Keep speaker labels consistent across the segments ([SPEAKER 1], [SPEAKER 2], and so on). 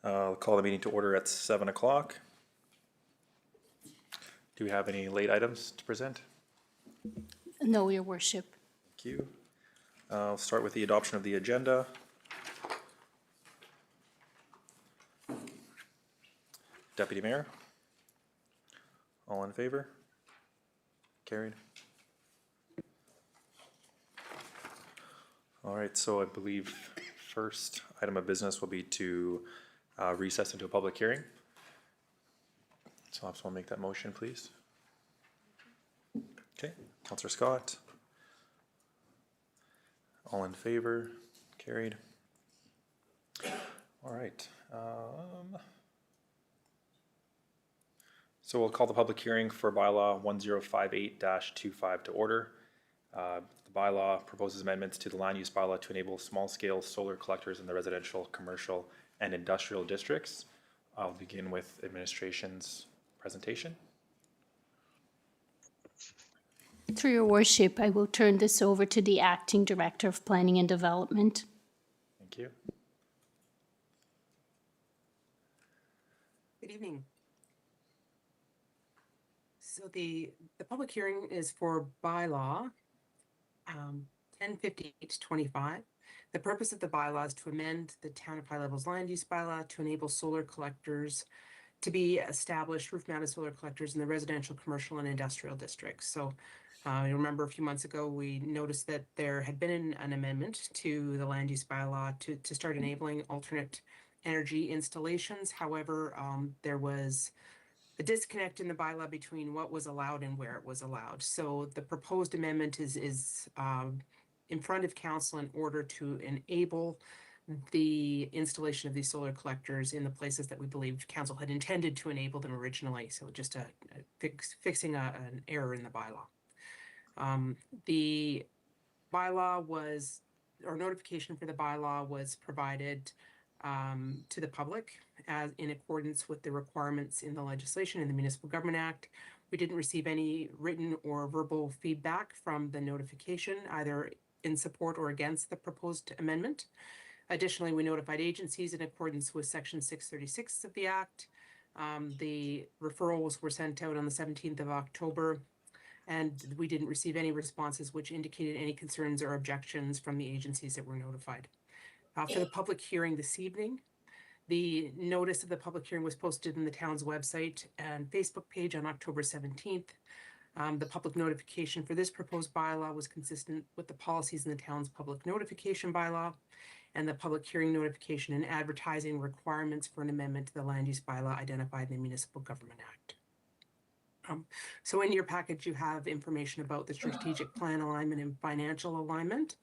[SPEAKER 1] I'll call the meeting to order at 7 o'clock. Do we have any late items to present?
[SPEAKER 2] No, Your Worship.
[SPEAKER 1] Thank you. I'll start with the adoption of the agenda. Deputy Mayor? All in favor? Carried. All right, so I believe first item of business will be to recess into a public hearing. So I'll have someone make that motion, please. Okay, Councillor Scott. All in favor? Carried. All right. So we'll call the public hearing for bylaw 1058-25 to order. The bylaw proposes amendments to the land use bylaw to enable small-scale solar collectors in the residential, commercial, and industrial districts. I'll begin with administration's presentation.
[SPEAKER 2] Through Your Worship, I will turn this over to the Acting Director of Planning and Development.
[SPEAKER 1] Thank you.
[SPEAKER 3] Good evening. So the public hearing is for bylaw 1058-25. The purpose of the bylaw is to amend the Town of High Levels land use bylaw to enable solar collectors to be established, roof-mounted solar collectors in the residential, commercial, and industrial districts. So you remember a few months ago, we noticed that there had been an amendment to the land use bylaw to start enabling alternate energy installations. However, there was a disconnect in the bylaw between what was allowed and where it was allowed. So the proposed amendment is in front of council in order to enable the installation of these solar collectors in the places that we believed council had intended to enable them originally. So just fixing an error in the bylaw. The bylaw was, or notification for the bylaw was provided to the public as in accordance with the requirements in the legislation in the Municipal Government Act. We didn't receive any written or verbal feedback from the notification, either in support or against the proposed amendment. Additionally, we notified agencies in accordance with Section 636 of the Act. The referrals were sent out on the 17th of October, and we didn't receive any responses which indicated any concerns or objections from the agencies that were notified. For the public hearing this evening, the notice of the public hearing was posted in the town's website and Facebook page on October 17th. The public notification for this proposed bylaw was consistent with the policies in the town's public notification bylaw and the public hearing notification and advertising requirements for an amendment to the land use bylaw identified in the Municipal Government Act. So in your package, you have information about the strategic plan alignment and financial alignment.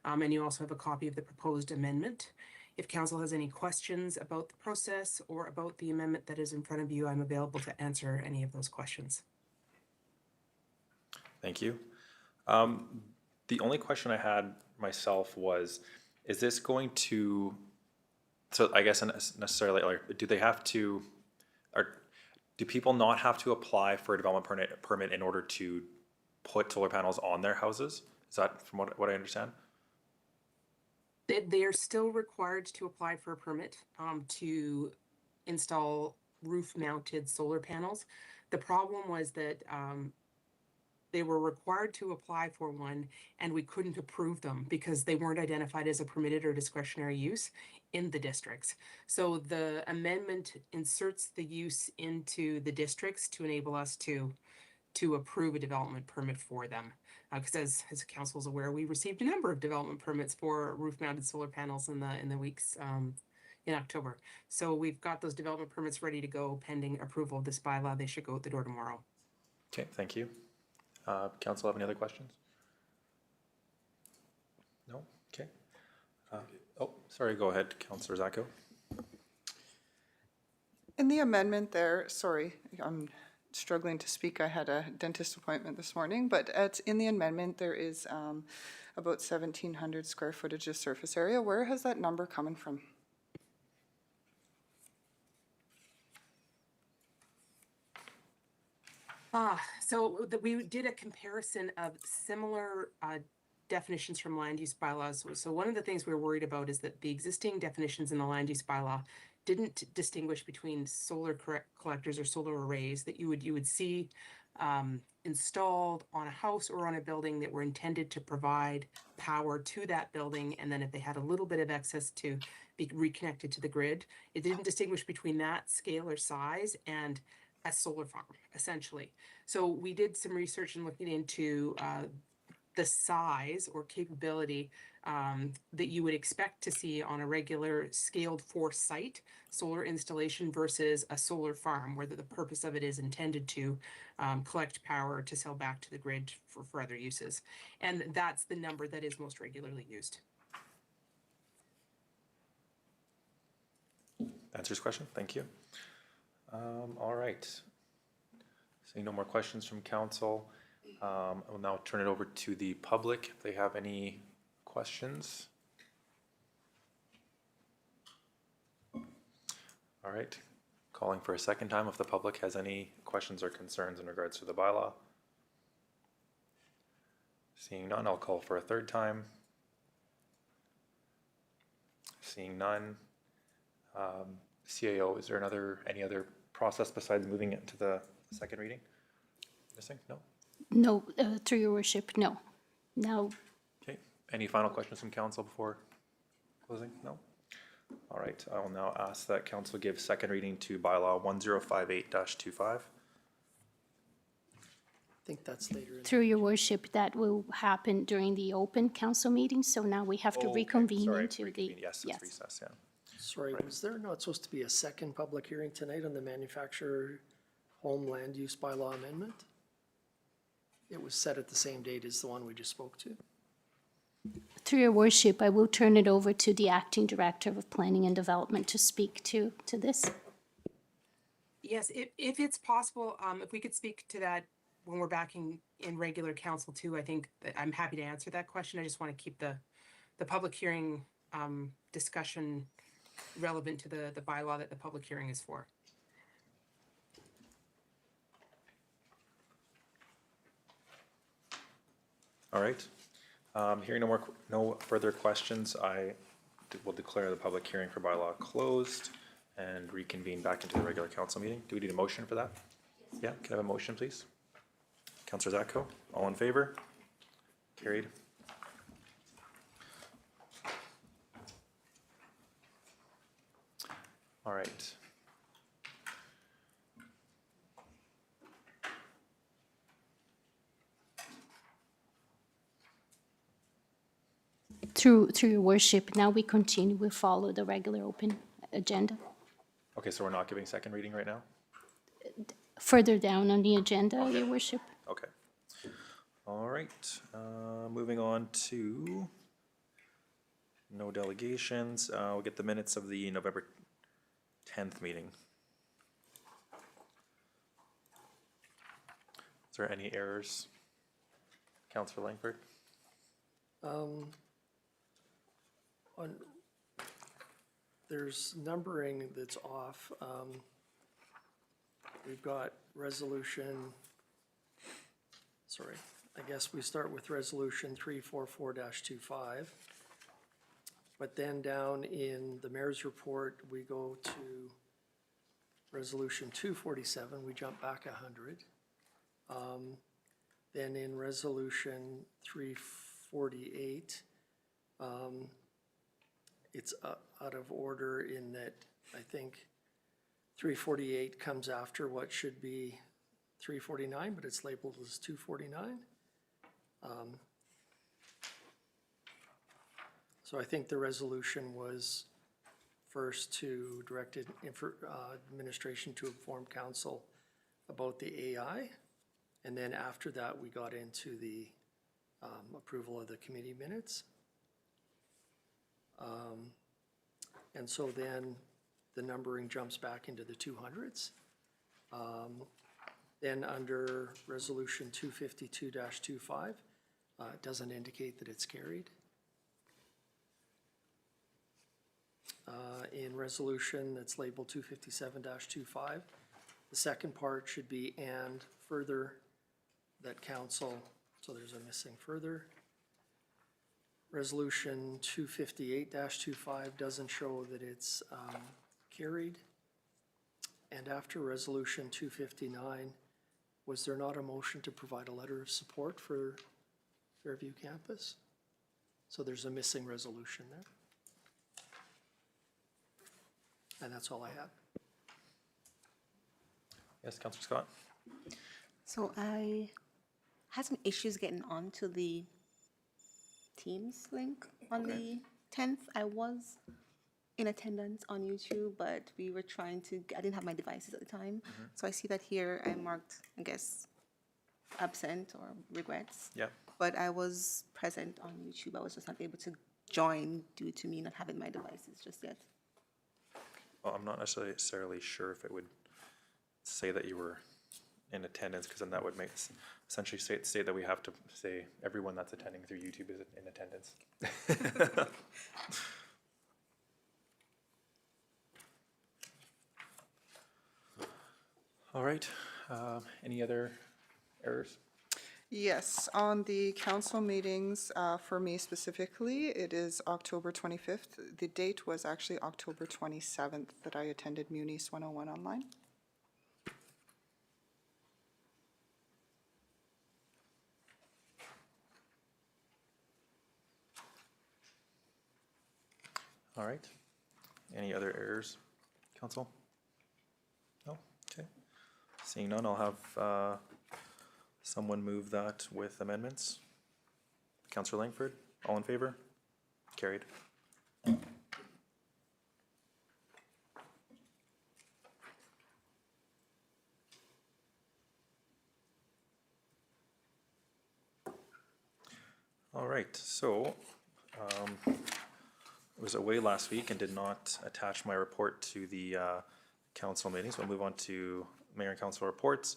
[SPEAKER 3] And you also have a copy of the proposed amendment. If council has any questions about the process or about the amendment that is in front of you, I'm available to answer any of those questions.
[SPEAKER 1] Thank you. The only question I had myself was, is this going to, so I guess necessarily, like, do they have to, or do people not have to apply for a development permit in order to put solar panels on their houses? Is that from what I understand?
[SPEAKER 3] They are still required to apply for a permit to install roof-mounted solar panels. The problem was that they were required to apply for one and we couldn't approve them because they weren't identified as a permitted or discretionary use in the districts. So the amendment inserts the use into the districts to enable us to approve a development permit for them. Because as council is aware, we received a number of development permits for roof-mounted solar panels in the weeks in October. So we've got those development permits ready to go pending approval of this bylaw. They should go out the door tomorrow.
[SPEAKER 1] Okay, thank you. Council have any other questions? No? Okay. Oh, sorry, go ahead, Councillor Zacco.
[SPEAKER 4] In the amendment there, sorry, I'm struggling to speak. I had a dentist appointment this morning, but in the amendment there is about 1,700 square footage of surface area. Where has that number coming from?
[SPEAKER 3] We did a comparison of similar definitions from land use bylaws. So one of the things we were worried about is that the existing definitions in the land use bylaw didn't distinguish between solar collectors or solar arrays that you would see installed on a house or on a building that were intended to provide power to that building, and then if they had a little bit of excess to be reconnected to the grid. It didn't distinguish between that scale or size and a solar farm, essentially. So we did some research and looking into the size or capability that you would expect to see on a regular scaled for site solar installation versus a solar farm, where the purpose of it is intended to collect power to sell back to the grid for other uses. And that's the number that is most regularly used.
[SPEAKER 1] Answers question, thank you. All right. Seeing no more questions from council, I will now turn it over to the public if they have any questions. All right, calling for a second time if the public has any questions or concerns in regards to the bylaw. Seeing none, I'll call for a third time. Seeing none. CAO, is there any other process besides moving it to the second reading? Missing? No?
[SPEAKER 2] No, through your worship, no. Now,
[SPEAKER 1] Okay, any final questions from council before closing? No? All right, I will now ask that council give second reading to bylaw 1058-25.
[SPEAKER 5] I think that's later.
[SPEAKER 2] through your worship, that will happen during the open council meeting, so now we have to
[SPEAKER 1] Oh, okay,
[SPEAKER 2] reconvene
[SPEAKER 1] sorry,
[SPEAKER 2] into the.
[SPEAKER 1] reconvene. Yes, it's recess, yeah.
[SPEAKER 5] Sorry, was there not supposed to be a second public hearing tonight on the manufacturer home land use bylaw amendment? It was set at the same date as the one we just spoke to.
[SPEAKER 2] Through your worship, I will turn it over to the acting director of planning and development to speak to this.
[SPEAKER 3] Yes, if it's possible, if we could speak to that when we're back in regular council too, I think that I'm happy to answer that question. I just want to keep the public hearing discussion relevant to the bylaw that the public hearing is for.
[SPEAKER 1] All right, hearing no further questions, I will declare the public hearing for bylaw closed and reconvene back into the regular council meeting. Do we need a motion for that? Yeah, can I have a motion, please? Councillor Zatko, all in favor? Carried. All right.
[SPEAKER 2] Through your worship, now we continue, we follow the regular open agenda.
[SPEAKER 1] Okay, so we're not giving second reading right now?
[SPEAKER 2] Further down on the agenda, your worship.
[SPEAKER 1] Okay. All right, moving on to no delegations. We'll get the minutes of the November 10th meeting. Is there any errors? Councillor Langford?
[SPEAKER 5] There's numbering that's off. We've got resolution, sorry, I guess we start with resolution 344-25. But then down in the mayor's report, we go to resolution 247, we jump back 100. Then in resolution 348, it's out of order in that I think 348 comes after what should be 349, but it's labeled as 249. So I think the resolution was first to direct administration to inform council about the AI. And then after that, we got into the approval of the committee minutes. And so then the numbering jumps back into the 200s. Then under resolution 252-25, it doesn't indicate that it's carried. In resolution that's labeled 257-25, the second part should be and further that council, so there's a missing further. Resolution 258-25 doesn't show that it's carried. And after Resolution 259, was there not a motion to provide a letter of support for Fairview campus? So there's a missing resolution there. And that's all I have.
[SPEAKER 1] Yes, Councillor Scott?
[SPEAKER 6] So I had some issues getting onto the Teams link on the 10th. I was in attendance on YouTube, but we were trying to, I didn't have my devices at the time. So I see that here I marked, I guess, absent or regrets.
[SPEAKER 1] Yeah.
[SPEAKER 6] But I was present on YouTube. I was just not able to join due to me not having my devices just yet.
[SPEAKER 1] Well, I'm not necessarily sure if it would say that you were in attendance, because then that would make, essentially state that we have to say everyone that's attending through YouTube is in attendance. All right, any other errors?
[SPEAKER 4] Yes, on the council meetings, for me specifically, it is October 25th. The date was actually October 27th that I attended Munis 101 online.
[SPEAKER 1] All right, any other errors, council? No, okay. Seeing none, I'll have someone move that with amendments. Councillor Langford, all in favor? Carried. All right, so I was away last week and did not attach my report to the council meetings. We'll move on to mayor and council reports.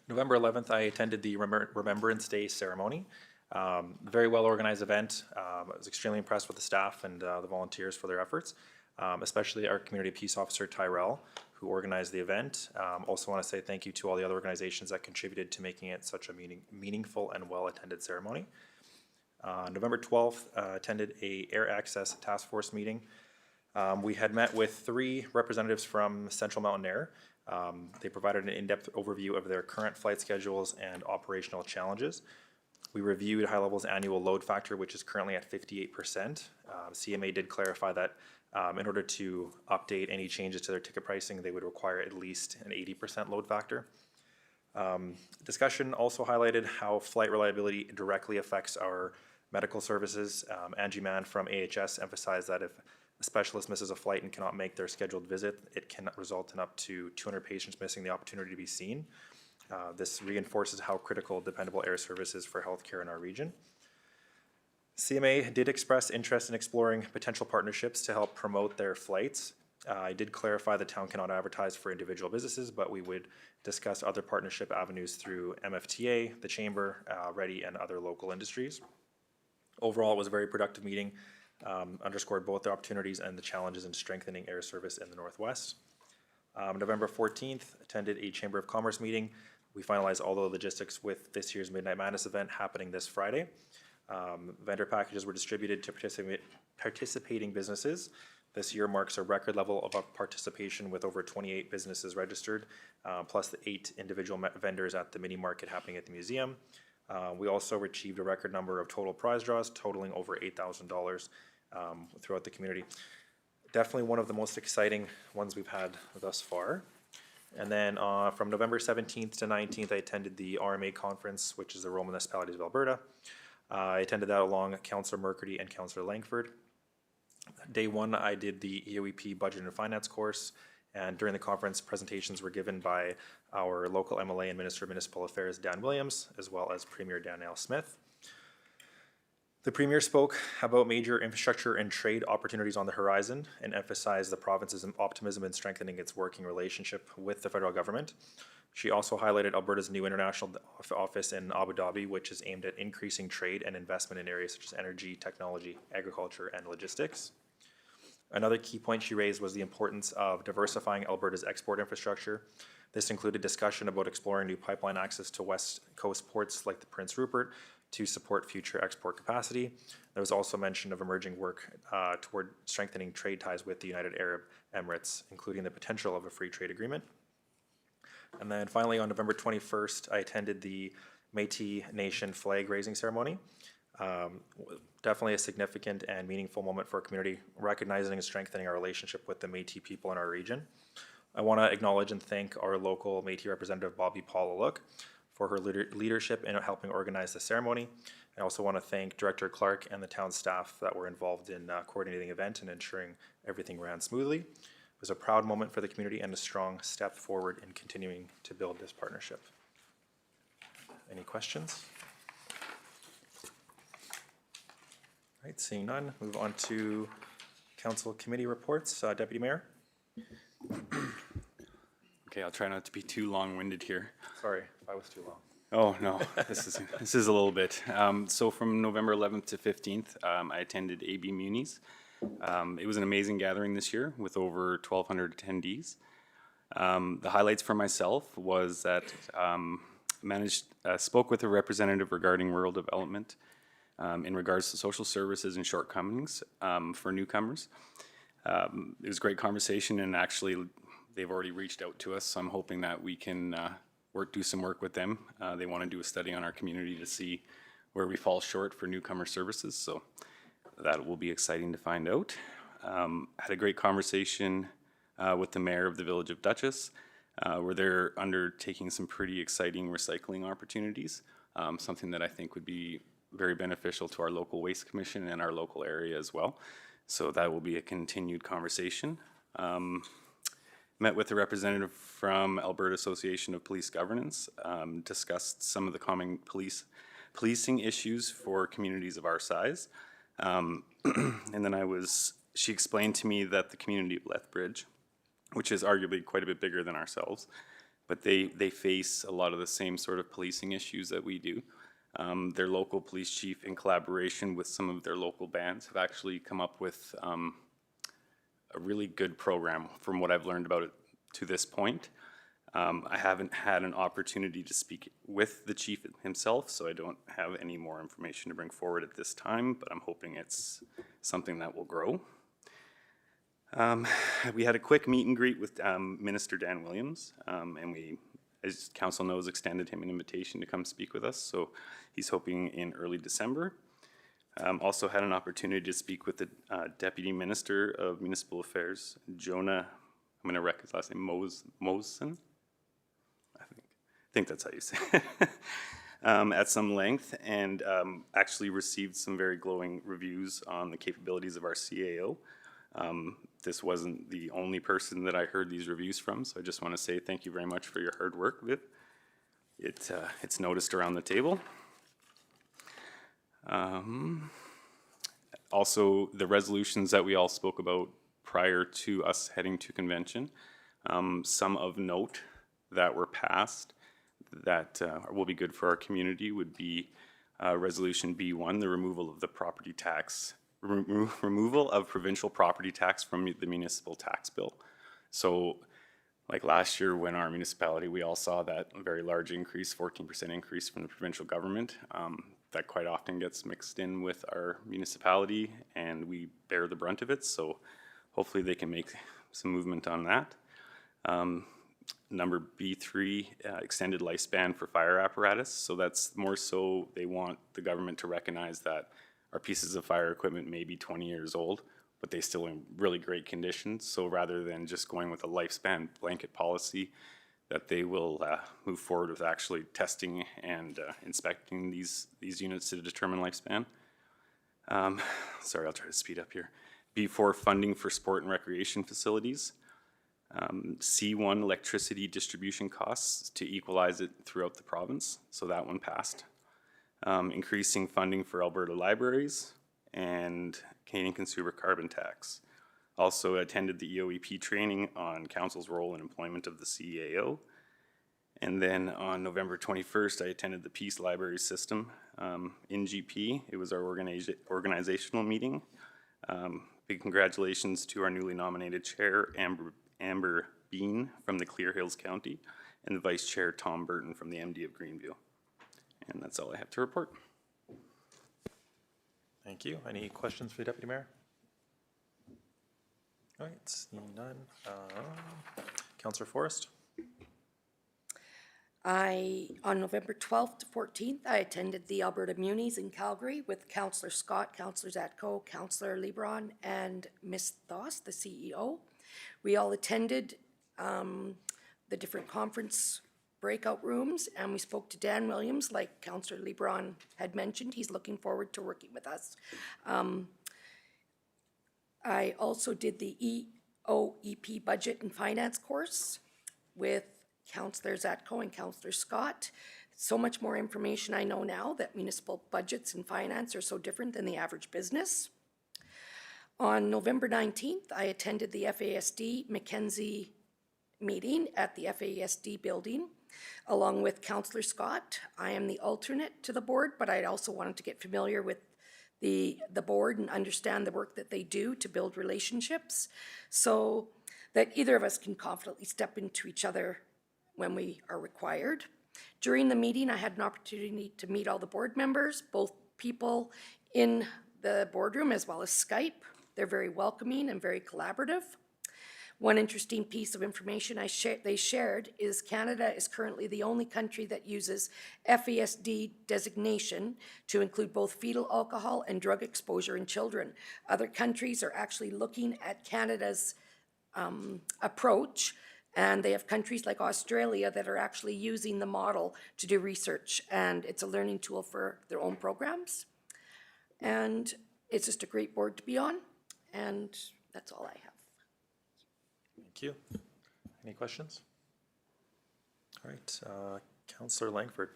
[SPEAKER 1] November 11th, I attended the Remembrance Day ceremony. Very well organized event. I was extremely impressed with the staff and the volunteers for their efforts, especially our community peace officer Tyrell, who organized the event. Also want to say thank you to all the other organizations that contributed to making it such a meaningful and well-attended ceremony. November 12th, attended a Air Access Task Force meeting. We had met with 3 representatives from Central Mountain Air. They provided an in-depth overview of their current flight schedules and operational challenges. We reviewed High Level's annual load factor, which is currently at 58%. CMA did clarify that in order to update any changes to their ticket pricing, they would require at least an 80% load factor. Discussion also highlighted how flight reliability directly affects our medical services. Angie Mann from AHS emphasized that if a specialist misses a flight and cannot make their scheduled visit, it can result in up to 200 patients missing the opportunity to be seen. This reinforces how critical dependable air service is for healthcare in our region. CMA did express interest in exploring potential partnerships to help promote their flights. I did clarify the town cannot advertise for individual businesses, but we would discuss other partnership avenues through MFTA, the Chamber, Ready, and other local industries. Overall, it was a very productive meeting, underscored both the opportunities and the challenges in strengthening air service in the Northwest. November 14th, attended a Chamber of Commerce meeting. We finalized all the logistics with this year's Midnight Madness event happening this Friday. Vendor packages were distributed to participating businesses. This year marks a record level of participation with over 28 businesses registered, plus the 8 individual vendors at the mini market happening at the museum. We also achieved a record number of total prize draws, totaling over $8,000 throughout the community. Definitely one of the most exciting ones we've had thus far. And then from November 17th to 19th, I attended the RMA conference, which is the Rural Municipalities of Alberta. I attended that along with Councillor Mercredi and Councillor Langford. Day 1, I did the EOEP Budget and Finance course, and during the conference, presentations were given by our local MLA and Minister of Municipal Affairs, Dan Williams, as well as Premier Danielle Smith. The Premier spoke about major infrastructure and trade opportunities on the horizon and emphasized the province's optimism in strengthening its working relationship with the federal government. She also highlighted Alberta's new international office in Abu Dhabi, which is aimed at increasing trade and investment in areas such as energy, technology, agriculture, and logistics. Another key point she raised was the importance of diversifying Alberta's export infrastructure. This included discussion about exploring new pipeline access to West Coast ports like the Prince Rupert, to support future export capacity. There was also mention of emerging work toward strengthening trade ties with the United Arab Emirates, including the potential of a free trade agreement. And then finally, on November 21st, I attended the Métis Nation flag raising ceremony. Definitely a significant and meaningful moment for our community, recognizing and strengthening our relationship with the Métis people in our region. I want to acknowledge and thank our local Métis representative, Bobby Paul Aluk, for her leadership in helping organize the ceremony. I also want to thank Director Clark and the town staff that were involved in coordinating the event and ensuring everything ran smoothly. It was a proud moment for the community and a strong step forward in continuing to build this partnership. Any questions? All right, seeing none, move on to council committee reports. Deputy Mayor?
[SPEAKER 7] Okay, I'll try not to be too long-winded here.
[SPEAKER 1] Sorry if I was too long.
[SPEAKER 7] Oh, no, this is a little bit. So from November 11th to 15th, I attended AB Munis. It was an amazing gathering this year with over 1,200 attendees. The highlights for myself was that spoke with a representative regarding rural development in regards to social services and shortcomings for newcomers. It was a great conversation, and actually they've already reached out to us, so I'm hoping that we can do some work with them. They want to do a study on our community to see where we fall short for newcomer services, so that will be exciting to find out. Had a great conversation with the mayor of the village of Dutchess, where they're undertaking some pretty exciting recycling opportunities, something that I think would be very beneficial to our local waste commission and our local area as well. So that will be a continued conversation. Met with a representative from Alberta Association of Police Governance, discussed some of the common policing issues for communities of our size. And then she explained to me that the community of Lethbridge, which is arguably quite a bit bigger than ourselves, but they face a lot of the same sort of policing issues that we do. Their local police chief, in collaboration with some of their local bands, have actually come up with a really good program from what I've learned about it to this point. I haven't had an opportunity to speak with the chief himself, so I don't have any more information to bring forward at this time, but I'm hoping it's something that will grow. We had a quick meet and greet with Minister Dan Williams, and we, as council knows, extended him an invitation to come speak with us, so he's hoping in early December. Also had an opportunity to speak with the Deputy Minister of Municipal Affairs, Jonah, I'm going to wreck his last name, Mosen? I think that's how you say it. At some length, and actually received some very glowing reviews on the capabilities of our CAO. This wasn't the only person that I heard these reviews from, so I just want to say thank you very much for your hard work, Viv. It's noticed around the table. Also, the resolutions that we all spoke about prior to us heading to convention, some of note that were passed that will be good for our community would be Resolution B1, the removal of the property tax, removal of provincial property tax from the municipal tax bill. So like last year when our municipality, we all saw that very large increase, 14% increase from the provincial government. That quite often gets mixed in with our municipality and we bear the brunt of it. So hopefully they can make some movement on that. Number B3, extended lifespan for fire apparatus. So that's more so they want the government to recognize that our pieces of fire equipment may be 20 years old, but they still in really great condition. So rather than just going with a lifespan blanket policy, that they will move forward with actually testing and inspecting these units to determine lifespan. Sorry, I'll try to speed up here. B4, funding for sport and recreation facilities. C1, electricity distribution costs to equalize it throughout the province. So that one passed. Increasing funding for Alberta libraries and Canadian consumer carbon tax. Also attended the EOEP training on council's role in employment of the CAO. And then on November 21st, I attended the Peace Library System in GP. It was our organizational meeting. Big congratulations to our newly nominated chair, Amber Bean from the Clear Hills County, and the vice chair, Tom Burton from the MD of Greenville. And that's all I have to report.
[SPEAKER 1] Thank you. Any questions for the Deputy Mayor? All right, seeing none. Councillor Forrest?
[SPEAKER 8] On November 12th to 14th, I attended the Alberta Munis in Calgary with Councillor Scott, Councillor Zatko, Councillor Lebron, and Ms. Thoss, the CEO. We all attended the different conference breakout rooms, and we spoke to Dan Williams, like Councillor Lebron had mentioned. He's looking forward to working with us. I also did the EOEP Budget and Finance course with Councillor Zatko and Councillor Scott. So much more information I know now that municipal budgets and finance are so different than the average business. On November 19th, I attended the FASD Mackenzie meeting at the FASD building, along with Councillor Scott. I am the alternate to the board, but I also wanted to get familiar with the board and understand the work that they do to build relationships so that either of us can confidently step into each other when we are required. During the meeting, I had an opportunity to meet all the board members, both people in the boardroom as well as Skype. They're very welcoming and very collaborative. One interesting piece of information they shared is Canada is currently the only country that uses FASD designation to include both fetal alcohol and drug exposure in children. Other countries are actually looking at Canada's approach, and they have countries like Australia that are actually using the model to do research, and it's a learning tool for their own programs. And it's just a great board to be on, and that's all I have.
[SPEAKER 1] Thank you. Any questions? All right, Councillor Langford.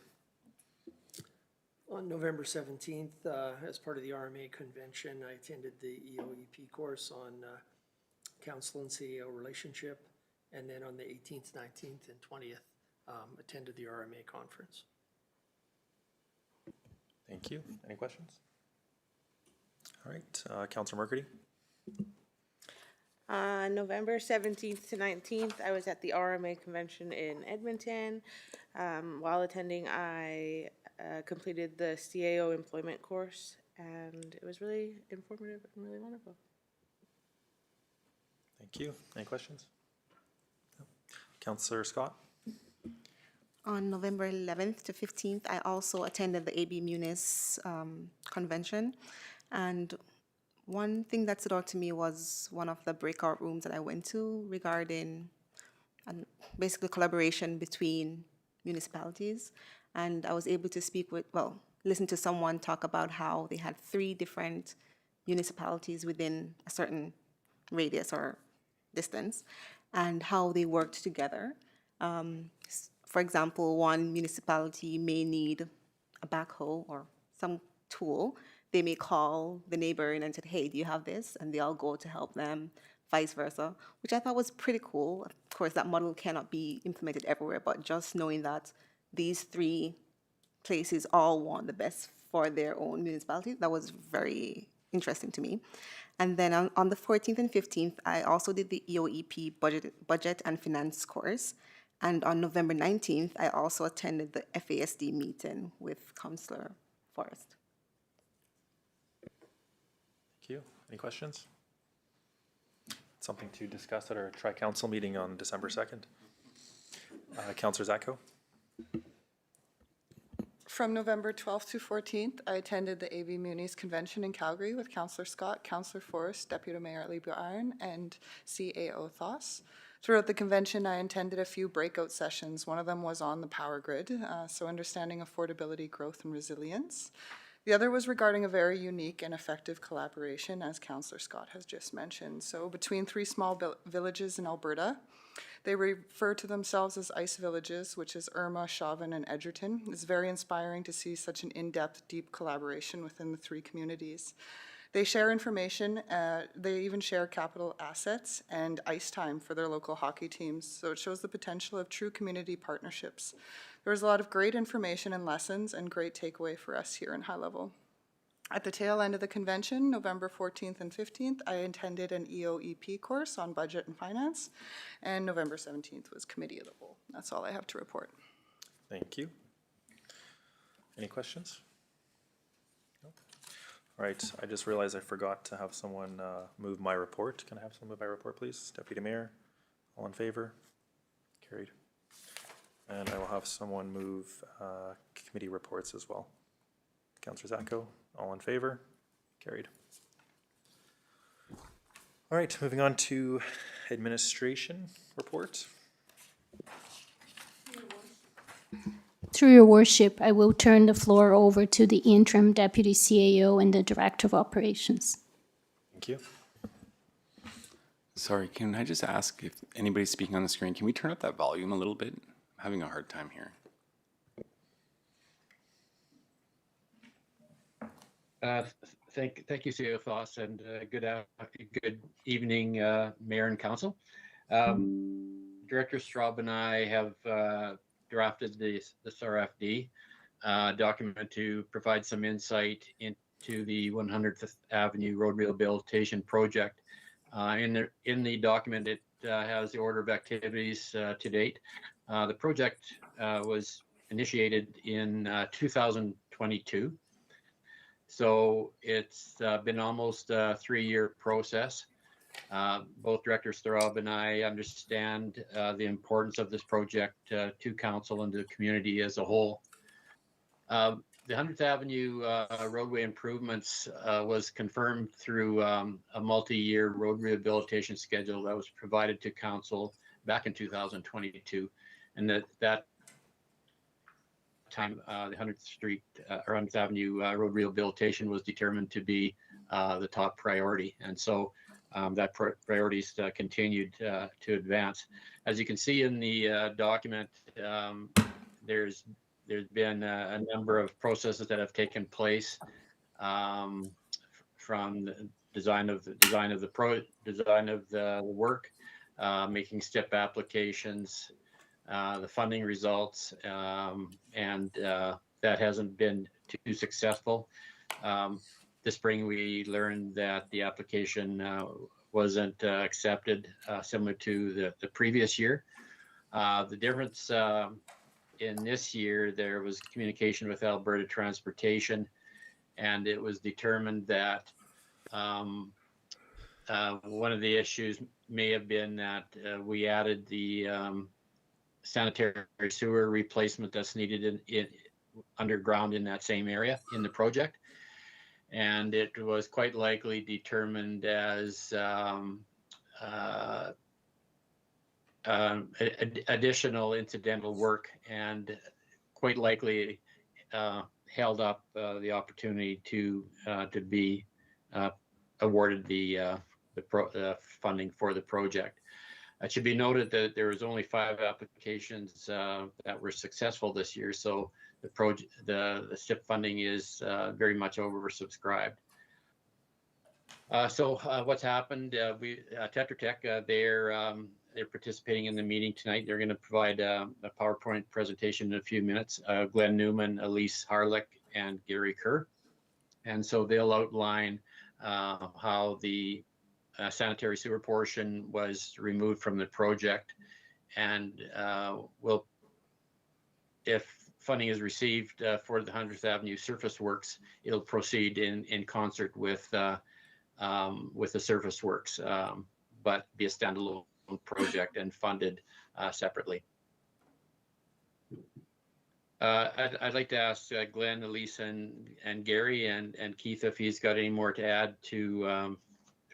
[SPEAKER 5] On November 17th, as part of the RMA convention, I attended the EOEP course on council and CEO relationship. And then on the 18th, 19th, and 20th, attended the RMA conference.
[SPEAKER 1] Thank you. Any questions? All right, Councillor Murphy.
[SPEAKER 9] November 17th to 19th, I was at the RMA convention in Edmonton. While attending, I completed the CAO employment course, and it was really informative and really wonderful.
[SPEAKER 1] Thank you. Any questions? No. Councillor Scott.
[SPEAKER 6] On November 11th to 15th, I also attended the AB Munis convention. And one thing that stood out to me was one of the breakout rooms that I went to regarding basically collaboration between municipalities. And I was able to listen to someone talk about how they had 3 different municipalities within a certain radius or distance and how they worked together. For example, one municipality may need a backhoe or some tool. They may call the neighbor and say, hey, do you have this? And they all go to help them, vice versa, which I thought was pretty cool. Of course, that model cannot be implemented everywhere, but just knowing that these 3 places all want the best for their own municipality, that was very interesting to me. And then on the 14th and 15th, I also did the EOEP budget and finance course. And on November 19th, I also attended the FASD meeting with Councillor Forrest.
[SPEAKER 1] Thank you. Any questions? Something to discuss at our tri-council meeting on December 2nd. Councillor Zatko.
[SPEAKER 4] From November 12th to 14th, I attended the AV Munis Convention in Calgary with Councillor Scott, Councillor Forrest, Deputy Mayor Lebron, and CAO Thoss. Throughout the convention, I attended a few breakout sessions. One of them was on the power grid, so understanding affordability, growth, and resilience. The other was regarding a very unique and effective collaboration, as Councillor Scott has just mentioned. So between 3 small villages in Alberta, they refer to themselves as ICE villages, which is Irma, Chauvin, and Edgerton. It's very inspiring to see such an in-depth, deep collaboration within the 3 communities. They share information, they even share capital assets and ice time for their local hockey teams, so it shows the potential of true community partnerships. There was a lot of great information and lessons and great takeaway for us here in High Level. At the tail end of the convention, November 14th and 15th, I attended an EOEP course on budget and finance, and November 17th was Committee of the Whole. That's all I have to report.
[SPEAKER 1] Thank you. Any questions? No. All right, I just realized I forgot to have someone move my report. Can I have someone move my report, please? Deputy Mayor, all in favor? Carried. And I will have someone move committee reports as well. Councillor Zacco, all in favor? Carried. All right, moving on to administration report.
[SPEAKER 2] Through your worship, I will turn the floor over to the interim deputy CAO and the director of operations.
[SPEAKER 1] Thank you.
[SPEAKER 7] Sorry, can I just ask if anybody's speaking on the screen, can we turn up that volume a little bit? I'm having a hard time hearing.
[SPEAKER 10] Thank you, CEO Foss, and good evening, Mayor and Council. Director Straub and I have drafted this RFD document to provide some insight into the 100th Avenue Road Rehabilitation Project. In the document, it has the order of activities to date. The project was initiated in 2022. So it's been almost a 3-year process. Both Director Straub and I understand the importance of this project to council and to the community as a whole. The 100th Avenue roadway improvements was confirmed through a multi-year road rehabilitation schedule that was provided to council back in 2022, and that time the 100th Street or 100th Avenue road rehabilitation was determined to be the top priority, and so that priorities continued to advance. As you can see in the document, there's been a number of processes that have taken place from the design of the work, making step applications, the funding results, and that hasn't been too successful. This spring, we learned that the application wasn't accepted, similar to the previous year. The difference in this year, there was communication with Alberta Transportation, and it was determined that one of the issues may have been that we added the sanitary sewer replacement that's needed in underground in that same area in the project. And it was quite likely determined as additional incidental work, and quite likely held up the opportunity to be awarded the funding for the project. It should be noted that there was only 5 applications that were successful this year, so the STIP funding is very much oversubscribed. So what's happened? Tetra Tech, they're participating in the meeting tonight. They're going to provide a PowerPoint presentation in a few minutes. Glenn Newman, Elise Harlick, and Gary Kerr. And so they'll outline how the sanitary sewer portion was removed from the project, and if funding is received for the 100th Avenue surface works, it'll proceed in concert with the surface works, but be a standalone project and funded separately. I'd like to ask Glenn, Elise, and Gary, and Keith if he's got any more to add to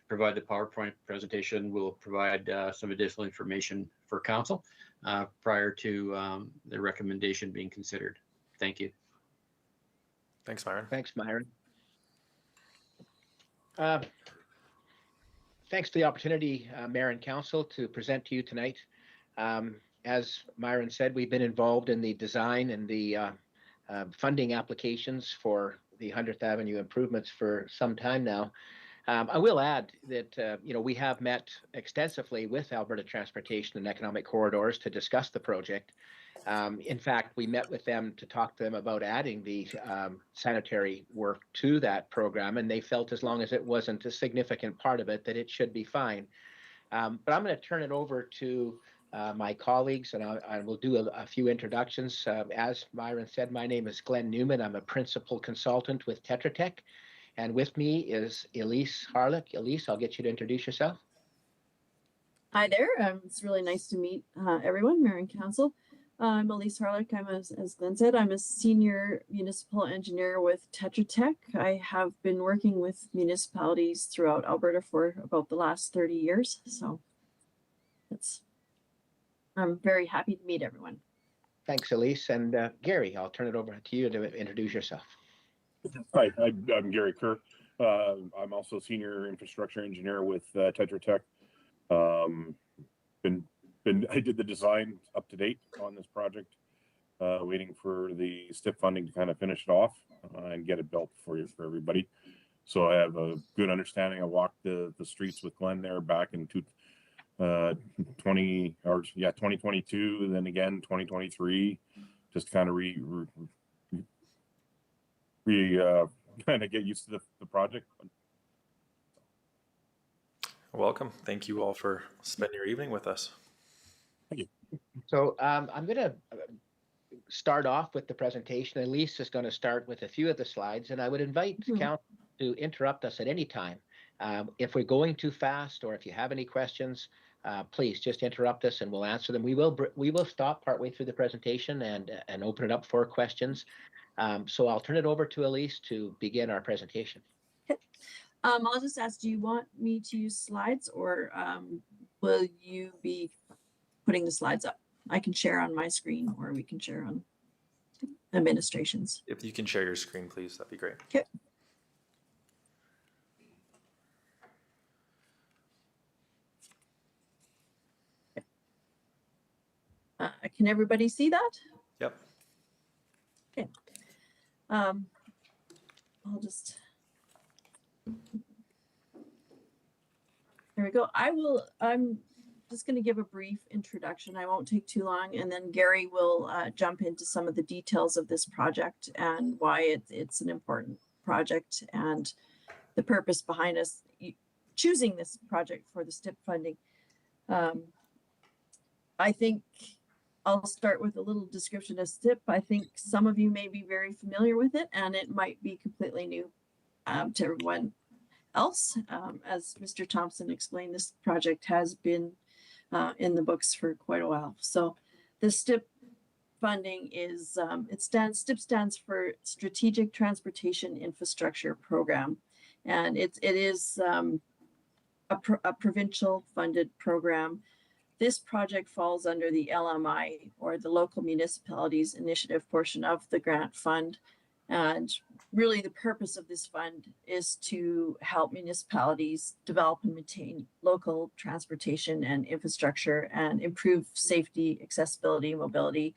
[SPEAKER 10] provide the PowerPoint presentation. We'll provide some additional information for council prior to the recommendation being considered. Thank you.
[SPEAKER 1] Thanks, Myron.
[SPEAKER 11] Thanks, Myron. Thanks for the opportunity, Mayor and Council, to present to you tonight. As Myron said, we've been involved in the design and the funding applications for the 100th Avenue improvements for some time now. I will add that we have met extensively with Alberta Transportation and Economic Corridors to discuss the project. In fact, we met with them to talk to them about adding the sanitary work to that program, and they felt as long as it wasn't a significant part of it, that it should be fine. But I'm going to turn it over to my colleagues, and I will do a few introductions. As Myron said, my name is Glenn Newman. I'm a principal consultant with Tetra Tech, And with me is Elise Harlick. Elise, I'll get you to introduce yourself.
[SPEAKER 12] Hi there. It's really nice to meet everyone, Mayor and Council. I'm Elise Harlick. As Glenn said, I'm a senior municipal engineer with Tetra Tech. I have been working with municipalities throughout Alberta for about the last 30 years. So I'm very happy to meet everyone.
[SPEAKER 11] Thanks, Elise. And Gary, I'll turn it over to you to introduce yourself.
[SPEAKER 13] Hi, I'm Gary Kerr. I'm also senior infrastructure engineer with Tetra Tech. I did the design up to date on this project, waiting for the STIP funding to kind of finish it off and get it built for everybody. So I have a good understanding. I walked the streets with Glenn there back in 2022, then again 2023, just kind of kind of get used to the project.
[SPEAKER 1] Welcome. Thank you all for spending your evening with us.
[SPEAKER 13] Thank you.
[SPEAKER 11] So I'm going to start off with the presentation. Elise is going to start with a few of the slides, and I would invite council to interrupt us at any time. If we're going too fast or if you have any questions, please just interrupt us and we'll answer them. We will stop partway through the presentation and open it up for questions. So I'll turn it over to Elise to begin our presentation.
[SPEAKER 12] I'll just ask, do you want me to use slides or will you be putting the slides up? I can share on my screen or we can share on administrations.
[SPEAKER 1] If you can share your screen, please, that'd be great.
[SPEAKER 12] Okay. Can everybody see that?
[SPEAKER 1] Yep.
[SPEAKER 12] Okay. I'll just, there we go. I'm just going to give a brief introduction. I won't take too long, and then Gary will jump into some of the details of this project and why it's an important project and the purpose behind us choosing this project for the STIP funding. I think I'll start with a little description of STIP. I think some of you may be very familiar with it, and it might be completely new to everyone else. As Mr. Thompson explained, this project has been in the books for quite a while. So the STIP funding is, STIP stands for Strategic Transportation Infrastructure Program. And it is a provincial funded program. This project falls under the LMI, or the Local Municipalities Initiative portion of the grant fund. And really the purpose of this fund is to help municipalities develop and maintain local transportation and infrastructure and improve safety, accessibility, mobility,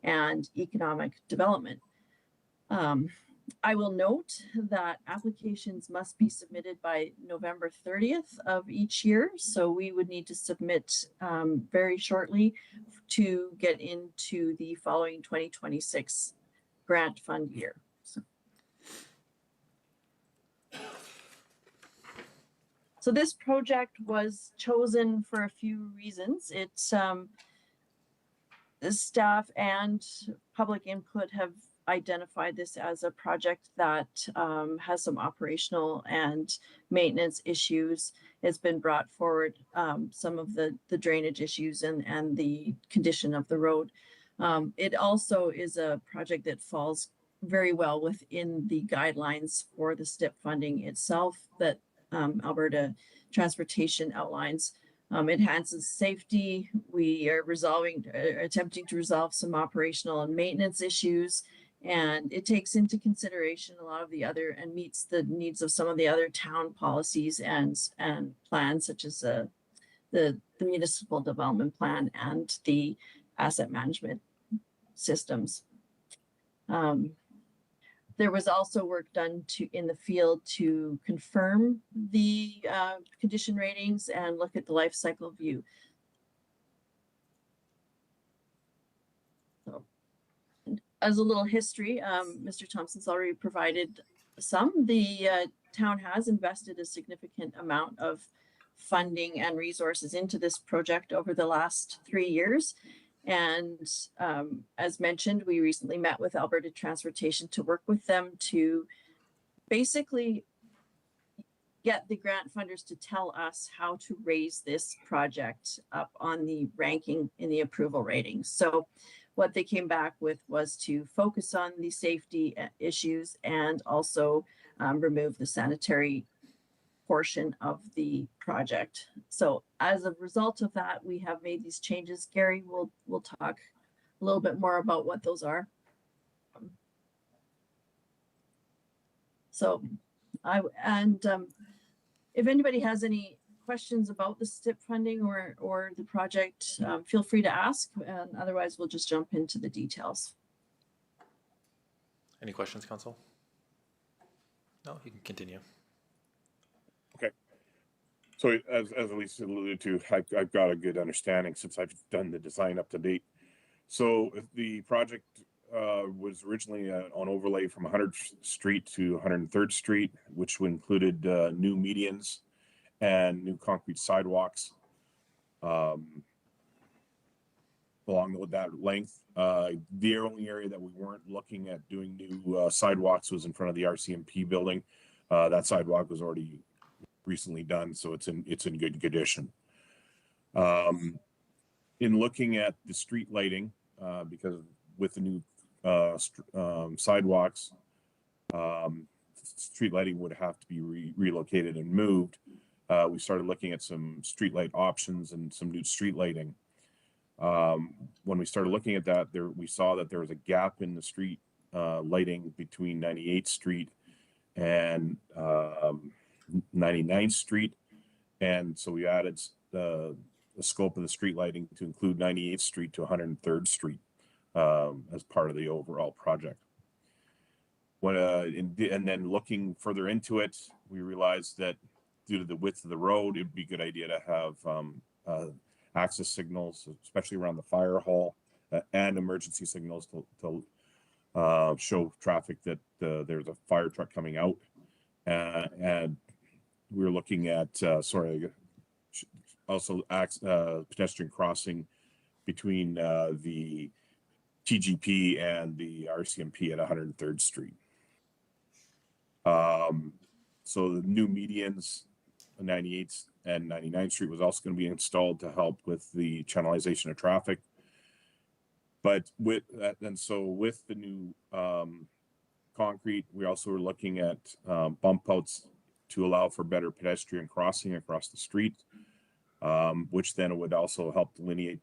[SPEAKER 12] and economic development. I will note that applications must be submitted by November 30th of each year. So we would need to submit very shortly to get into the following 2026 grant fund year. So this project was chosen for a few reasons. It's the staff and public input have identified this as a project that has some operational and maintenance issues. It's been brought forward, some of the drainage issues and the condition of the road. It also is a project that falls very well within the guidelines for the STIP funding itself that Alberta Transportation outlines. Enhances safety. We are attempting to resolve some operational and maintenance issues. And it takes into consideration a lot of the other and meets the needs of some of the other town policies and plans, such as the municipal development plan and the asset management systems. There was also work done in the field to confirm the condition ratings and look at the life cycle view. So, as a little history, Mr. Thompson's already provided some. The town has invested a significant amount of funding and resources into this project over the last 3 years. And as mentioned, we recently met with Alberta Transportation to work with them to basically get the grant funders to tell us how to raise this project up on the ranking in the approval ratings. So what they came back with was to focus on the safety issues and also remove the sanitary portion of the project. So as a result of that, we have made these changes. Gary will talk a little bit more about what those are. So if anybody has any questions about the STIP funding or the project, feel free to ask, and otherwise we'll just jump into the details.
[SPEAKER 1] Any questions, Council? No, you can continue.
[SPEAKER 13] Okay. So as Elise alluded to, I've got a good understanding since I've done the design up to date. So the project was originally on overlay from 100th Street to 103rd Street, which included new medians and new concrete sidewalks along that length. The only area that we weren't looking at doing new sidewalks was in front of the RCMP building. That sidewalk was already recently done, so it's in good condition. In looking at the street lighting, because with the new sidewalks, street lighting would have to be relocated and moved. We started looking at some street light options and some new street lighting. When we started looking at that, we saw that there was a gap in the street lighting between 98th Street and 99th Street. And so we added the scope of the street lighting to include 98th Street to 103rd Street as part of the overall project. And then looking further into it, we realized that due to the width of the road, it'd be a good idea to have access signals, especially around the fire hall, and emergency signals to show traffic that there's a fire truck coming out. And we were looking at also pedestrian crossing between the TGP and the RCMP at 103rd Street. So the new medians, 98th and 99th Street, was also going to be installed to help with the channelization of traffic. But with that, and so with the new concrete, we also were looking at bump outs to allow for better pedestrian crossing across the street, which then would also help delineate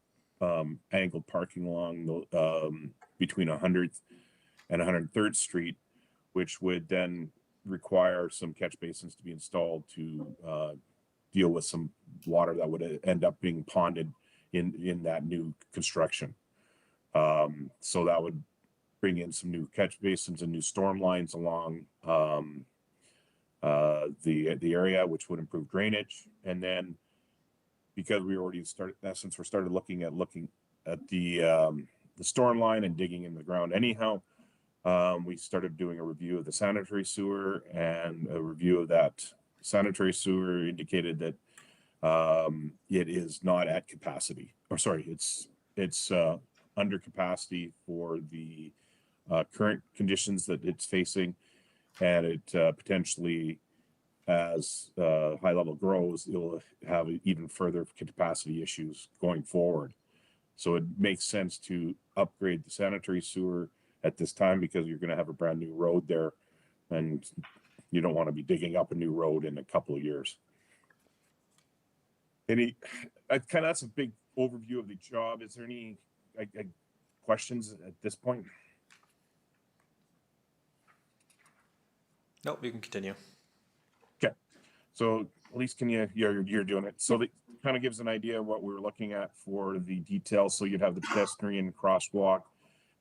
[SPEAKER 13] angled parking along the between 100th and 103rd Street, which would then require some catch basins to be installed to deal with some water that would end up being ponded in that new construction. So that would bring in some new catch basins and new storm lines along the area, which would improve drainage. And then because we already started, since we started looking at the storm line and digging in the ground anyhow, we started doing a review of the sanitary sewer, and a review of that sanitary sewer indicated that it is not at capacity, or sorry, it's under capacity for the current conditions that it's facing, and it potentially, as high level grows, it'll have even further capacity issues going forward. So it makes sense to upgrade the sanitary sewer at this time, because you're going to have a brand new road there, and you don't want to be digging up a new road in a couple of years. That's a big overview of the job. Is there any questions at this point?
[SPEAKER 1] Nope, you can continue.
[SPEAKER 13] Okay, so at least you're doing it. So that kind of gives an idea of what we're looking at for the details. So you'd have the pedestrian crosswalk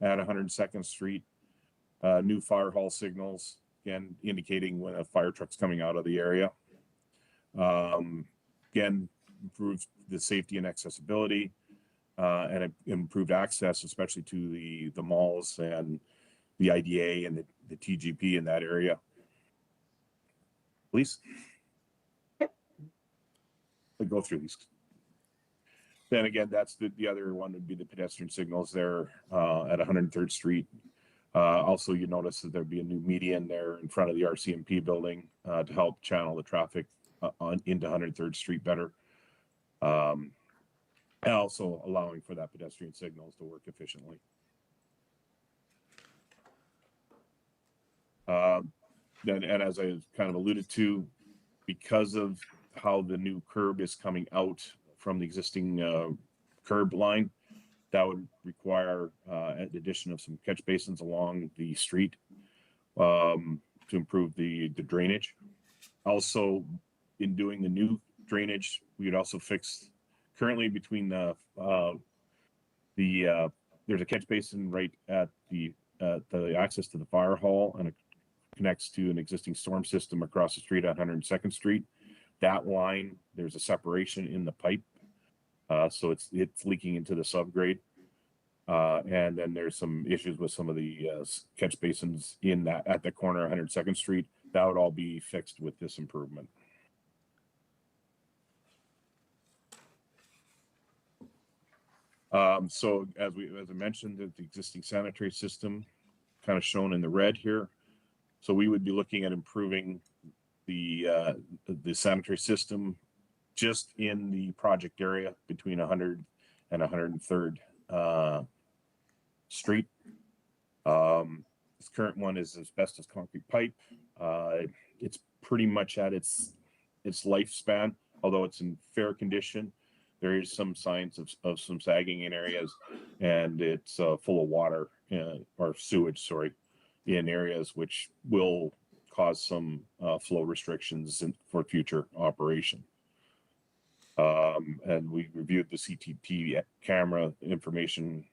[SPEAKER 13] at 102nd Street, new fire hall signals, again, indicating when a fire truck's coming out of the area. Again, improves the safety and accessibility, and improved access, especially to the malls and the IDA and the TGP in that area. Please. We'll go through these. Then again, that's the other one would be the pedestrian signals there at 103rd Street. Also, you notice that there'd be a new median there in front of the RCMP building to help channel the traffic into 103rd Street better. And also allowing for that pedestrian signals to work efficiently. And as I kind of alluded to, because of how the new curb is coming out from the existing curb line, that would require an addition of some catch basins along the street to improve the drainage. Also, in doing the new drainage, we would also fix currently between there's a catch basin right at the access to the fire hall, and it connects to an existing storm system across the street at 102nd Street. That line, there's a separation in the pipe, so it's leaking into the subgrade. And then there's some issues with some of the catch basins at the corner of 102nd Street. That would all be fixed with this improvement. So as I mentioned, the existing sanitary system kind of shown in the red here. So we would be looking at improving the sanitary system just in the project area between 100 and 103rd Street. This current one is asbestos concrete pipe. It's pretty much at its lifespan, although it's in fair condition. There is some signs of some sagging in areas, and it's full of water or sewage, sorry, in areas which will cause some flow restrictions for future operation. And we reviewed the CTT camera information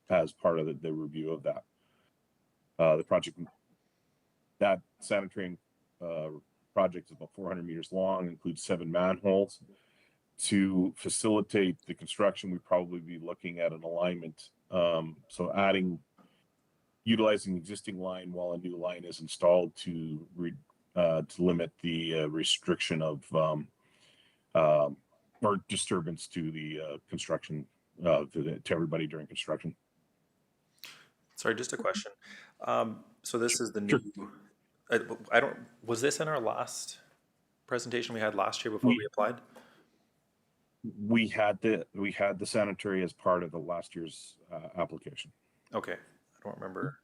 [SPEAKER 13] as part of the review of that. The project, that sanitary project is about 400 meters long, includes 7 manholes. To facilitate the construction, we'd probably be looking at an alignment. So utilizing the existing line while a new line is installed to limit the restriction of or disturbance to the construction to everybody during construction.
[SPEAKER 1] Sorry, just a question. So this is the new, was this in our last presentation we had last year before we applied?
[SPEAKER 13] We had the sanitary as part of the last year's application.
[SPEAKER 1] Okay, I don't remember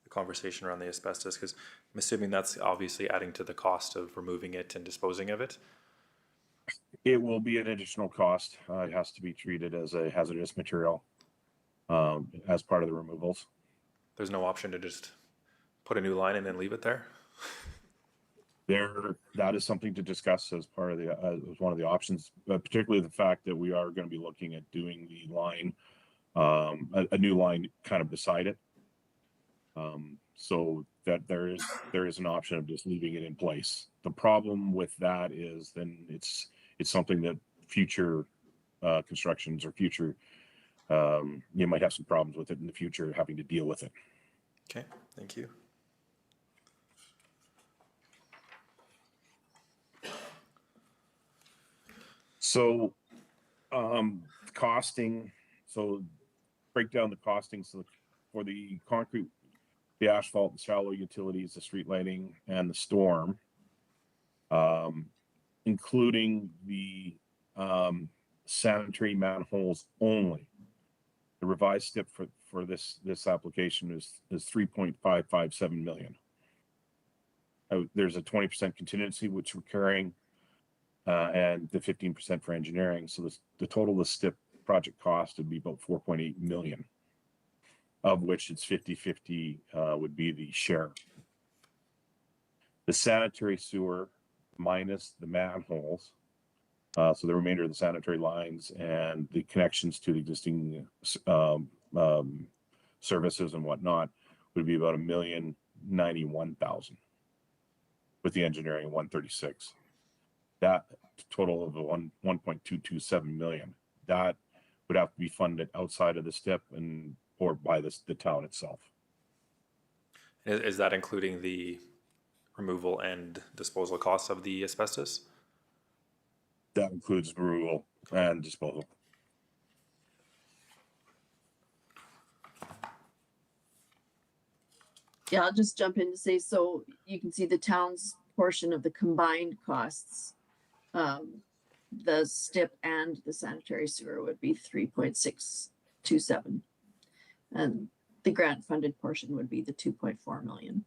[SPEAKER 1] the conversation around the asbestos, because I'm assuming that's obviously adding to the cost of removing it and disposing of it.
[SPEAKER 13] It will be an additional cost. It has to be treated as a hazardous material as part of the removals.
[SPEAKER 1] There's no option to just put a new line and then leave it there?
[SPEAKER 13] That is something to discuss as part of as one of the options, particularly the fact that we are going to be looking at doing the line, a new line kind of beside it. So that there is an option of just leaving it in place. The problem with that is then it's something that future constructions or future, you might have some problems with it in the future, having to deal with it.
[SPEAKER 1] Okay, thank you.
[SPEAKER 13] So costing, so break down the costing. So for the concrete, the asphalt, the shallow utilities, the street lighting, and the storm, including the sanitary manholes only. The revised STIP for this application is 3.557 million. There's a 20% contingency which we're carrying, and the 15% for engineering. So the total of the STIP project cost would be about 4.8 million, of which it's 50-50 would be the share. The sanitary sewer minus the manholes, so the remainder of the sanitary lines and the connections to the existing services and whatnot, would be about $1,091,000, with the engineering 136. That total of 1.227 million, that would have to be funded outside of the STIP or by the town itself.
[SPEAKER 1] Is that including the removal and disposal costs of the asbestos?
[SPEAKER 13] That includes removal and disposal.
[SPEAKER 12] Yeah, I'll just jump in to say, so you can see the town's portion of the combined costs. The STIP and the sanitary sewer would be 3.627. And the grant funded portion would be the 2.4 million.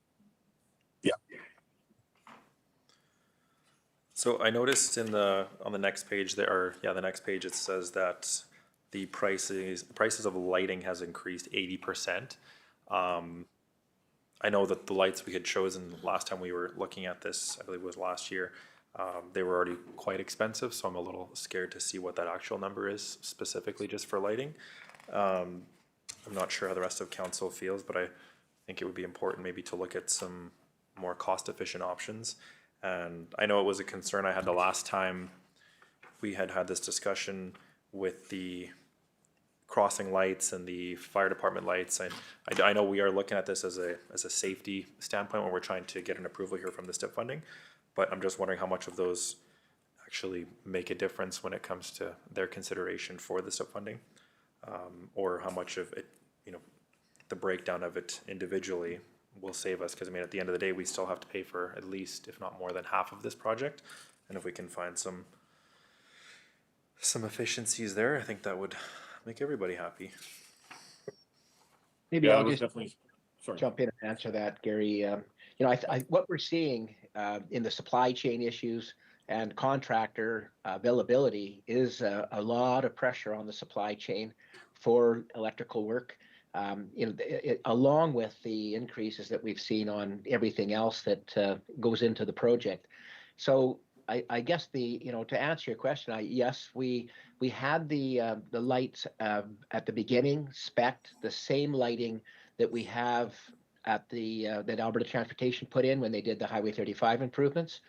[SPEAKER 1] So I noticed on the next page the next page, it says that the prices of lighting has increased 80%. I know that the lights we had chosen last time we were looking at this, I believe it was last year, they were already quite expensive, so I'm a little scared to see what that actual number is specifically just for lighting. I'm not sure how the rest of council feels, but I think it would be important maybe to look at some more cost-efficient options. And I know it was a concern I had the last time we had this discussion with the crossing lights and the fire department lights. And I know we are looking at this as a safety standpoint when we're trying to get an approval here from the STIP funding. But I'm just wondering how much of those actually make a difference when it comes to their consideration for the STIP funding, or how much of it, the breakdown of it individually will save us. Because I mean, at the end of the day, we still have to pay for at least, if not more than half of this project. And if we can find some efficiencies there, I think that would make everybody happy.
[SPEAKER 11] Maybe
[SPEAKER 13] Yeah,
[SPEAKER 11] I'll
[SPEAKER 13] it was
[SPEAKER 11] just
[SPEAKER 13] definitely, sorry.
[SPEAKER 11] jump in and answer that, Gary. What we're seeing in the supply chain issues and contractor availability is a lot of pressure on the supply chain for electrical work. Along with the increases that we've seen on everything else that goes into the project. So I guess to answer your question, yes, we had the lights at the beginning spec'd the same lighting that we have at that Alberta Transportation put in when they did the Highway 35 improvements.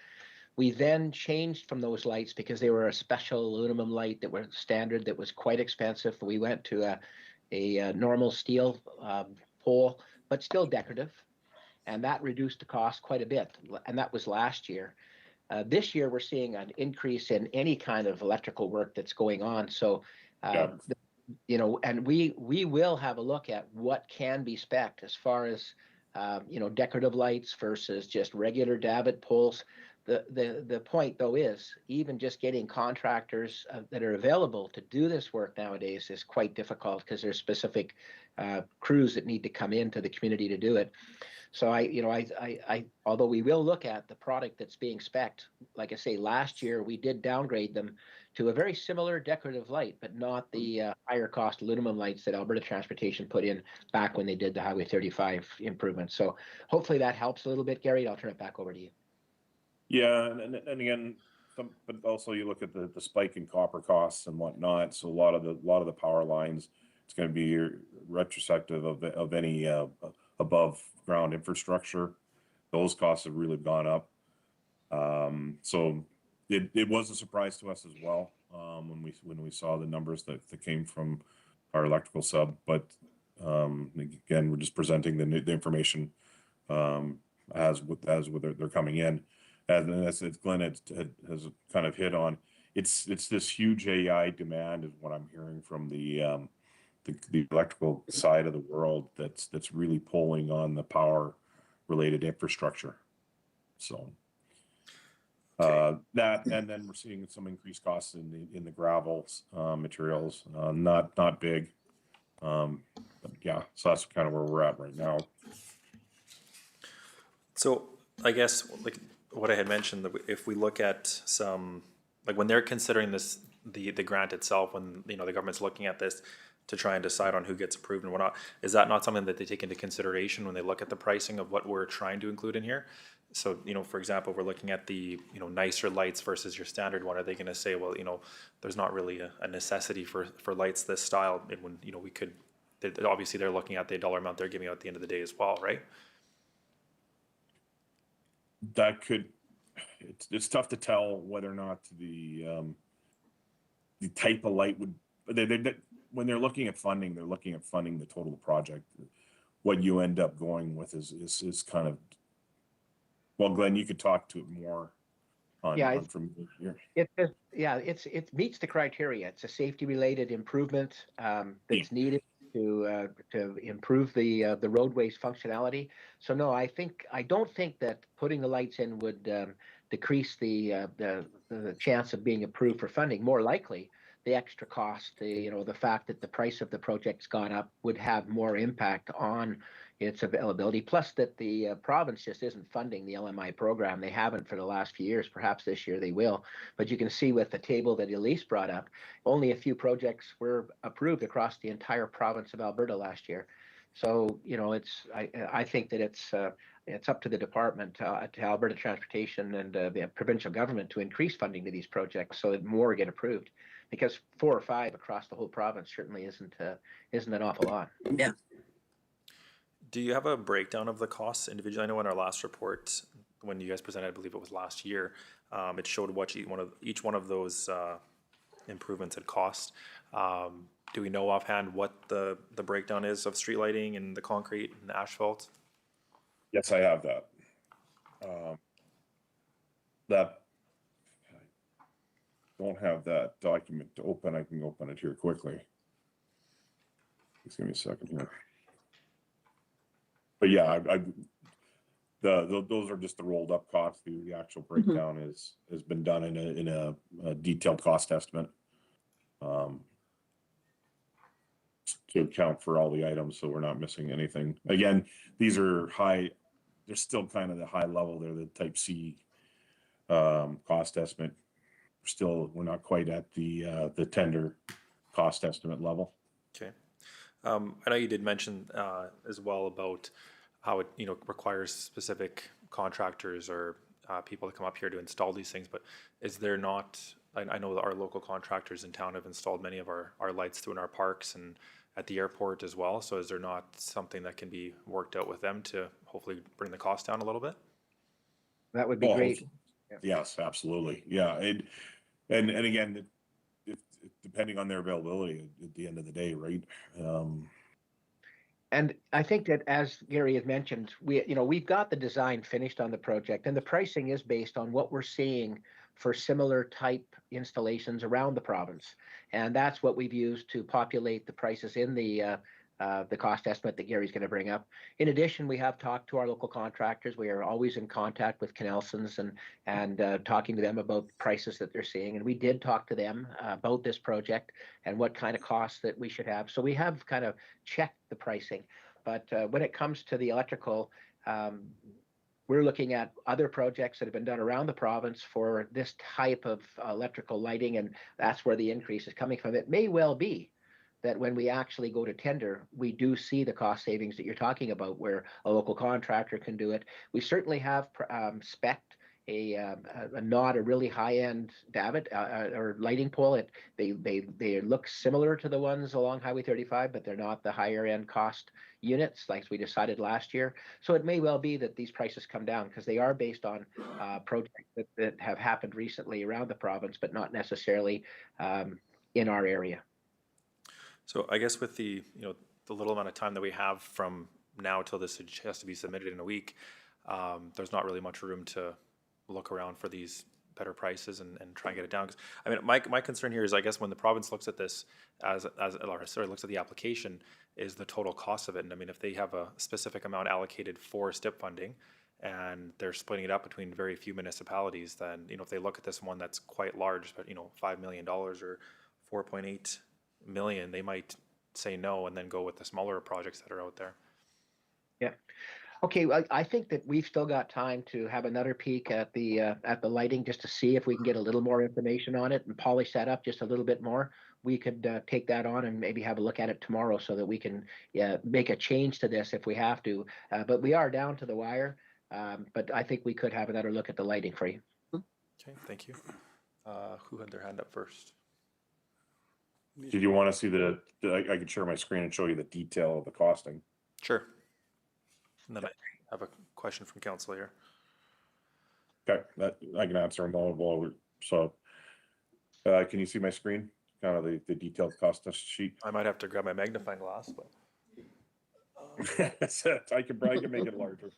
[SPEAKER 11] We then changed from those lights because they were a special aluminum light that were standard that was quite expensive. We went to a normal steel pole, but still decorative, and that reduced the cost quite a bit. And that was last year. This year, we're seeing an increase in any kind of electrical work that's going on. So, and we will have a look at what can be spec'd as far as decorative lights versus just regular davit poles. The point though is even just getting contractors that are available to do this work nowadays is quite difficult because there's specific crews that need to come into the community to do it. So I although we will look at the product that's being spec'd, like I say, last year we did downgrade them to a very similar decorative light, but not the higher cost aluminum lights that Alberta Transportation put in back when they did the Highway 35 improvements. So hopefully that helps a little bit, Gary. I'll turn it back over to you.
[SPEAKER 13] Yeah, and again, but also you look at the spike in copper costs and whatnot. So a lot of the power lines, it's going to be retrospective of any above ground infrastructure. Those costs have really gone up. So it was a surprise to us as well when we saw the numbers that came from our electrical sub. But again, we're just presenting the information as they're coming in. And as Glenn has kind of hit on, it's this huge AI demand is what I'm hearing from the electrical side of the world that's really pulling on the power related infrastructure. So that, and then we're seeing some increased costs in the gravel materials, not big. But yeah, so that's kind of where we're at right now.
[SPEAKER 1] So I guess like what I had mentioned, that if we look at some, like when they're considering this, the grant itself, when the government's looking at this to try and decide on who gets approved and whatnot, is that not something that they take into consideration when they look at the pricing of what we're trying to include in here? So, for example, we're looking at the, nicer lights versus your standard one. Are they going to say, well, there's not really a necessity for lights this style? And when, we could, obviously they're looking at the dollar amount they're giving out at the end of the day as well, right?
[SPEAKER 13] That could, it's tough to tell whether or not the type of light would, when they're looking at funding, they're looking at funding the total project. What you end up going with is kind of, well, Glenn, you could talk to it more on from here.
[SPEAKER 11] It meets the criteria. It's a safety related improvement that's needed. to improve the roadways functionality. So no, I don't think that putting the lights in would decrease the chance of being approved for funding. More likely, the extra cost, the fact that the price of the project's gone up would have more impact on its availability. Plus that the province just isn't funding the LMI program. They haven't for the last few years. Perhaps this year they will. But you can see with the table that Elise brought up, only a few projects were approved across the entire province of Alberta last year. So, I think that it's up to the department, to Alberta Transportation and the provincial government to increase funding to these projects so that more get approved. Because 4 or 5 across the whole province certainly isn't an awful lot.
[SPEAKER 12] Yeah.
[SPEAKER 1] Do you have a breakdown of the costs individually? I know in our last report, when you guys presented, I believe it was last year, it showed what each one of those improvements had cost. Do we know offhand what the breakdown is of street lighting and the concrete and the asphalt?
[SPEAKER 13] Yes, I have that. That I don't have that document to open. I can open it here quickly. Just give me a second here. But yeah, those are just the rolled up costs. The actual breakdown has been done in a detailed cost estimate to account for all the items, so we're not missing anything. Again, these are high. They're still kind of the high level. They're the type C cost estimate. We're not quite at the tender cost estimate level.
[SPEAKER 1] Okay. I know you did mention as well about how it requires specific contractors or people to come up here to install these things, but is there not, I know that our local contractors in town have installed many of our lights through in our parks and at the airport as well, so is there not something that can be worked out with them to hopefully bring the cost down a little bit?
[SPEAKER 11] That would be great.
[SPEAKER 13] Yes, absolutely. Yeah, and again, depending on their availability at the end of the day, right?
[SPEAKER 11] And I think that, as Gary had mentioned, we've got the design finished on the project, and the pricing is based on what we're seeing for similar type installations around the province, and that's what we've used to populate the prices in the cost estimate that Gary's going to bring up. In addition, we have talked to our local contractors. We are always in contact with Knelson's and talking to them about prices that they're seeing. And we did talk to them about this project and what kind of costs that we should have. So we have kind of checked the pricing. But when it comes to the electrical, we're looking at other projects that have been done around the province for this type of electrical lighting, and that's where the increase is coming from. It may well be that when we actually go to tender, we do see the cost savings that you're talking about, where a local contractor can do it. We certainly have spec'd not a really high-end davit or lighting pole. They look similar to the ones along Highway 35, but they're not the higher-end cost units like we decided last year. So it may well be that these prices come down because they are based on projects that have happened recently around the province, but not necessarily in our area.
[SPEAKER 1] So I guess with the little amount of time that we have from now till this has to be submitted in a week, there's not really much room to look around for these better prices and try and get it down. 'Cause, I mean, my concern here is, I guess, when the province looks at this looks at the application, is the total cost of it. And I mean, if they have a specific amount allocated for STIP funding and they're splitting it up between very few municipalities, then, if they look at this one that's quite large, but, $5 million or 4.8 million, they might say no and then go with the smaller projects that are out there.
[SPEAKER 11] Yeah. Okay, well, I think that we've still got time to have another peek at the lighting just to see if we can get a little more information on it and polish that up just a little bit more. We could take that on and maybe have a look at it tomorrow so that we can make a change to this if we have to. But we are down to the wire. But I think we could have another look at the lighting for you.
[SPEAKER 1] Okay, thank you. Who had their hand up first?
[SPEAKER 13] Did you want to see I could share my screen and show you the detail of the costing?
[SPEAKER 1] Sure. And then I have a question from council here.
[SPEAKER 13] Okay, that I can answer them all. So, can you see my screen? Kind of the detailed cost sheet.
[SPEAKER 1] I might have to grab my magnifying glass, but
[SPEAKER 13] I can make it larger.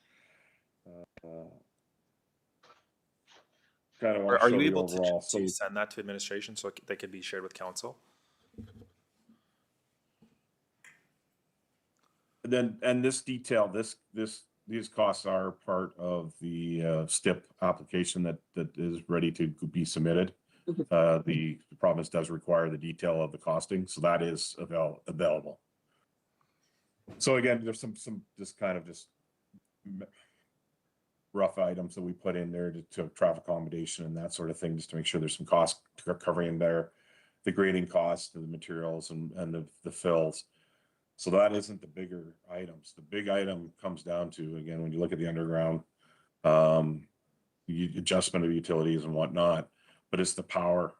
[SPEAKER 13] Kind of
[SPEAKER 1] are you able
[SPEAKER 13] overall,
[SPEAKER 1] to send that to administration so they could be shared with council?
[SPEAKER 13] then, and this detail, these costs are part of the STIP application that is ready to be submitted. The province does require the detail of the costing, so that is available. So again, there's some just kind of just rough items that we put in there to traffic accommodation and that sort of thing, just to make sure there's some cost covering there, the grading costs, the materials and the fills. So that isn't the bigger items. The big item comes down to, again, when you look at the underground, adjustment of utilities and whatnot, but it's the power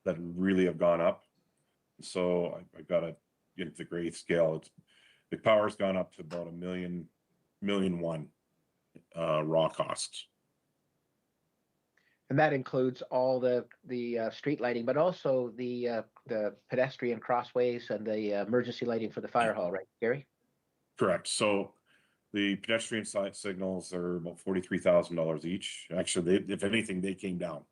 [SPEAKER 13] that really have gone up. So I got to get the grade scale. The power's gone up to about $1.1 million raw costs.
[SPEAKER 11] And that includes all the street lighting, but also the pedestrian crossways and the emergency lighting for the fire hall, right, Gary?
[SPEAKER 13] Correct. So the pedestrian side signals are about $43,000 each. Actually, if anything, they came down.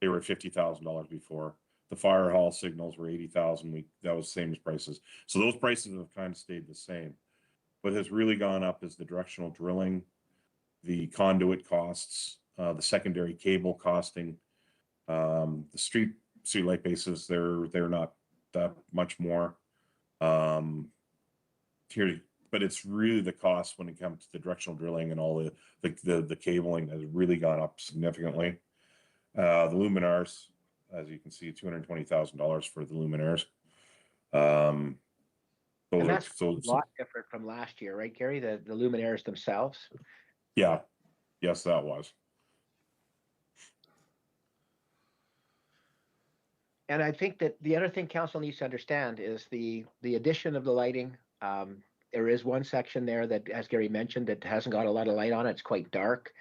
[SPEAKER 13] They were $50,000 before. The fire hall signals were $80,000. That was the same as prices. So those prices have kind of stayed the same. What has really gone up is the directional drilling, the conduit costs, the secondary cable costing, the street light bases. They're not that much more. Here, but it's really the cost when it comes to the directional drilling and all the cabling has really gone up significantly. The luminaires, as you can see, $220,000 for the luminaires.
[SPEAKER 11] And that's a lot different from last year, right, Gary? The luminaires themselves.
[SPEAKER 13] Yeah, yes, that was.
[SPEAKER 11] And I think that the other thing council needs to understand is the addition of the lighting. There is one section there that, as Gary mentioned, that hasn't got a lot of light on it. It's quite dark.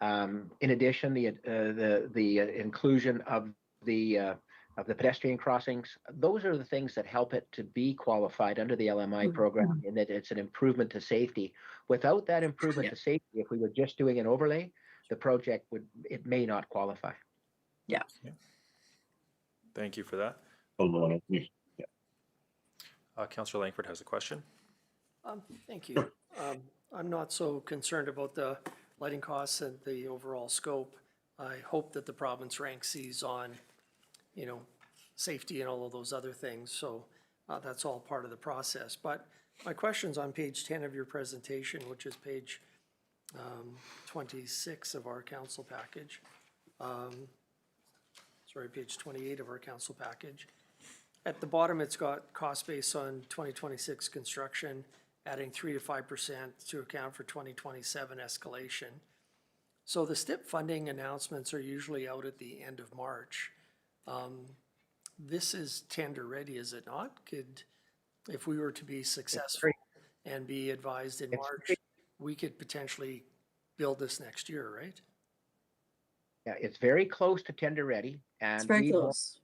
[SPEAKER 11] In addition, the inclusion of the pedestrian crossings, those are the things that help it to be qualified under the LMI program, and that it's an improvement to safety. Without that improvement to safety, if we were just doing an overlay, the project may not qualify.
[SPEAKER 12] Yeah.
[SPEAKER 1] Thank you for that. Councillor Langford has a question.
[SPEAKER 5] Thank you. I'm not so concerned about the lighting costs and the overall scope. I hope that the province ranks these on, safety and all of those other things. So that's all part of the process. But my question's on page 10 of your presentation, which is page 26 of our council package. Sorry, page 28 of our council package. At the bottom, it's got cost base on 2026 construction, adding 3 to 5% to account for 2027 escalation. So the STIP funding announcements are usually out at the end of March. This is tender ready, is it not? If we were to be successful and be advised in March, we could potentially build this next year, right?
[SPEAKER 11] Yeah, it's very close to tender ready, and
[SPEAKER 12] It's very close.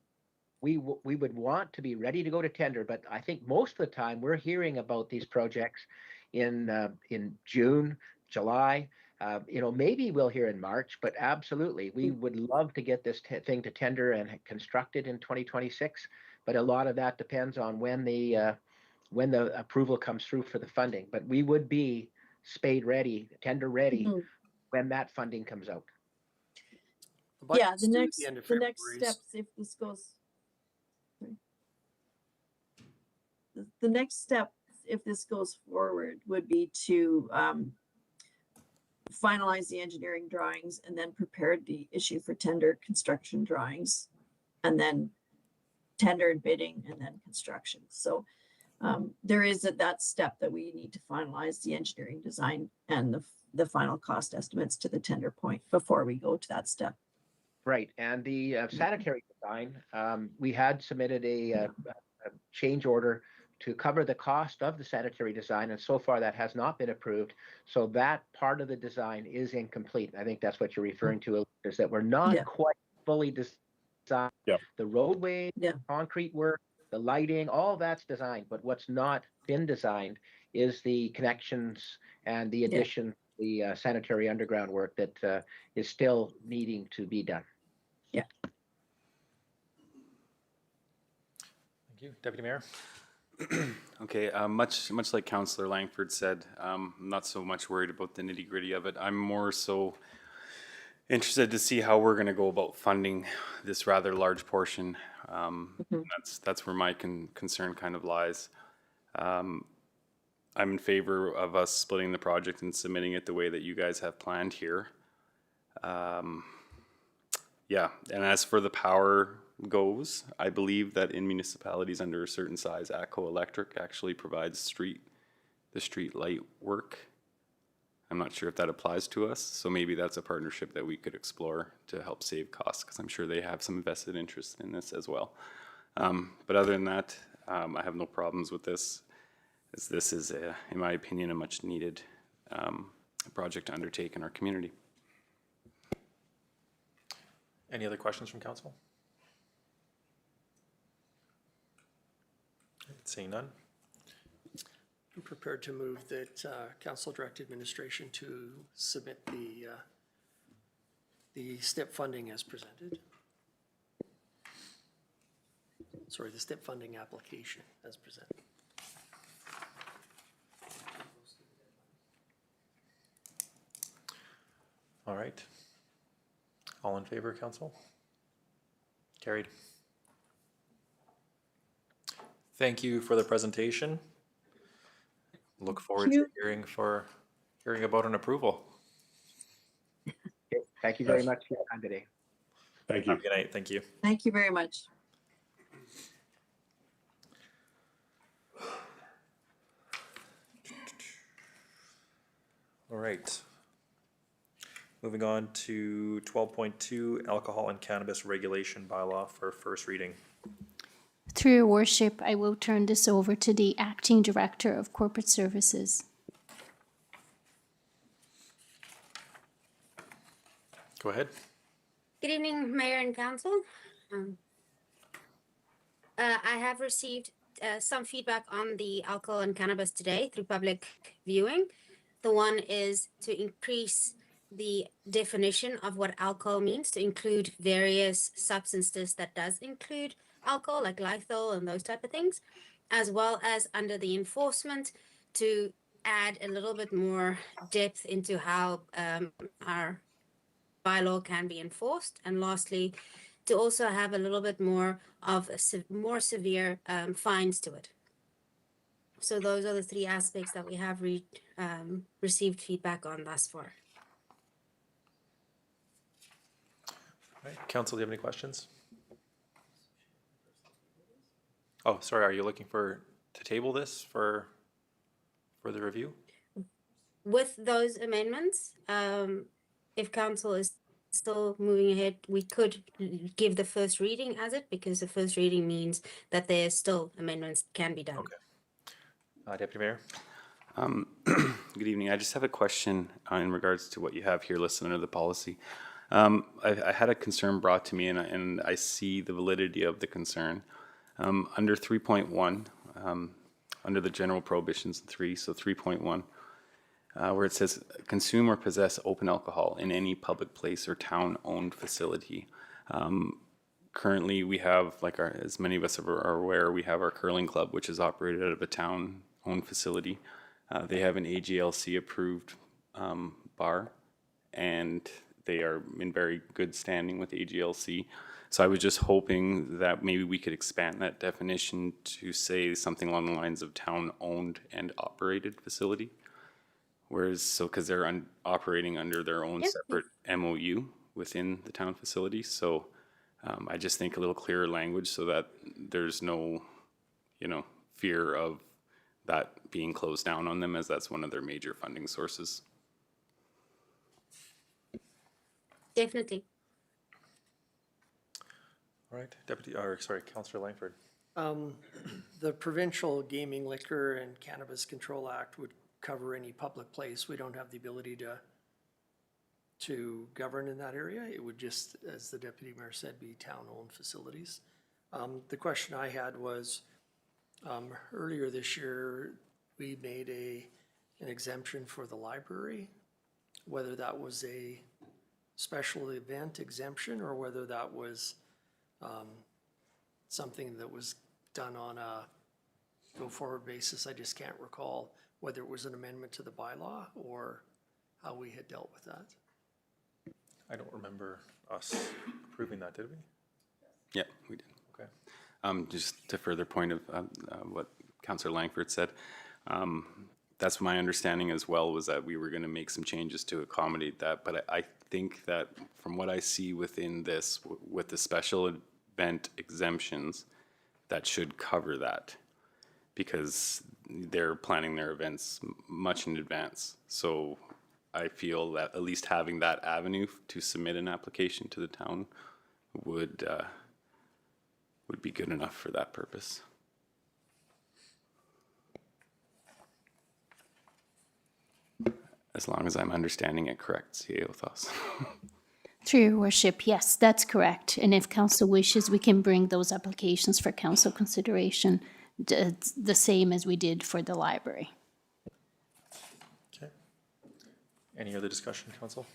[SPEAKER 11] We would want to be ready to go to tender, but I think most of the time we're hearing about these projects in June, July. Maybe we'll hear in March, but absolutely, we would love to get this thing to tender and constructed in 2026. But a lot of that depends on when the approval comes through for the funding. But we would be spade ready, tender ready when that funding comes out.
[SPEAKER 12] Yeah, the next steps, if this goes. The next step, if this goes forward, would be to finalize the engineering drawings and then prepare the issue for tender construction drawings, and then tender and bidding, and then construction. So there is that step that we need to finalize the engineering design and the final cost estimates to the tender point before we go to that step.
[SPEAKER 11] Right, and the sanitary design, we had submitted a change order to cover the cost of the sanitary design, and so far that has not been approved. So that part of the design is incomplete. I think that's what you're referring to, is that we're not quite fully designed. The roadway, concrete work, the lighting, all that's designed, but what's not been designed is the connections and the addition, the sanitary underground work that is still needing to be done.
[SPEAKER 1] Thank you. Deputy Mayor?
[SPEAKER 7] Okay, much like Councillor Langford said, I'm not so much worried about the nitty gritty of it. I'm more so interested to see how we're gonna go about funding this rather large portion. That's where my concern kind of lies. I'm in favor of us splitting the project and submitting it the way that you guys have planned here. Yeah, and as for the power goes, I believe that in municipalities under a certain size, ATCO Electric actually provides the street light work. I'm not sure if that applies to us, so maybe that's a partnership that we could explore to help save costs, because I'm sure they have some vested interest in this as well. But other than that, I have no problems with this, as this is, in my opinion, a much needed project to undertake in our community.
[SPEAKER 1] Any other questions from council? Seeing none.
[SPEAKER 5] I'm prepared to move that council direct administration to submit the STIP funding as presented. Sorry, the STIP funding application as presented.
[SPEAKER 1] All right. All in favor, council? Carried. Thank you for the presentation. Look forward to hearing about an approval.
[SPEAKER 11] Thank you very much for your time today.
[SPEAKER 13] Thank you.
[SPEAKER 1] Have a good night. Thank you.
[SPEAKER 12] Thank you very much.
[SPEAKER 1] All right. Moving on to 12.2 alcohol and cannabis regulation bylaw for first reading.
[SPEAKER 2] Through your worship, I will turn this over to the Acting Director of Corporate Services.
[SPEAKER 1] Go ahead.
[SPEAKER 14] Good evening, Mayor and Council. I have received some feedback on the alcohol and cannabis today through public viewing. The one is to increase the definition of what alcohol means to include various substances that does include alcohol, like Lysol and those type of things, as well as under the enforcement to add a little bit more depth into how our bylaw can be enforced. And lastly, to also have a little bit more of more severe fines to it. So those are the three aspects that we have received feedback on thus far.
[SPEAKER 1] All right. Council, do you have any questions? Oh, sorry. Are you looking to table this for the review?
[SPEAKER 14] With those amendments, if council is still moving ahead, we could give the first reading as it, because the first reading means that there's still amendments can be done.
[SPEAKER 1] Okay. Deputy Mayor?
[SPEAKER 7] Good evening. I just have a question in regards to what you have here listed under the policy. I had a concern brought to me, and I see the validity of the concern. Under 3.1, under the general prohibitions in 3, so 3.1, where it says consume or possess open alcohol in any public place or town-owned facility. Currently, we have, like as many of us are aware, we have our curling club, which is operated out of a town-owned facility. They have an AGLC-approved bar, and they are in very good standing with AGLC. So I was just hoping that maybe we could expand that definition to say something along the lines of town-owned and operated facility. Whereas, so because they're operating under their own separate MOU within the town facility. So I just think a little clearer language so that there's no, fear of that being closed down on them, as that's one of their major funding sources.
[SPEAKER 14] Definitely.
[SPEAKER 1] All right, Councillor Langford.
[SPEAKER 5] The Provincial Gaming, Liquor and Cannabis Control Act would cover any public place. We don't have the ability to govern in that area. It would just, as the Deputy Mayor said, be town-owned facilities. The question I had was, earlier this year, we made an exemption for the library, whether that was a special event exemption or whether that was something that was done on a go go-forward basis, I just can't recall whether it was an amendment to the bylaw or how we had dealt with that.
[SPEAKER 1] I don't remember us approving that, did we?
[SPEAKER 7] Yeah, we did.
[SPEAKER 1] Okay.
[SPEAKER 7] Just to further point of what Councillor Langford said, that's my understanding as well, was that we were going to make some changes to accommodate that. But I think that from what I see within this, with the special event exemptions, that should cover that, because they're planning their events much in advance. So I feel that at least having that avenue to submit an application to the town would be good enough for that purpose. As long as I'm understanding it correct, CAO thoughts.
[SPEAKER 2] Through your worship, yes, that's correct. And if council wishes, we can bring those applications for council consideration, the same as we did for the library.
[SPEAKER 1] Okay. Any other discussion, council?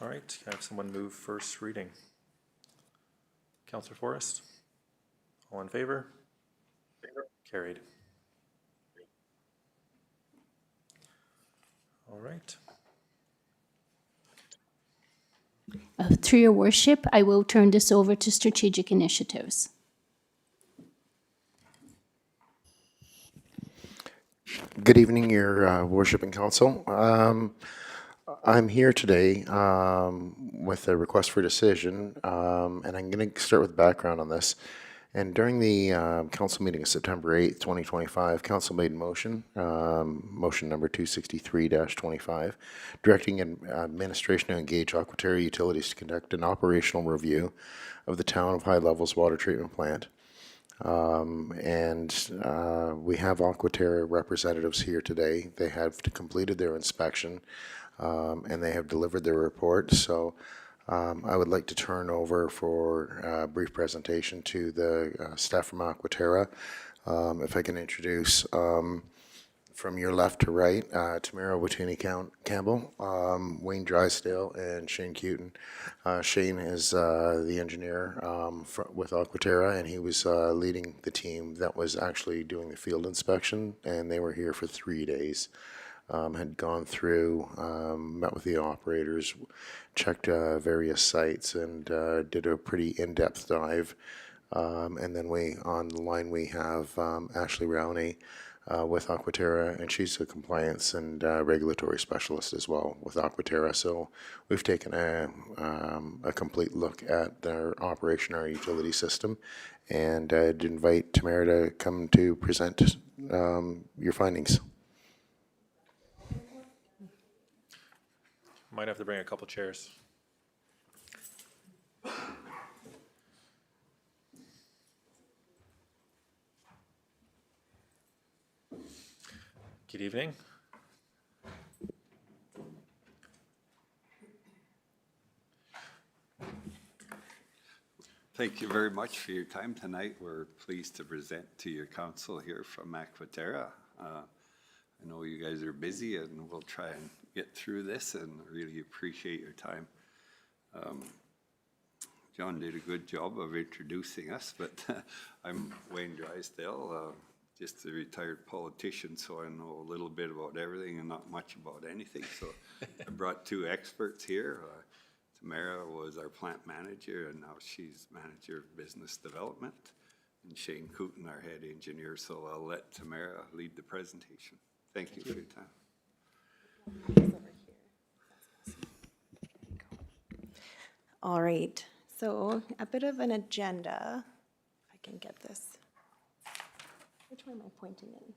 [SPEAKER 1] All right, can I have someone move first reading? Councillor Forrest? All in favor? Carried. All right.
[SPEAKER 2] Through your worship, I will turn this over to strategic initiatives.
[SPEAKER 15] Good evening, your worship and council. I'm here today with a request for decision, and I'm going to start with background on this. And during the council meeting of September 8th, 2025, council made motion number 263-25, directing administration to engage Aquaterra Utilities to conduct an operational review of the town of High Levels water treatment plant. We have Aquaterra representatives here today. They have completed their inspection, and they have delivered their report. So I would like to turn over for a brief presentation to the staff from Aquaterra. If I can introduce from your left to right, Tamara Watini-Campbell, Wayne Drysdale, and Shane Cuton. Shane is the engineer with Aquaterra, and he was leading the team that was actually doing the field inspection, and they were here for 3 days. Had gone through, met with the operators, checked various sites, and did a pretty in-depth dive. And then on the line we have Ashley Rowney with Aquaterra, and she's a compliance and regulatory specialist as well with Aquaterra. So we've taken a complete look at their operation, our utility system, and I'd invite Tamara to come to present your findings.
[SPEAKER 1] Might have to bring a couple chairs. Good evening.
[SPEAKER 16] Thank you very much for your time tonight. We're pleased to present to your council here from Aquaterra. I know you guys are busy, and we'll try and get through this, and really appreciate your time. John did a good job of introducing us, but I'm Wayne Drysdale, just a retired politician, so I know a little bit about everything and not much about anything. So I brought two experts here. Tamara was our plant manager, and now she's manager of business development, and Shane Cuton, our head engineer. So I'll let Tamara lead the presentation. Thank you for your time.
[SPEAKER 6] All right, so a bit of an agenda, if I can get this. Which one am I pointing in?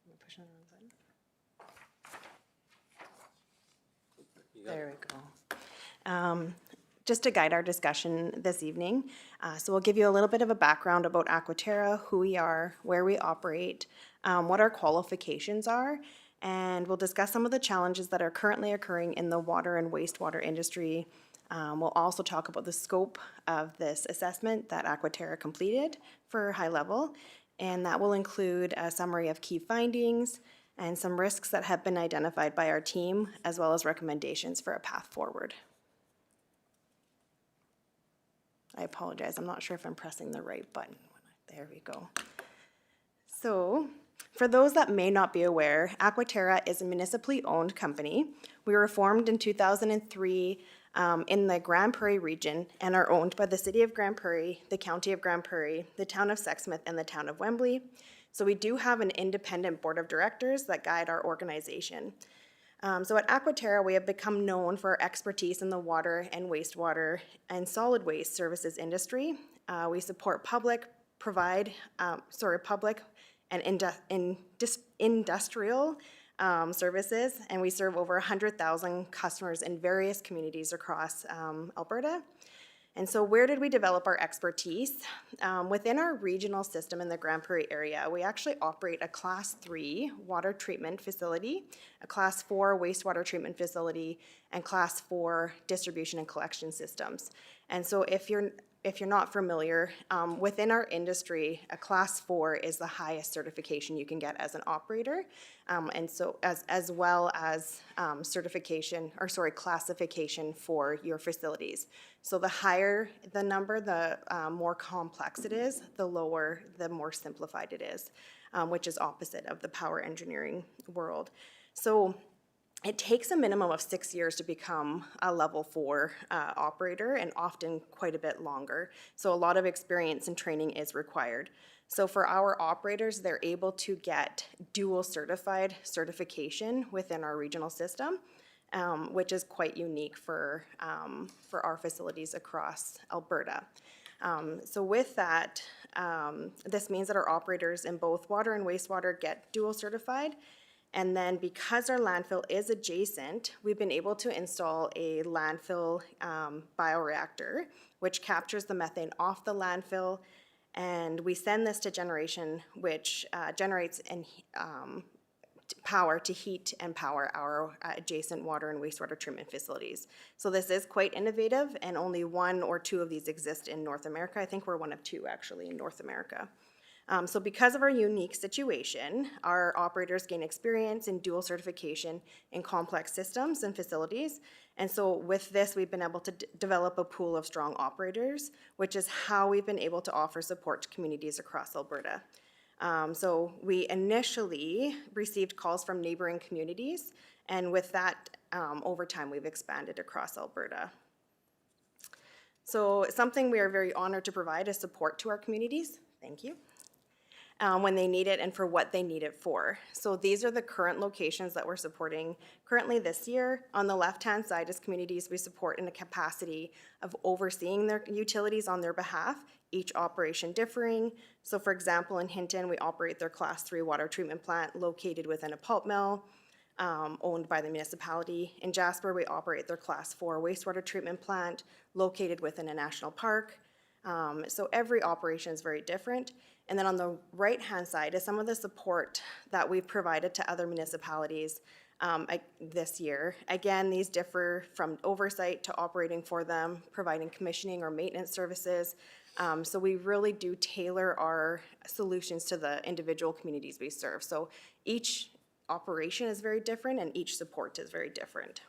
[SPEAKER 6] Am I pushing the wrong button? There we go. Just to guide our discussion this evening, so we'll give you a little bit of a background about Aquaterra, who we are, where we operate, what our qualifications are, and we'll discuss some of the challenges that are currently occurring in the water and wastewater industry. We'll also talk about the scope of this assessment that Aquaterra completed for High Level, and that will include a summary of key findings and some risks that have been identified by our team, as well as recommendations for a path forward. I apologize, I'm not sure if I'm pressing the right button. There we go. So, for those that may not be aware, Aquaterra is a municipally owned company. We were formed in 2003 in the Grand Prairie region and are owned by the City of Grand Prairie, the County of Grand Prairie, the Town of Sexsmith, and the Town of Wembley. So we do have an independent board of directors that guide our organization. So at Aquaterra, we have become known for our expertise in the water and wastewater and solid waste services industry. We support public and industrial services, and we serve over 100,000 customers in various communities across Alberta. And so where did we develop our expertise? Within our regional system in the Grand Prairie area, we actually operate a Class 3 water treatment facility, a Class 4 wastewater treatment facility, and Class 4 distribution and collection systems. And so if you're not familiar, within our industry, a Class 4 is the highest certification you can get as an operator, and so as well as classification for your facilities. So the higher the number, the more complex it is, the lower, the more simplified it is, which is opposite of the power engineering world. So it takes a minimum of 6 years to become a level 4 operator, and often quite a bit longer. So a lot of experience and training is required. So for our operators, they're able to get dual certification within our regional system, which is quite unique for our facilities across Alberta. So with that, this means that our operators in both water and wastewater get dual certified. And then because our landfill is adjacent, we've been able to install a landfill bioreactor, which captures the methane off the landfill, and we send this to generation, which generates power to heat and power our adjacent water and wastewater treatment facilities. So this is quite innovative, and only 1 or 2 of these exist in North America. I think we're one of 2 actually in North America. So because of our unique situation, our operators gain experience in dual certification in complex systems and facilities. And so with this, we've been able to develop a pool of strong operators, which is how we've been able to offer support to communities across Alberta. So we initially received calls from neighboring communities, and with that, over time, we've expanded across Alberta. So something we are very honored to provide is support to our communities. Thank you. When they need it and for what they need it for. So these are the current locations that we're supporting currently this year. On the left-hand side is communities we support in the capacity of overseeing their utilities on their behalf, each operation differing. So for example, in Hinton, we operate their Class 3 water treatment plant located within a pulp mill owned by the municipality. In Jasper, we operate their Class 4 wastewater treatment plant located within a national park. So every operation is very different. And then on the right-hand side is some of the support that we've provided to other municipalities this year. Again, these differ from oversight to operating for them, providing commissioning or maintenance services. So we really do tailor our solutions to the individual communities we serve. So each operation is very different and each support is very different.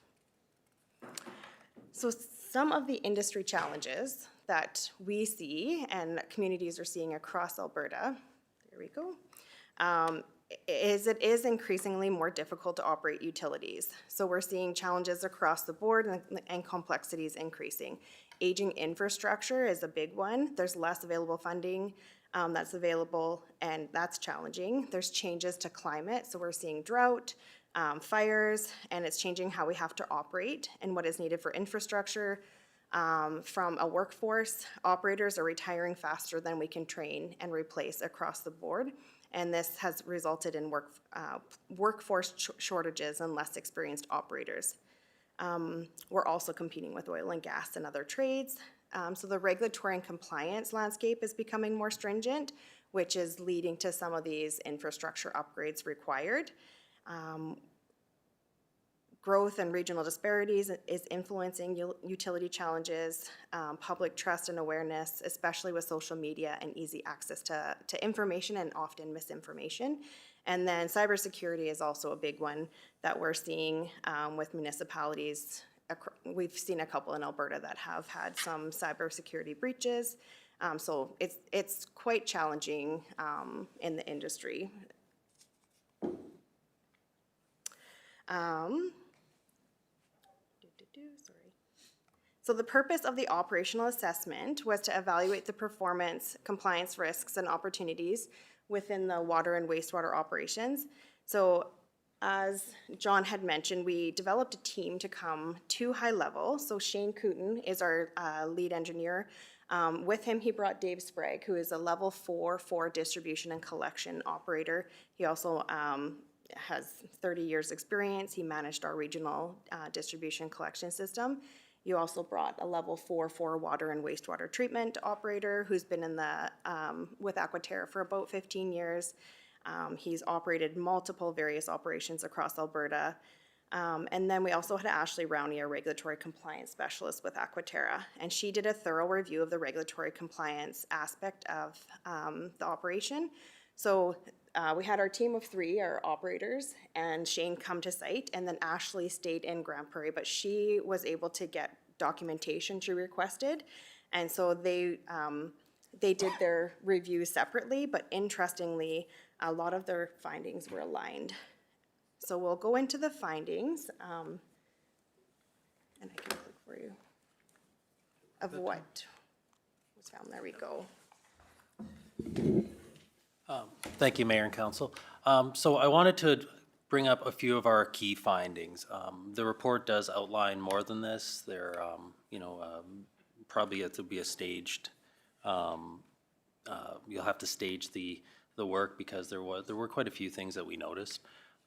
[SPEAKER 6] So some of the industry challenges that we see and communities are seeing across Alberta, there we go, is it is increasingly more difficult to operate utilities. So we're seeing challenges across the board and complexities increasing. Aging infrastructure is a big one. There's less available funding that's available, and that's challenging. There's changes to climate, so we're seeing drought, fires, and it's changing how we have to operate and what is needed for infrastructure. From a workforce, operators are retiring faster than we can train and replace across the board, and this has resulted in workforce shortages and less experienced operators. We're also competing with oil and gas and other trades, so the regulatory and compliance landscape is becoming more stringent, which is leading to some of these infrastructure upgrades required. Growth and regional disparities is influencing utility challenges, public trust and awareness, especially with social media and easy access to information and often misinformation. And then cybersecurity is also a big one that we're seeing with municipalities
[SPEAKER 17] we've seen a couple in Alberta that have had some cybersecurity breaches. So it's quite challenging in the industry. Sorry. So the purpose of the operational assessment was to evaluate the performance, compliance risks, and opportunities within the water and wastewater operations. So as John had mentioned, we developed a team to come to high level. So Shane Cooten is our lead engineer. With him, he brought Dave Sprague, who is a level 4 for distribution and collection operator. He also has 30 years experience. He managed our regional distribution collection system. You also brought a level 4 for water and wastewater treatment operator who's been in the with Aquaterra for about 15 years. He's operated multiple various operations across Alberta. And then we also had Ashley Rowney, a regulatory compliance specialist with Aquaterra, and she did a thorough review of the regulatory compliance aspect of the operation. So we had our team of 3, our operators, and Shane come to site, and then Ashley stayed in Grand Prairie, but she was able to get documentation she requested, and so they did their review separately, but interestingly, a lot of their findings were aligned. So we'll go into the findings, and I can click for you, of what was found. There we go.
[SPEAKER 18] Thank you, Mayor and Council. So I wanted to bring up a few of our key findings. The report does outline more than this. There, probably it will be a staged. You'll have to stage the work because there were quite a few things that we noticed.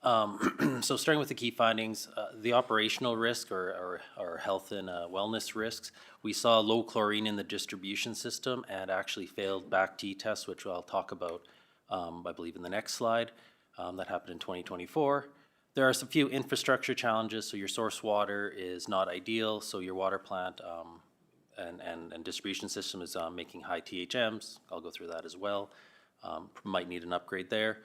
[SPEAKER 18] So starting with the key findings, the operational risk or health and wellness risks, we saw low chlorine in the distribution system and actually failed back T-tests, which I'll talk about, I believe, in the next slide. That happened in 2024. There are some few infrastructure challenges. So your source water is not ideal. So your water plant and distribution system is making high THMs. I'll go through that as well. Might need an upgrade there.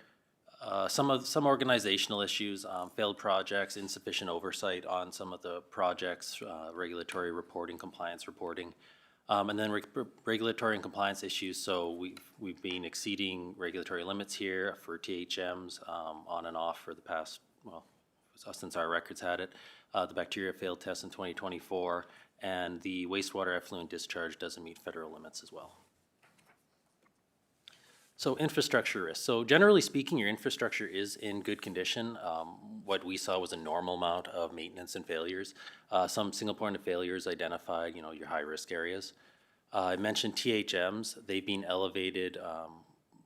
[SPEAKER 18] Some organizational issues, failed projects, insufficient oversight on some of the projects, regulatory reporting, compliance reporting, and then regulatory and compliance issues. So we've been exceeding regulatory limits here for THMs on and off for the past, well, since our records had it. The bacteria failed test in 2024, and the wastewater effluent discharge doesn't meet federal limits as well. So infrastructure risk. So generally speaking, your infrastructure is in good condition. What we saw was a normal amount of maintenance and failures. Some single point of failures identified, your high risk areas. I mentioned THMs. They've been elevated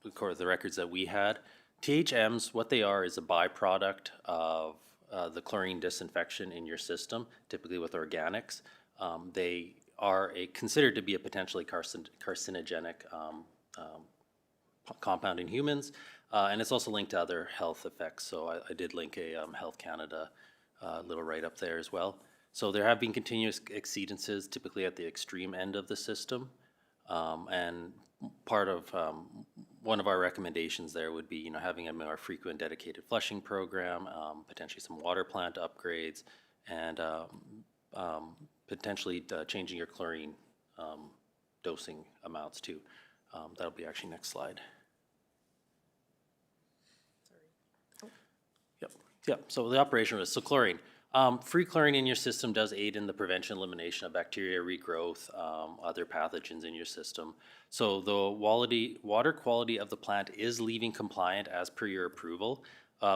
[SPEAKER 18] according to the records that we had. THMs, what they are is a byproduct of the chlorine disinfection in your system, typically with organics. They are considered to be a potentially carcinogenic compound in humans, and it's also linked to other health effects. So I did link a Health Canada little write-up there as well. So there have been continuous exceedances, typically at the extreme end of the system, and part of one of our recommendations there would be, having a more frequent dedicated flushing program, potentially some water plant upgrades, and potentially changing your chlorine dosing amounts too. That'll be actually next slide. Yep, so the operation risk, so chlorine. Free chlorine in your system does aid in the prevention and elimination of bacteria regrowth, other pathogens in your system. So the water quality of the plant is leaving compliant as per your approval.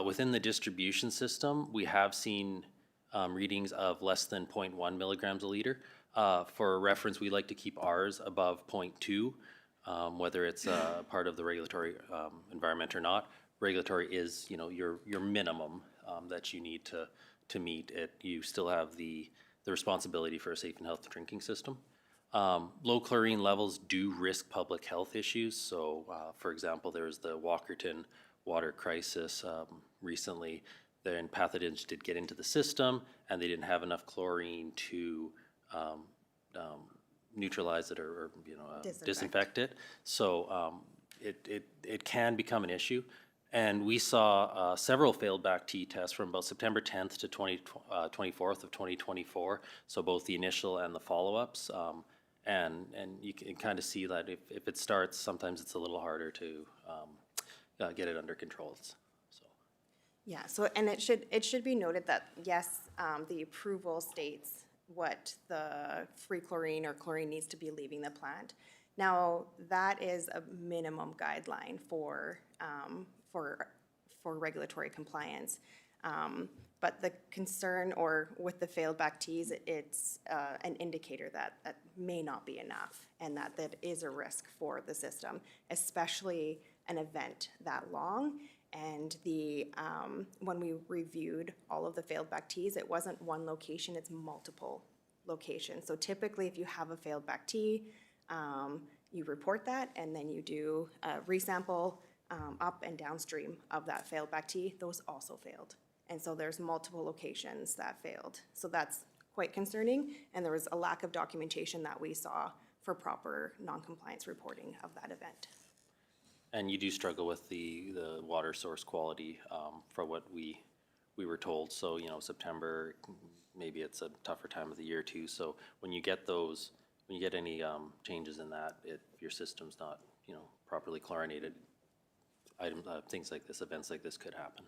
[SPEAKER 18] Within the distribution system, we have seen readings of less than 0.1 milligrams a liter. For reference, we like to keep ours above 0.2, whether it's part of the regulatory environment or not. Regulatory is, your minimum that you need to meet it. You still have the responsibility for a safe and healthy drinking system. Low chlorine levels do risk public health issues. So, for example, there was the Walkerton water crisis recently. Then pathogens did get into the system, and they didn't have enough chlorine to neutralize it or disinfect it. So it can become an issue. And we saw several failed back T tests from about September 10th to 24th of 2024. So both the initial and the follow-ups. And you can kind of see that if it starts, sometimes it's a little harder to get it under control. So.
[SPEAKER 17] Yeah, so, and it should be noted that, yes, the approval states what the free chlorine or chlorine needs to be leaving the plant. Now, that is a minimum guideline for regulatory compliance. But the concern, or with the failed back teas, it's an indicator that that may not be enough, and that is a risk for the system, especially an event that long. And when we reviewed all of the failed back teas, it wasn't one location, it's multiple locations. So typically, if you have a failed back tea, you report that, and then you do a resample up and downstream of that failed back tea. Those also failed. And so there's multiple locations that failed. So that's quite concerning, and there was a lack of documentation that we saw for proper non-compliance reporting of that event.
[SPEAKER 18] And you do struggle with the water source quality for what we were told. So, you know, September, maybe it's a tougher time of the year too. So when you get those, when you get any changes in that, if your system's not, you know, properly chlorinated, things like this, events like this could happen.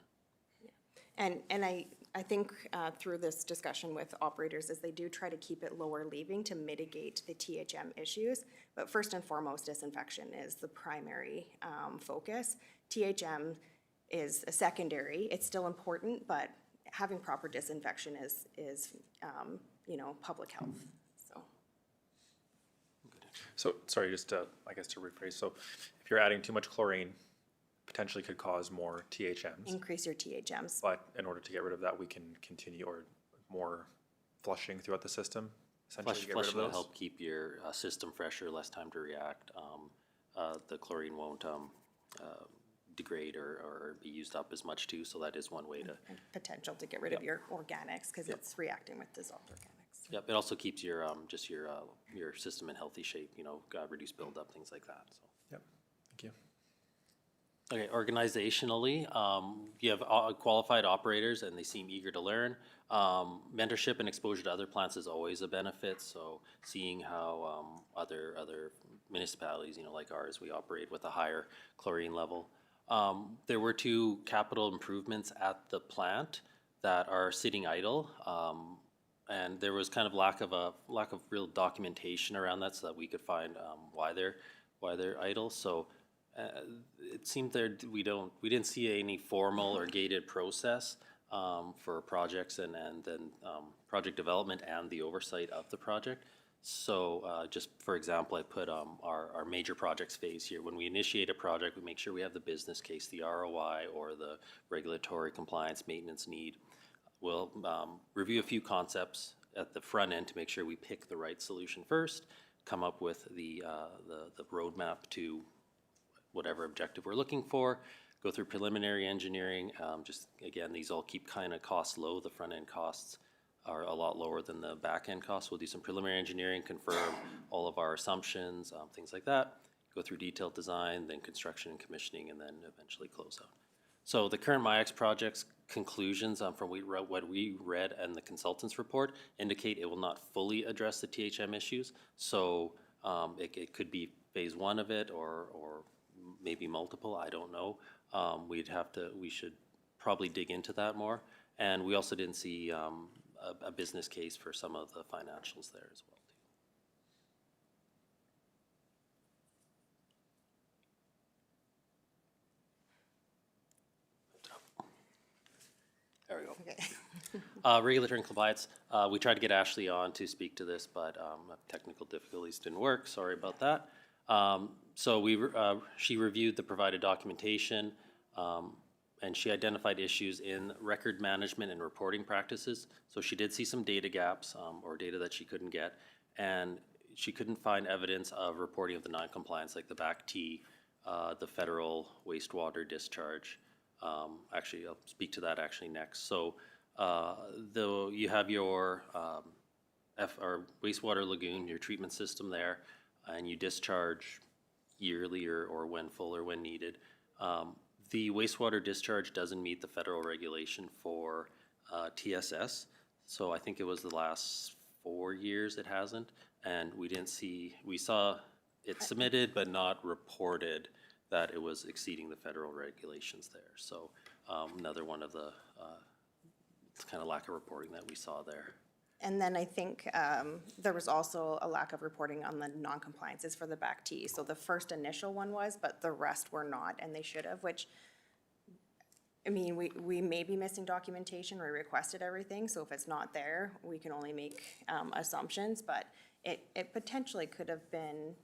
[SPEAKER 17] And I think through this discussion with operators is they do try to keep it lower leaving to mitigate the THM issues. But first and foremost, disinfection is the primary focus. THM is a secondary. It's still important, but having proper disinfection is you know, public health.
[SPEAKER 1] So, sorry, just to, I guess to rephrase, so if you're adding too much chlorine, potentially could cause more THMs.
[SPEAKER 17] Increase your THMs.
[SPEAKER 1] But in order to get rid of that, we can continue or more flushing throughout the system, essentially to get rid of
[SPEAKER 18] Flushing will
[SPEAKER 1] those.
[SPEAKER 18] help keep your system fresher, less time to react. The chlorine won't degrade or be used up as much too, so that is one way to.
[SPEAKER 17] And potential to get rid of your organics because it's reacting with dissolved organics.
[SPEAKER 18] Yep, it also keeps your just your system in healthy shape. You know, reduce buildup, things like that. So.
[SPEAKER 1] Yep. Thank you.
[SPEAKER 18] Okay, organizationally, you have qualified operators and they seem eager to learn. Mentorship and exposure to other plants is always a benefit. So seeing how other municipalities, you know, like ours, we operate with a higher chlorine level. There were 2 capital improvements at the plant that are sitting idle. And there was kind of lack of real documentation around that, so that we could find why they're idle. So it seemed we didn't see any formal or gated process for projects and then project development and the oversight of the project. So just for example, I put our major projects phase here. When we initiate a project, we make sure we have the business case, the ROI, or the regulatory compliance maintenance need. We'll review a few concepts at the front end to make sure we pick the right solution first, come up with the roadmap to whatever objective we're looking for, go through preliminary engineering. Just again, these all keep kind of costs low. The front end costs are a lot lower than the back end costs. We'll do some preliminary engineering, confirm all of our assumptions, things like that. Go through detailed design, then construction and commissioning, and then eventually close out. So the current MIAX project's conclusions from what we read and the consultant's report indicate it will not fully address the THM issues. So it could be phase 1 of it or maybe multiple, I don't know. We should probably dig into that more. And we also didn't see a business case for some of the financials there as well. There we go.
[SPEAKER 17] Okay.
[SPEAKER 18] Regulatory and compliance. We tried to get Ashley on to speak to this, but technical difficulties didn't work. Sorry about that. So she reviewed the provided documentation, and she identified issues in record management and reporting practices. So she did see some data gaps or data that she couldn't get, and she couldn't find evidence of reporting of the non-compliance, like the back T, the federal wastewater discharge. Actually, I'll speak to that actually next. So though you have your or wastewater lagoon, your treatment system there, and you discharge yearly or when full or when needed. The wastewater discharge doesn't meet the federal regulation for TSS. So I think it was the last 4 years it hasn't. And we saw it submitted but not reported that it was exceeding the federal regulations there. So another one of the kind of lack of reporting that we saw there.
[SPEAKER 17] And then I think there was also a lack of reporting on the non-compliances for the back T. So the first initial one was, but the rest were not, and they should have, which, I mean, we may be missing documentation. We requested everything, so if it's not there, we can only make assumptions, but it potentially could have been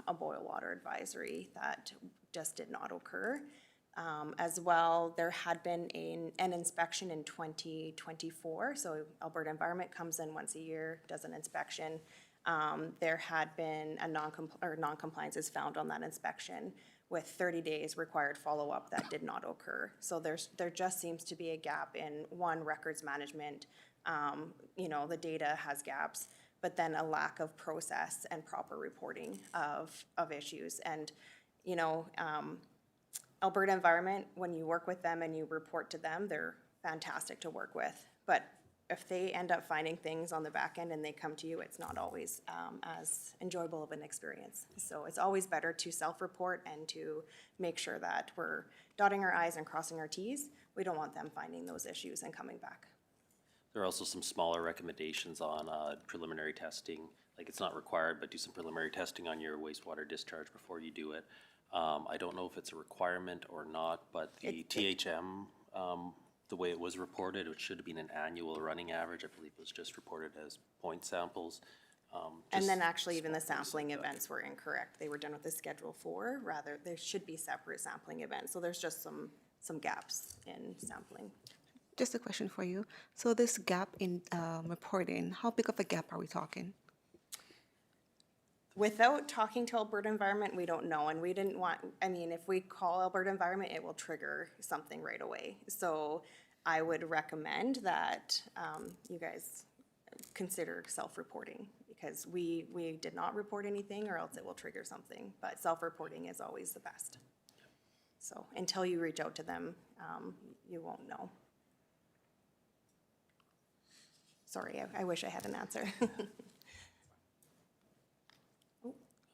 [SPEAKER 17] a boil water advisory that just did not occur. As well, there had been an inspection in 2024. So Alberta Environment comes in once a year, does an inspection. There had been a non-compliances found on that inspection with 30 days required follow-up that did not occur. So there just seems to be a gap in, one, records management. You know, the data has gaps, but then a lack of process and proper reporting of issues. And, you know, Alberta Environment, when you work with them and you report to them, they're fantastic to work with. But if they end up finding things on the back end and they come to you, it's not always as enjoyable of an experience. So it's always better to self-report and to make sure that we're dotting our I's and crossing our T's. We don't want them finding those issues and coming back.
[SPEAKER 18] There are also some smaller recommendations on preliminary testing. Like, it's not required, but do some preliminary testing on your wastewater discharge before you do it. I don't know if it's a requirement or not, but the THM, the way it was reported, it should have been an annual running average. I believe it was just reported as point samples.
[SPEAKER 17] And then actually even the sampling events were incorrect. They were done with the Schedule 4, rather there should be separate sampling events. So there's just some gaps in sampling.
[SPEAKER 6] Just a question for you. So this gap in reporting, how big of a gap are we talking?
[SPEAKER 17] Without talking to Alberta Environment, we don't know, and we didn't want, I mean, if we call Alberta Environment, it will trigger something right away. So I would recommend that you guys consider self-reporting, because we did not report anything, or else it will trigger something, but self-reporting is always the best. So until you reach out to them, you won't know. Sorry, I wish I had an answer.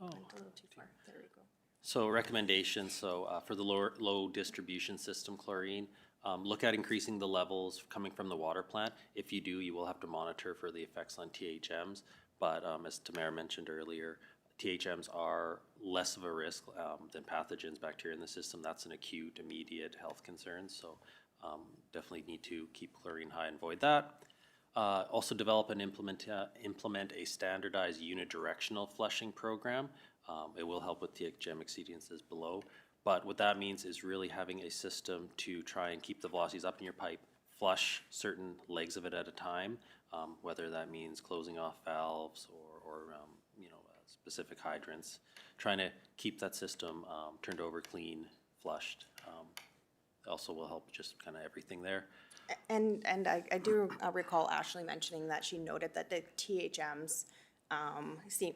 [SPEAKER 17] Oh, a little too far. There we go.
[SPEAKER 18] So recommendations, for the low distribution system chlorine, look at increasing the levels coming from the water plant. If you do, you will have to monitor for the effects on THMs. But as Tamara mentioned earlier, THMs are less of a risk than pathogens, bacteria in the system. That's an acute, immediate health concern. So definitely need to keep chlorine high and avoid that. Also develop and implement a standardized unidirectional flushing program. It will help with THM exceedances below. But what that means is really having a system to try and keep the velocities up in your pipe, flush certain legs of it at a time, whether that means closing off valves or specific hydrants, trying to keep that system turned over clean, flushed. Also will help just kind of everything there.
[SPEAKER 17] And I do recall Ashley mentioning that she noted that the THMs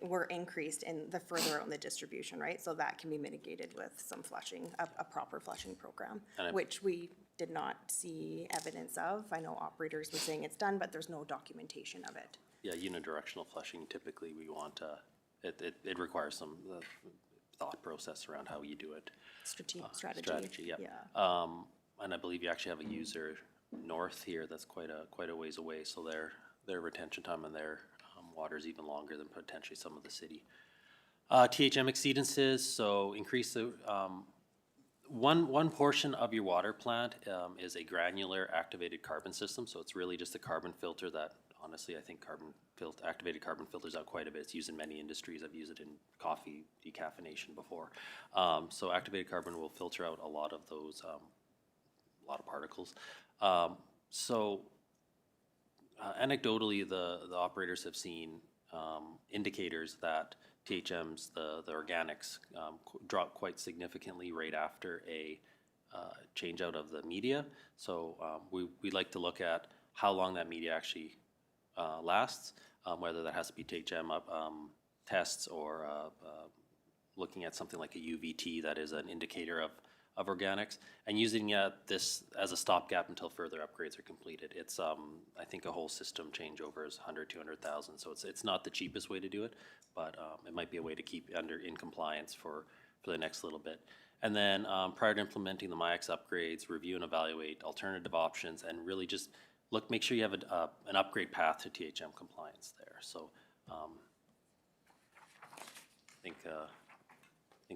[SPEAKER 17] were increased in the further out in the distribution, right? So that can be mitigated with some flushing, a proper flushing program, which we did not see evidence of. I know operators were saying it's done, but there's no documentation of it.
[SPEAKER 18] Yeah, unidirectional flushing, typically we want, it requires some thought process around how you do it.
[SPEAKER 17] Strategy,
[SPEAKER 18] yeah. And I believe you actually have a user north here that's quite a ways away, so their retention time and their water is even longer than potentially some of the city. THM exceedances, so increase the one portion of your water plant is a granular activated carbon system, so it's really just a carbon filter that, honestly, I think activated carbon filters out quite a bit. It's used in many industries. I've used it in coffee decaffeination before. So activated carbon will filter out a lot of those, a lot of particles. Anecdotally, the operators have seen indicators that THMs, the organics, drop quite significantly right after a change out of the media. So we like to look at how long that media actually lasts, whether that has to be THM tests or looking at something like a UVT that is an indicator of organics, and using this as a stopgap until further upgrades are completed. It's, I think a whole system changeover is 100, 200,000, so it's not the cheapest way to do it, but it might be a way to keep in compliance for the next little bit. And then prior to implementing the MIAX upgrades, review and evaluate alternative options, and really just make sure you have an upgrade path to THM compliance there. So I think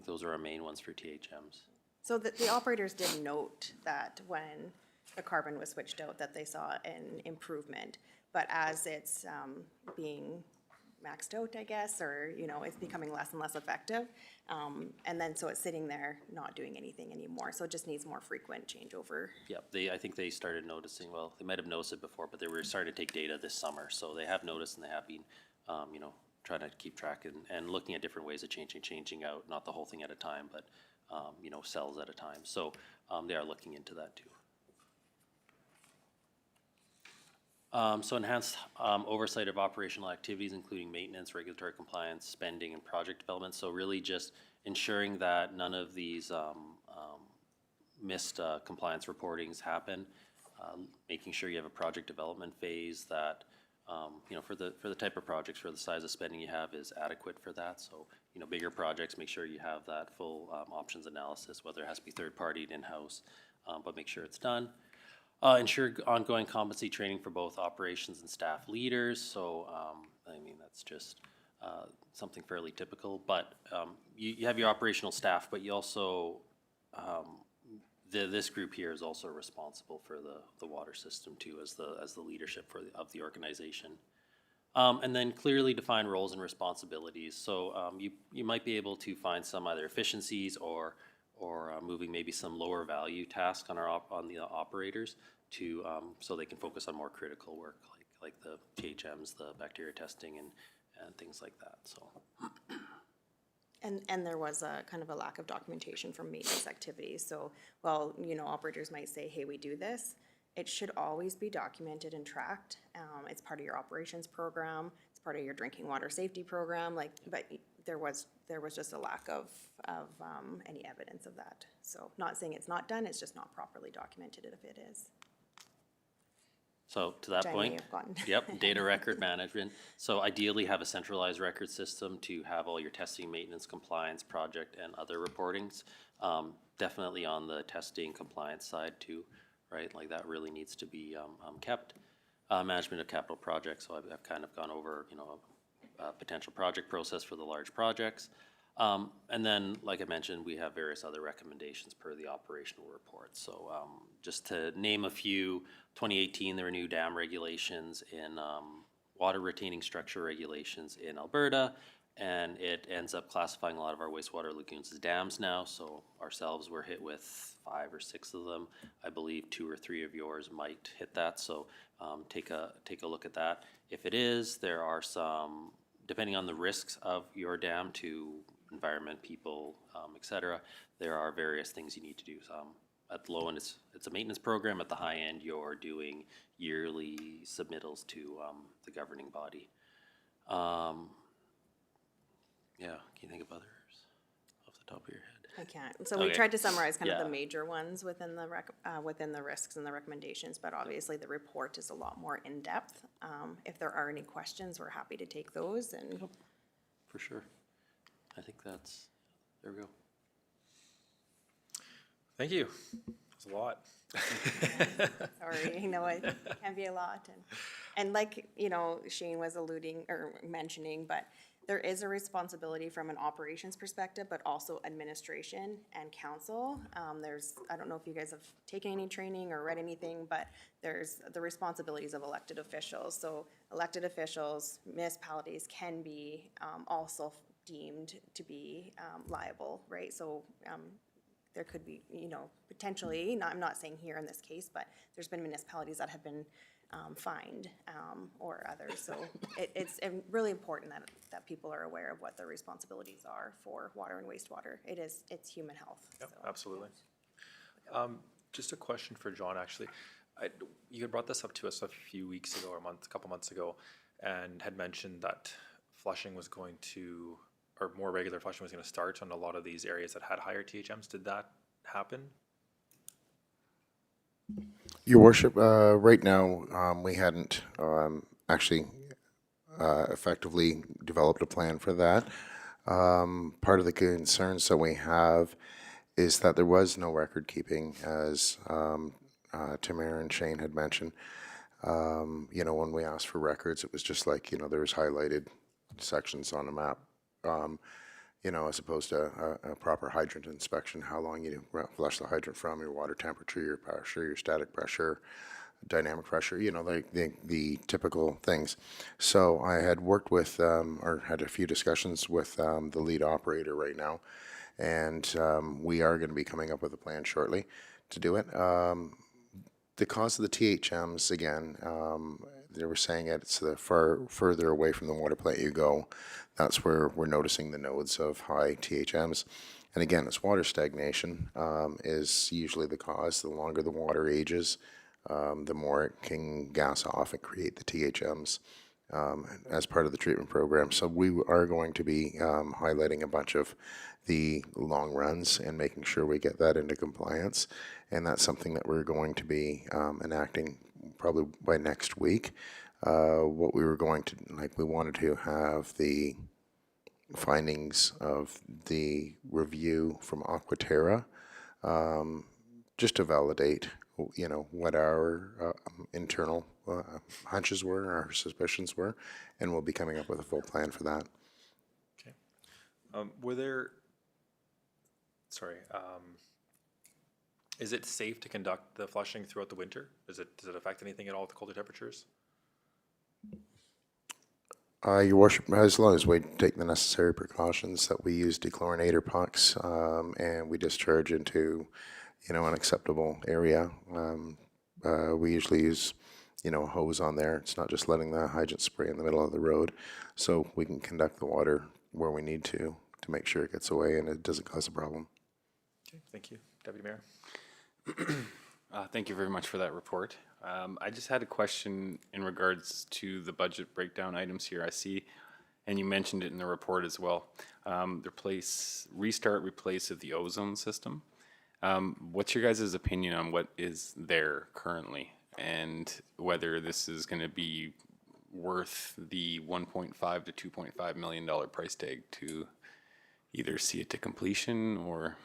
[SPEAKER 18] those are our main ones for THMs.
[SPEAKER 17] So the operators did note that when the carbon was switched out, that they saw an improvement. But as it's being maxed out, I guess, or, you know, it's becoming less and less effective. And then so it's sitting there not doing anything anymore. So it just needs more frequent changeover.
[SPEAKER 18] Yep, I think they started noticing, well, they might have noticed it before, but they were starting to take data this summer. So they have noticed, and they have been, you know, trying to keep track and looking at different ways of changing out, not the whole thing at a time, but, you know, cells at a time. So they are looking into that too. So enhanced oversight of operational activities, including maintenance, regulatory compliance, spending, and project development. So really just ensuring that none of these missed compliance reportings happen. Making sure you have a project development phase that, you know, for the type of projects, for the size of spending you have is adequate for that. So, you know, bigger projects, make sure you have that full options analysis, whether it has to be third-party, in-house, but make sure it's done. Ensure ongoing competency training for both operations and staff leaders. So, I mean, that's just something fairly typical. But you have your operational staff, but you also, this group here is also responsible for the water system too, as the leadership of the organization. And then clearly define roles and responsibilities. So you might be able to find some either efficiencies or moving maybe some lower value tasks on the operators to so they can focus on more critical work like the THMs, the bacteria testing, and things like that. So.
[SPEAKER 17] And there was a kind of a lack of documentation from maintenance activities. So, well, you know, operators might say, hey, we do this. It should always be documented and tracked. It's part of your operations program. It's part of your drinking water safety program. Like, but there was just a lack of any evidence of that. So, not saying it's not done. It's just not properly documented if it is.
[SPEAKER 18] So to that
[SPEAKER 17] Which I
[SPEAKER 18] point,
[SPEAKER 17] may have gotten.
[SPEAKER 18] yep, data record management. So ideally have a centralized record system to have all your testing, maintenance, compliance, project, and other reportings. Definitely on the testing compliance side too, right? Like that really needs to be kept. Management of capital projects. So I've kind of gone over, you know, a potential project process for the large projects. And then, like I mentioned, we have various other recommendations per the operational report. So just to name a few, 2018 there were new dam regulations in water retaining structure regulations in Alberta, and it ends up classifying a lot of our wastewater lagoons as dams now. So ourselves were hit with 5 or 6 of them. I believe 2 or 3 of yours might hit that. So take a look at that. If it is, there are some, depending on the risks of your dam to environment, people, et cetera, there are various things you need to do. At the low end, it's a maintenance program. At the high end, you're doing yearly submittals to the governing body. Yeah, can you think of others off the top of your head?
[SPEAKER 17] I can't. So we tried to summarize kind of the major ones within the risks and the recommendations, but obviously the report is a lot more in depth. If there are any questions, we're happy to take those. And
[SPEAKER 18] for sure. I think that's, there we go.
[SPEAKER 1] Thank you. That's a lot.
[SPEAKER 17] Sorry, you know, it can be a lot. And like, you know, Shane was alluding or mentioning, but there is a responsibility from an operations perspective, but also administration and council. I don't know if you guys have taken any training or read anything, but there's the responsibilities of elected officials. So elected officials, municipalities can be also deemed to be liable, right? So there could be, you know, potentially, I'm not saying here in this case, but there's been municipalities that have been fined or others. So it's really important that people are aware of what their responsibilities are for water and wastewater. It's human health.
[SPEAKER 1] Yep,
[SPEAKER 17] so.
[SPEAKER 1] absolutely. Just a question for John, actually. You had brought this up to us a few weeks ago or a couple months ago, and had mentioned that flushing was going to, or more regular flushing was going to start on a lot of these areas that had higher THMs. Did that happen?
[SPEAKER 15] Your worship, right now, we hadn't actually effectively developed a plan for that. Part of the concerns that we have is that there was no record keeping, as Tamara and Shane had mentioned. You know, when we asked for records, it was just like, you know, there was highlighted sections on a map. You know, as opposed to a proper hydrant inspection, how long you flush the hydrant from, your water temperature, your pressure, your static pressure, dynamic pressure, you know, like the typical things. So I had worked with, or had a few discussions with the lead operator right now, and we are going to be coming up with a plan shortly to do it. The cost of the THMs, again, they were saying it's the further away from the water plant you go, that's where we're noticing the nodes of high THMs. And again, it's water stagnation is usually the cause. The longer the water ages, the more it can gas off and create the THMs as part of the treatment program. So we are going to be highlighting a bunch of the long runs and making sure we get that into compliance. And that's something that we're going to be enacting probably by next week. What we were going to, like, we wanted to have the findings of the review from Aquaterra, just to validate, you know, what our internal hunches were, our suspicions were, and we'll be coming up with a full plan for that.
[SPEAKER 1] Okay. Were there, is it safe to conduct the flushing throughout the winter? Does it affect anything at all with the colder temperatures?
[SPEAKER 15] Your worship, as long as we take the necessary precautions, that we use dechlorinator pucks and we discharge into, you know, an acceptable area. We usually use, you know, a hose on there. It's not just letting the hydrant spray in the middle of the road. So we can conduct the water where we need to make sure it gets away and it doesn't cause a problem.
[SPEAKER 1] Okay, thank you. Deputy Mayor.
[SPEAKER 7] Thank you very much for that report. I just had a question in regards to the budget breakdown items here. I see, and you mentioned it in the report as well, restart, replace of the ozone system. What's your guys' opinion on what is there currently and whether this is going to be worth the $1.5 to $2.5 million price tag to either see it to completion or?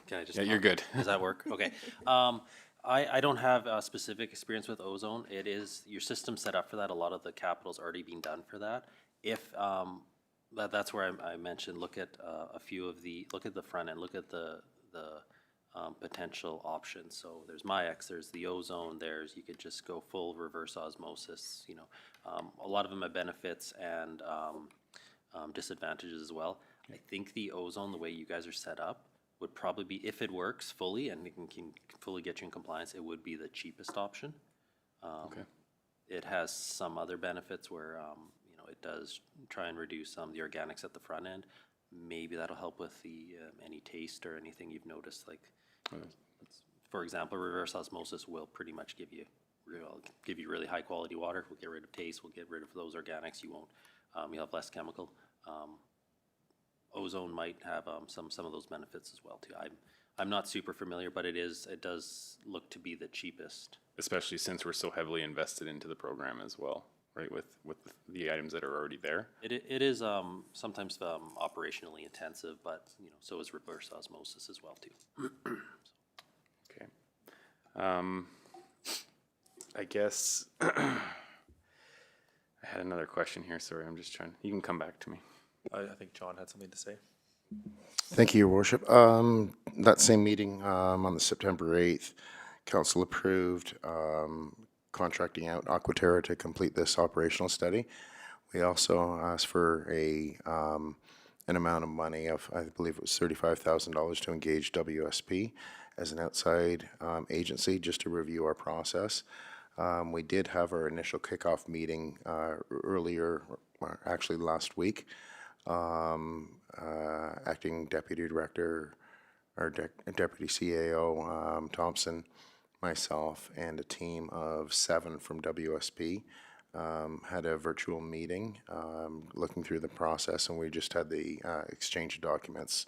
[SPEAKER 18] Can I just?
[SPEAKER 7] Yeah, you're good.
[SPEAKER 18] Does that work? Okay. I don't have specific experience with ozone. It is your system set up for that. A lot of the capital's already been done for that. If that's where I mentioned look at a few of look at the front end, look at the potential options. So there's MIAX, there's the ozone, you could just go full reverse osmosis. You know, a lot of them have benefits and disadvantages as well. I think the ozone, the way you guys are set up, would probably be, if it works fully and it can fully get you in compliance, it would be the cheapest option.
[SPEAKER 7] Okay.
[SPEAKER 18] It has some other benefits where, you know, it does try and reduce some of the organics at the front end. Maybe that'll help with the any taste or anything you've noticed. Like, for example, reverse osmosis will pretty much give you really high quality water. We'll get rid of taste. We'll get rid of those organics. You won't. You'll have less chemical. Ozone might have some of those benefits as well too. I'm not super familiar, but it does look to be the cheapest.
[SPEAKER 7] Especially since we're so heavily invested into the program as well, right? With the items that are already there.
[SPEAKER 18] It is sometimes operationally intensive, but you know, so is reverse osmosis as well too.
[SPEAKER 7] Okay. I guess I had another question here. Sorry, I'm just trying. You can come back to me.
[SPEAKER 1] I think John had something to say.
[SPEAKER 15] Thank you, Your Worship. That same meeting on the September 8th, Council approved contracting out Aquaterra to complete this operational study. We also asked for an amount of money of, I believe it was $35,000 to engage WSP as an outside agency just to review our process. We did have our initial kickoff meeting earlier, actually last week. Acting Deputy Director, our Deputy CAO, Thompson, myself, and a team of 7 from WSP had a virtual meeting looking through the process, and we just had the exchange of documents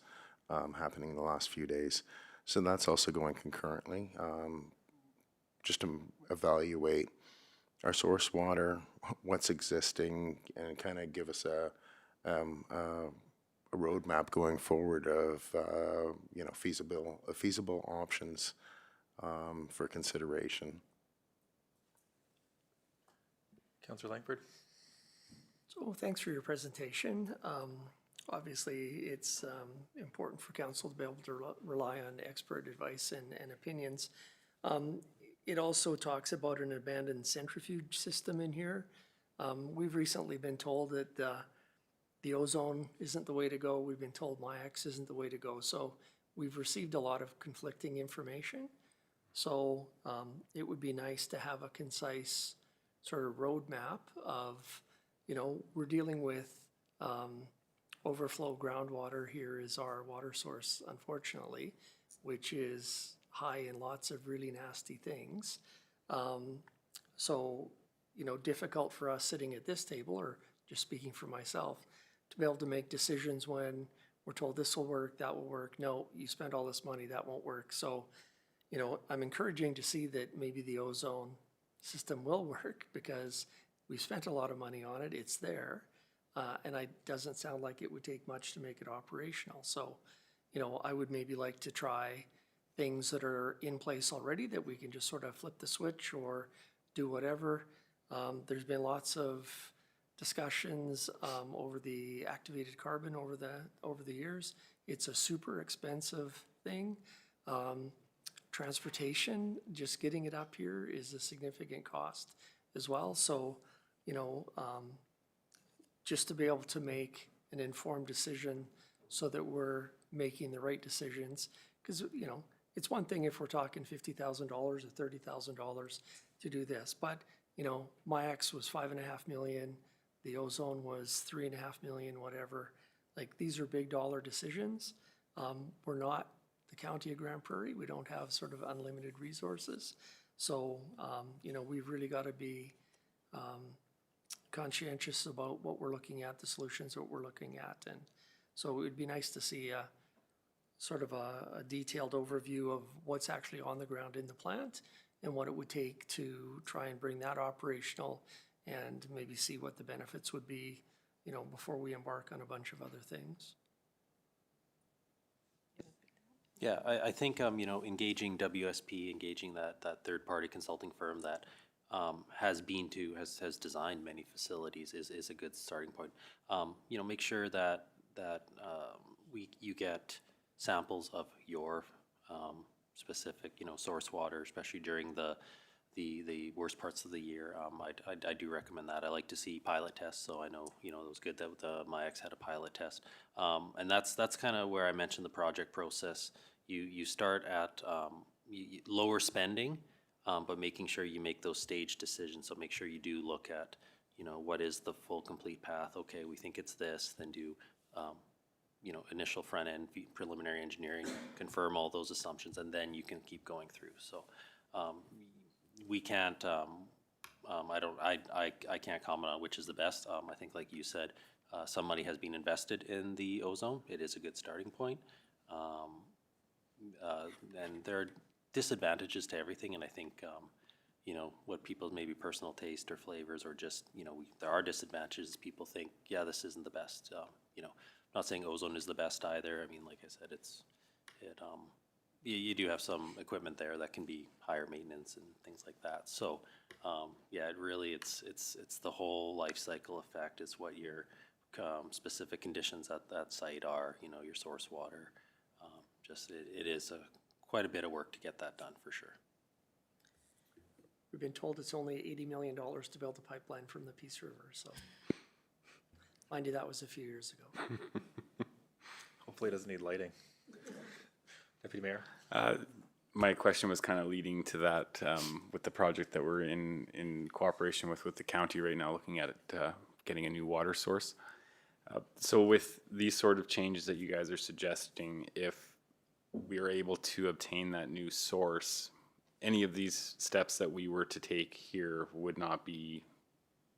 [SPEAKER 15] happening in the last few days. So that's also going concurrently, just to evaluate our source water, what's existing, and kind of give us a roadmap going forward of feasible options for consideration.
[SPEAKER 1] Councillor Langford?
[SPEAKER 5] So thanks for your presentation. Obviously, it's important for council to be able to rely on expert advice and opinions. It also talks about an abandoned centrifuge system in here. We've recently been told that the ozone isn't the way to go. We've been told MIAX isn't the way to go. So we've received a lot of conflicting information. So it would be nice to have a concise sort of roadmap of, we're dealing with overflow groundwater. Here is our water source, unfortunately, which is high in lots of really nasty things. So, difficult for us sitting at this table, or just speaking for myself, to be able to make decisions when we're told this will work, that will work. No, you spent all this money, that won't work. So, I'm encouraging to see that maybe the ozone system will work because we've spent a lot of money on it. It's there. And it doesn't sound like it would take much to make it operational. So, I would maybe like to try things that are in place already that we can just sort of flip the switch or do whatever. There's been lots of discussions over the activated carbon over the years. It's a super expensive thing. Transportation, just getting it up here is a significant cost as well. So, just to be able to make an informed decision so that we're making the right decisions. Because, it's one thing if we're talking $50,000 or $30,000 to do this, but, MIAX was $5.5 million, the ozone was $3.5 million, whatever. Like, these are big dollar decisions. We're not the county of Grand Prairie. We don't have sort of unlimited resources. So, we've really got to be conscientious about what we're looking at, the solutions that we're looking at. And so it would be nice to see a sort of a detailed overview of what's actually on the ground in the plant and what it would take to try and bring that operational and maybe see what the benefits would be, before we embark on a bunch of other things.
[SPEAKER 18] Yeah, I think, engaging WSP, engaging that third-party consulting firm that has designed many facilities is a good starting point. Make sure that you get samples of your specific, source water, especially during the worst parts of the year. I do recommend that. I like to see pilot tests, so I know, it was good that the MIAX had a pilot test. And that's kind of where I mentioned the project process. You start at lower spending, but making sure you make those stage decisions. So make sure you do look at, what is the full complete path? Okay, we think it's this, then do, initial front end preliminary engineering, confirm all those assumptions, and then you can keep going through. So we can't, I can't comment on which is the best. I think like you said, some money has been invested in the ozone. It is a good starting point. And there are disadvantages to everything, and I think, what people's maybe personal taste or flavors, or just, there are disadvantages. People think, yeah, this isn't the best. I'm not saying ozone is the best either. I mean, like I said, you do have some equipment there that can be higher maintenance and things like that. So, yeah, it's the whole life cycle effect. It's what your specific conditions at that site are. Your source water. It is quite a bit of work to get that done for sure.
[SPEAKER 5] We've been told it's only $80 million to build a pipeline from the Peace River, so mind you, that was a few years ago.
[SPEAKER 1] Hopefully it doesn't need lighting. Deputy Mayor?
[SPEAKER 7] My question was kind of leading to that with the project that we're in cooperation with the county right now, looking at it, getting a new water source. So with these sort of changes that you guys are suggesting, if we are able to obtain that new source, any of these steps that we were to take here would not be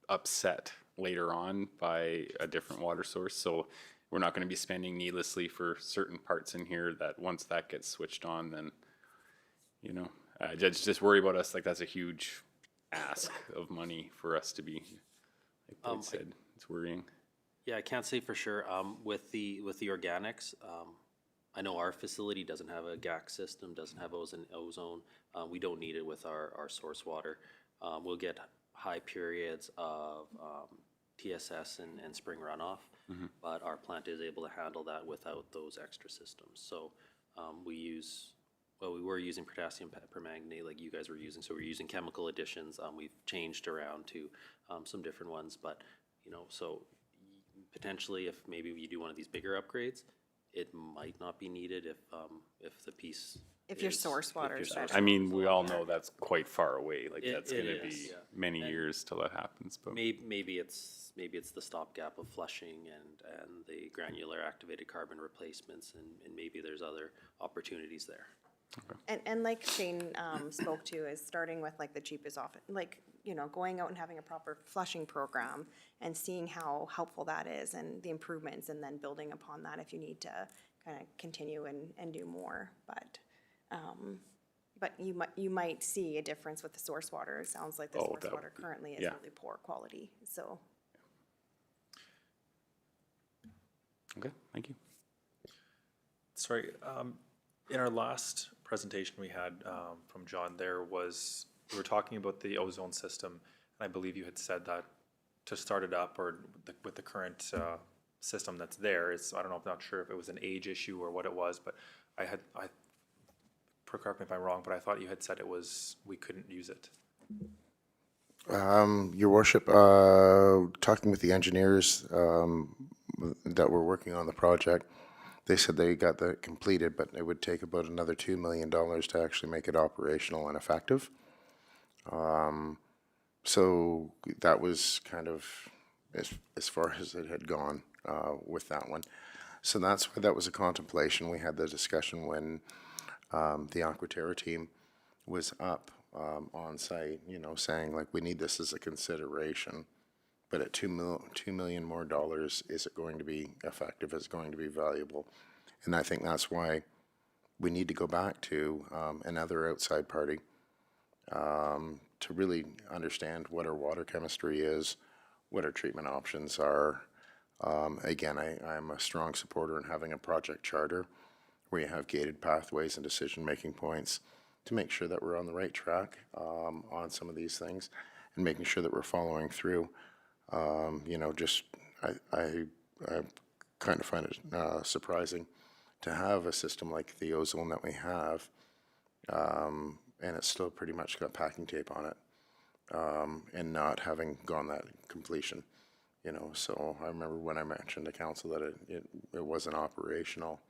[SPEAKER 7] upset later on by a different water source. So we're not gonna be spending needlessly for certain parts in here that once that gets switched on, then, you know, just worry about us, like that's a huge ask of money for us to be, like Boyd said, it's worrying.
[SPEAKER 18] Yeah, I can't say for sure. With the organics, I know our facility doesn't have a GAC system, doesn't have ozone. We don't need it with our source water. We'll get high periods of TSS and spring runoff, but our plant is able to handle that without those extra systems. So we were using potassium permanganate like you guys were using, so we're using chemical additions. We've changed around to some different ones, but you know, so potentially if maybe you do one of these bigger upgrades, it might not be needed if the piece
[SPEAKER 17] If your source water is better.
[SPEAKER 7] I mean, we all know that's quite far away, like
[SPEAKER 18] It-
[SPEAKER 7] that's
[SPEAKER 18] it
[SPEAKER 7] gonna
[SPEAKER 18] is,
[SPEAKER 7] be
[SPEAKER 18] yeah.
[SPEAKER 7] many
[SPEAKER 18] And
[SPEAKER 7] years till that happens, but.
[SPEAKER 18] maybe it's the stopgap of flushing and the granular activated carbon replacements, and maybe there's other opportunities there.
[SPEAKER 17] And like Shane spoke to, is starting with like the cheapest often, like, you know, going out and having a proper flushing program and seeing how helpful that is and the improvements, and then building upon that if you need to kind of continue and do more. But you might see a difference with the source water. It sounds like the source water currently is really poor quality, so.
[SPEAKER 7] Okay, thank you.
[SPEAKER 1] Sorry, in our last presentation we had from John, we were talking about the ozone system, and I believe you had said that to start it up, or with the current system that's there, I don't know, I'm not sure if it was an age issue or what it was, but correct me if I'm wrong, but I thought you had said we couldn't use it.
[SPEAKER 15] Your worship, talking with the engineers that were working on the project, they said they got that completed, but it would take about another $2 million to actually make it operational and effective. So that was kind of as far as it had gone with that one. So that's why that was a contemplation. We had the discussion when the Aquaterra team was up on site, you know, saying like, we need this as a consideration, but at $2 million more dollars, is it going to be effective? Is it going to be valuable? And I think that's why we need to go back to another outside party to really understand what our water chemistry is, what our treatment options are. Again, I'm a strong supporter in having a project charter where you have gated pathways and decision-making points to make sure that we're on the right track on some of these things, and making sure that we're following through. You know, just I kind of find it surprising to have a system like the ozone that we have, and it's still pretty much got packing tape on it, and not having gone that completion. You know, so I remember when I mentioned to council that it wasn't operational,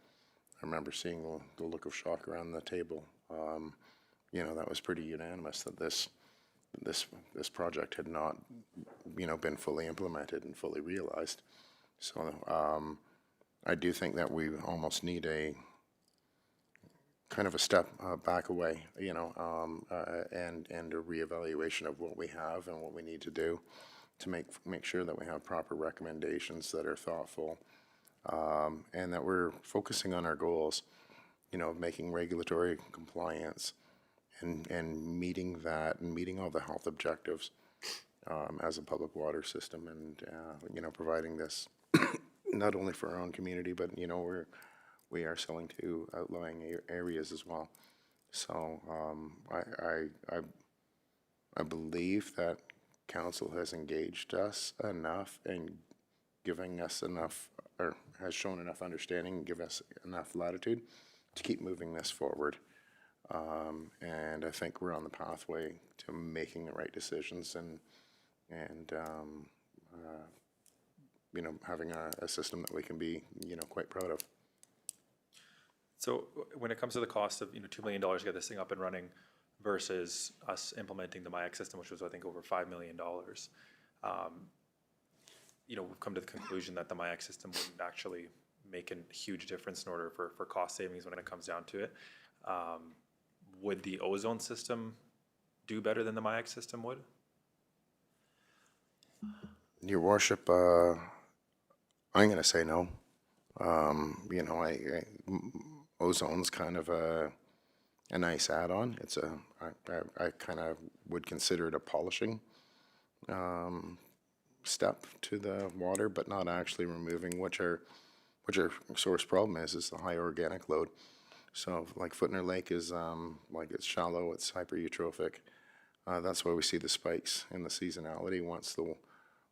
[SPEAKER 15] I remember seeing the look of shock around the table. You know, that was pretty unanimous that this project had not, you know, been fully implemented and fully realized. So I do think that we almost need a kind of a step back away, you know, and a reevaluation of what we have and what we need to do to make sure that we have proper recommendations that are thoughtful, and that we're focusing on our goals, you know, making regulatory compliance and meeting that and meeting all the health objectives as a public water system, and you know, providing this not only for our own community, but you know, we are selling to outlying areas as well. So I believe that council has engaged us enough and giving us enough, or has shown enough understanding and give us enough latitude to keep moving this forward. And I think we're on the pathway to making the right decisions and you know, having a system that we can be, you know, quite proud of.
[SPEAKER 1] So when it comes to the cost of, you know, $2 million to get this thing up and running versus us implementing the MIAC system, which was, I think, over $5 million, you know, we've come to the conclusion that the MIAC system wouldn't actually make a huge difference in order for cost savings when it comes down to it. Would the ozone system do better than the MIAC system would?
[SPEAKER 15] Your worship, I'm going to say no. You know, ozone's kind of a nice add-on. It's I kind of would consider it a polishing step to the water, but not actually removing which our source problem is the high organic load. So like Footner Lake is like it's shallow, it's hypereutrophic. That's why we see the spikes in the seasonality. Once the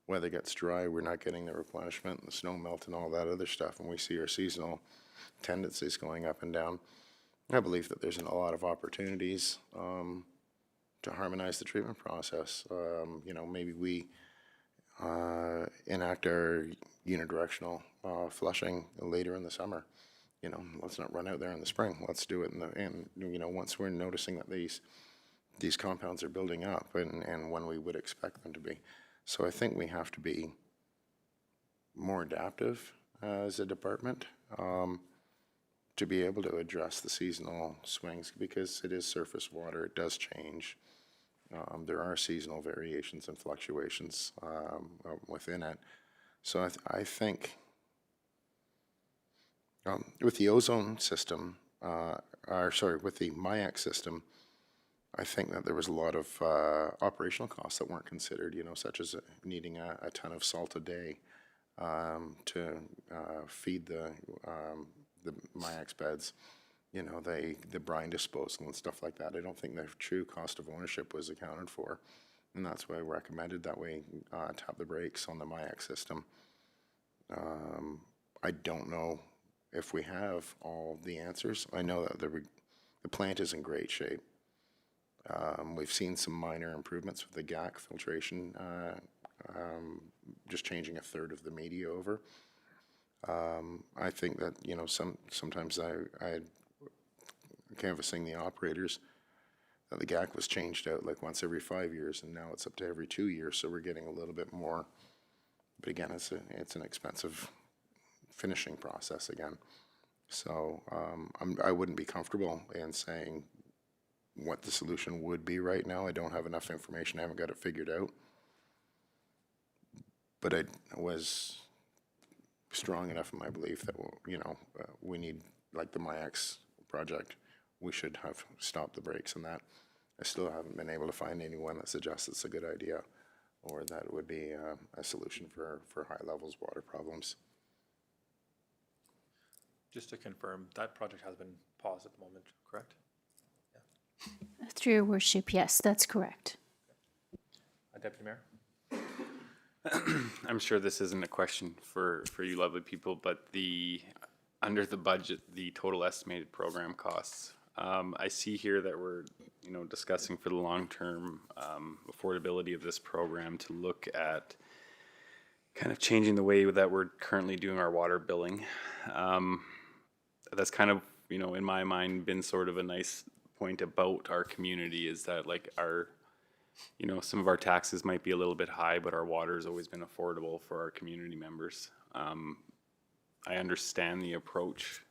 [SPEAKER 15] weather gets dry, we're not getting the replenishment, the snow melt and all that other stuff, and we see our seasonal tendencies going up and down. I believe that there's a lot of opportunities to harmonize the treatment process. You know, maybe we enact our unidirectional flushing later in the summer. You know, let's not run out there in the spring. Let's do it in you know, once we're noticing that these compounds are building up and when we would expect them to be. So I think we have to be more adaptive as a department to be able to address the seasonal swings, because it is surface water, it does change. There are seasonal variations and fluctuations within it. So I think with the ozone system, with the MIAC system, I think that there was a lot of operational costs that weren't considered, you know, such as needing a ton of salt a day to feed the MIAC's beds, you know, the brine disposal and stuff like that. I don't think the true cost of ownership was accounted for, and that's why I recommended that we tap the brakes on the MIAC system. I don't know if we have all the answers. I know that the plant is in great shape. We've seen some minor improvements with the GAC filtration, just changing a third of the media over. I think that, you know, sometimes I canvassing the operators that the GAC was changed out like once every 5 years, and now it's up to every 2 years, so we're getting a little bit more. But again, it's an expensive finishing process again. So I wouldn't be comfortable in saying what the solution would be right now. I don't have enough information. I haven't got it figured out. But I was strong enough in my belief that, you know, we need, like the MIAX project, we should have stopped the brakes on that. I still haven't been able to find anyone that suggests it's a good idea or that it would be a solution for high levels water problems.
[SPEAKER 1] Just to confirm, that project has been paused at the moment, correct?
[SPEAKER 2] Through your worship, yes, that's correct.
[SPEAKER 1] Deputy Mayor?
[SPEAKER 7] I'm sure this isn't a question for you lovely people, but under the budget, the total estimated program costs. I see here that we're, you know, discussing for the long-term affordability of this program to look at kind of changing the way that we're currently doing our water billing. That's kind of, you know, in my mind, been sort of a nice point about our community, is that like you know, some of our taxes might be a little bit high, but our water has always been affordable for our community members. I understand the approach,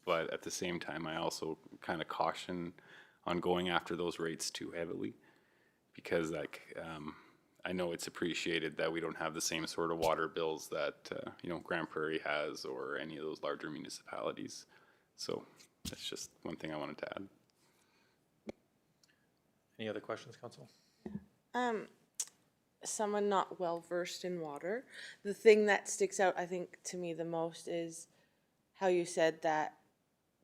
[SPEAKER 7] but at the same time, I also kind of caution on going after those rates too heavily, because like, I know it's appreciated that we don't have the same sort of water bills that, you know, Grand Prairie has or any of those larger municipalities. So that's just one thing I wanted to add.
[SPEAKER 1] Any other questions, Council?
[SPEAKER 9] Someone not well versed in water. The thing that sticks out, I think, to me the most is how you said that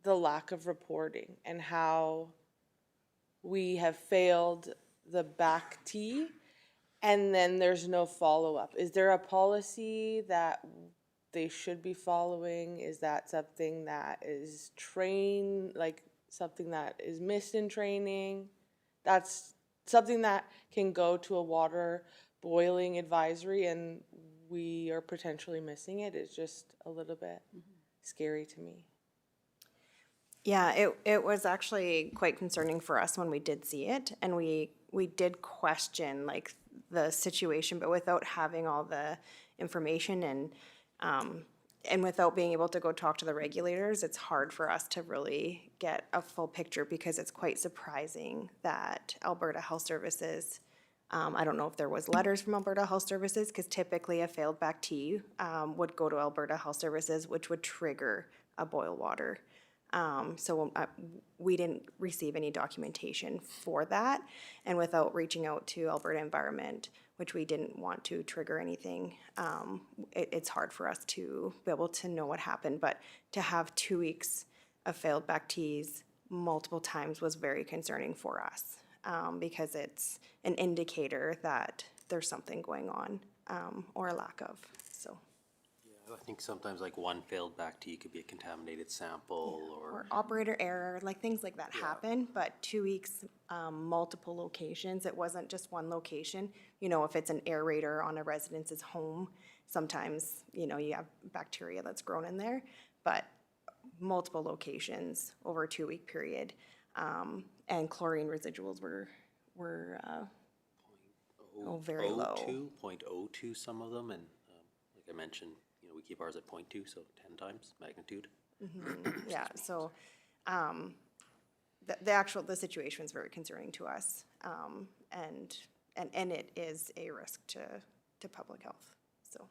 [SPEAKER 9] the lack of reporting and how we have failed the back T and then there's no follow-up. Is there a policy that they should be following? Is that something that is something that is missed in training? That's something that can go to a water boiling advisory and we are potentially missing it. It's just a little bit scary to me.
[SPEAKER 17] Yeah, it was actually quite concerning for us when we did see it, and we did question like the situation, but without having all the information and without being able to go talk to the regulators, it's hard for us to really get a full picture, because it's quite surprising that Alberta Health Services I don't know if there was letters from Alberta Health Services, because typically a failed back T would go to Alberta Health Services, which would trigger a boil water. So we didn't receive any documentation for that. And without reaching out to Alberta Environment, which we didn't want to trigger anything, it's hard for us to be able to know what happened. But to have 2 weeks of failed back Ts multiple times was very concerning for us, because it's an indicator that there's something going on, or a lack of, so.
[SPEAKER 18] I think sometimes like one failed back T could be a contaminated sample
[SPEAKER 17] Or operator error, like things like that happen, but 2 weeks, multiple locations, it wasn't just one location. You know, if it's an aerator on a residence's home, sometimes, you know, you have bacteria that's grown in there, but multiple locations over a 2 week period. And chlorine residuals were very low.
[SPEAKER 18] 0.02 some of them, and like I mentioned, you know, we keep ours at 0.2, so 10 times magnitude.
[SPEAKER 17] Yeah, so, the situation is very concerning to us, and it is a risk to public health, so.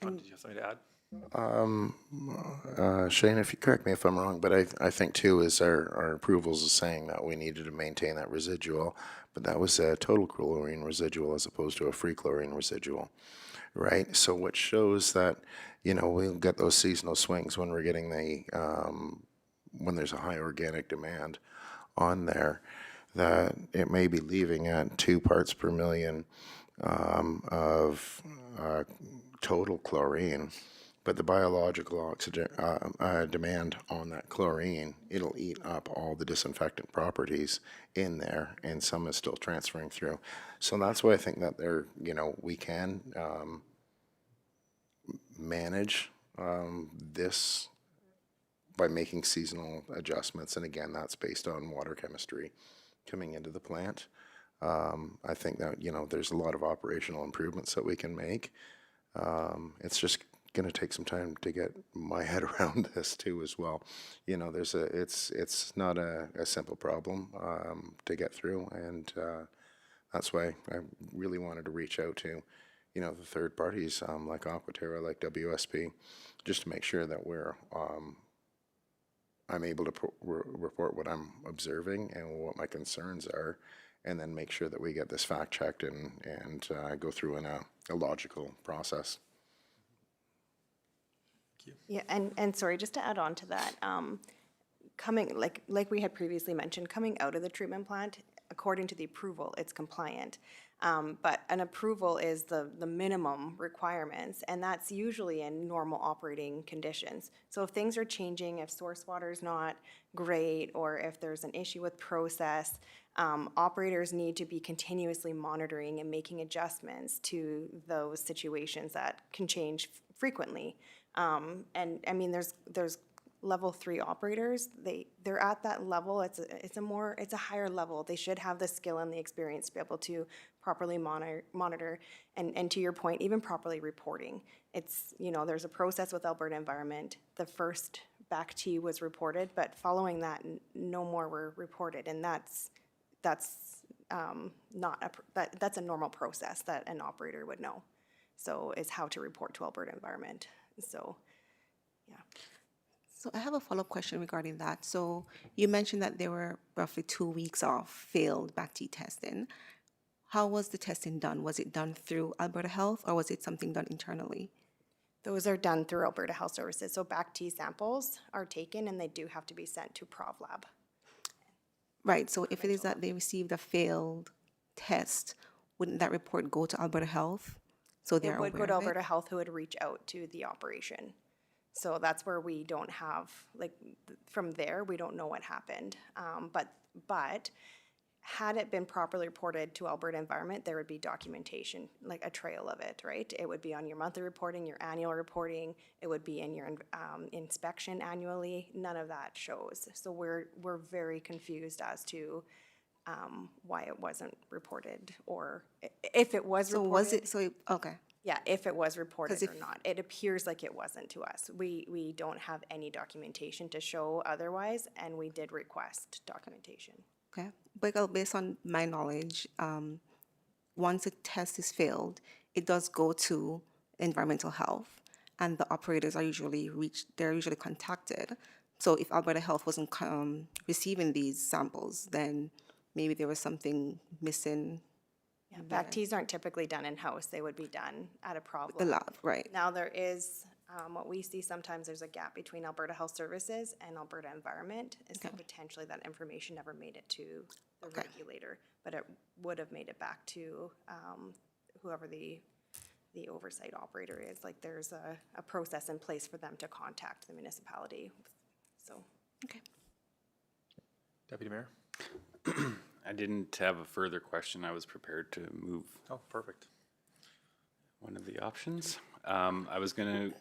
[SPEAKER 1] John, did you have something to add?
[SPEAKER 15] Shane, if you correct me if I'm wrong, but I think too is our approvals is saying that we needed to maintain that residual, but that was a total chlorine residual as opposed to a free chlorine residual, right? So what shows that, you know, we'll get those seasonal swings when we're getting the, when there's a high organic demand on there, that it may be leaving at 2 parts per million of total chlorine. But the biological oxygen demand on that chlorine, it'll eat up all the disinfectant properties in there, and some is still transferring through. So that's why I think that there, you know, we can manage this by making seasonal adjustments, and again, that's based on water chemistry coming into the plant. I think that, you know, there's a lot of operational improvements that we can make. It's just going to take some time to get my head around this too as well. You know, it's not a simple problem to get through, and that's why I really wanted to reach out to, you know, the third parties like Aquaterra, like WSP, just to make sure that I'm able to report what I'm observing and what my concerns are, and then make sure that we get this fact checked and go through in a logical process.
[SPEAKER 17] Yeah, and sorry, just to add on to that, coming, like we had previously mentioned, coming out of the treatment plant, according to the approval, it's compliant. But an approval is the minimum requirements, and that's usually in normal operating conditions. So if things are changing, if source water is not great, or if there's an issue with process, operators need to be continuously monitoring and making adjustments to those situations that can change frequently. And I mean, there's level 3 operators. They're at that level. It's a higher level. They should have the skill and the experience to be able to properly monitor, and to your point, even properly reporting. It's, you know, there's a process with Alberta Environment. The first back T was reported, but following that, no more were reported, and that's not that's a normal process that an operator would know. So is how to report to Alberta Environment. So, yeah.
[SPEAKER 6] So I have a follow-up question regarding that. So you mentioned that there were roughly 2 weeks of failed back T testing. How was the testing done? Was it done through Alberta Health, or was it something done internally?
[SPEAKER 17] Those are done through Alberta Health Services. So back T samples are taken, and they do have to be sent to ProvLab.
[SPEAKER 6] Right, so if it is that they received a failed test, wouldn't that report go to Alberta Health? So they're
[SPEAKER 17] It would go
[SPEAKER 6] aware
[SPEAKER 17] to
[SPEAKER 6] of it?
[SPEAKER 17] Alberta Health, who would reach out to the operation. So that's where we don't have, like, from there, we don't know what happened. But had it been properly reported to Alberta Environment, there would be documentation, like a trail of it, right? It would be on your monthly reporting, your annual reporting. It would be in your inspection annually. None of that shows. So we're very confused as to why it wasn't reported, or if it was reported.
[SPEAKER 6] Okay.
[SPEAKER 17] Yeah, if it was reported or
[SPEAKER 6] if-
[SPEAKER 17] not. It appears like it wasn't to us. We don't have any documentation to show otherwise, and we did request documentation.
[SPEAKER 6] Okay, but based on my knowledge, once a test is failed, it does go to environmental health, and the operators are they're usually contacted. So if Alberta Health wasn't receiving these samples, then maybe there was something missing.
[SPEAKER 17] Yeah, back teas aren't typically done in-house. They would be done at a problem.
[SPEAKER 6] The lab, right.
[SPEAKER 17] Now there is, what we see sometimes there's a gap between Alberta Health Services and Alberta Environment. And so potentially that information never made it to the regulator, but it would have made it back to whoever the oversight operator is. Like there's a process in place for them to contact the municipality. So.
[SPEAKER 6] Okay.
[SPEAKER 1] Deputy Mayor?
[SPEAKER 7] I didn't have a further question. I was prepared to move.
[SPEAKER 1] Oh, perfect.
[SPEAKER 7] One of the options. I was going to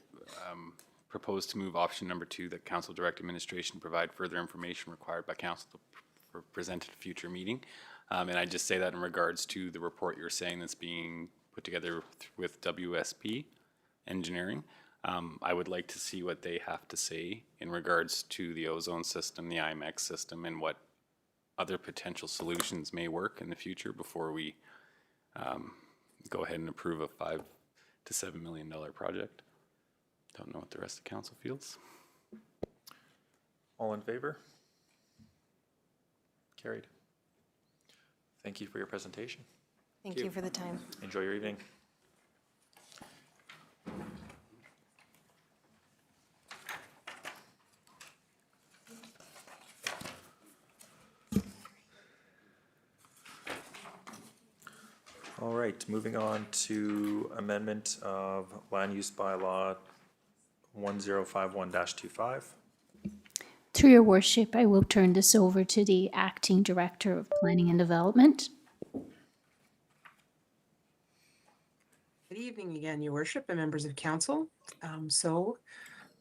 [SPEAKER 7] propose to move option number 2, that council direct administration provide further information required by council to present at a future meeting. And I just say that in regards to the report you're saying that's being put together with WSP Engineering. I would like to see what they have to say in regards to the ozone system, the IMX system, and what other potential solutions may work in the future before we go ahead and approve a $5 to $7 million project. Don't know what the rest of council feels.
[SPEAKER 1] All in favor? Carried. Thank you for your presentation.
[SPEAKER 17] Thank you for the time.
[SPEAKER 1] Enjoy your evening. All right, moving on to amendment of land use bylaw 1051-25.
[SPEAKER 2] Through your worship, I will turn this over to the Acting Director of Planning and Development.
[SPEAKER 3] Good evening again, your worship and members of council. So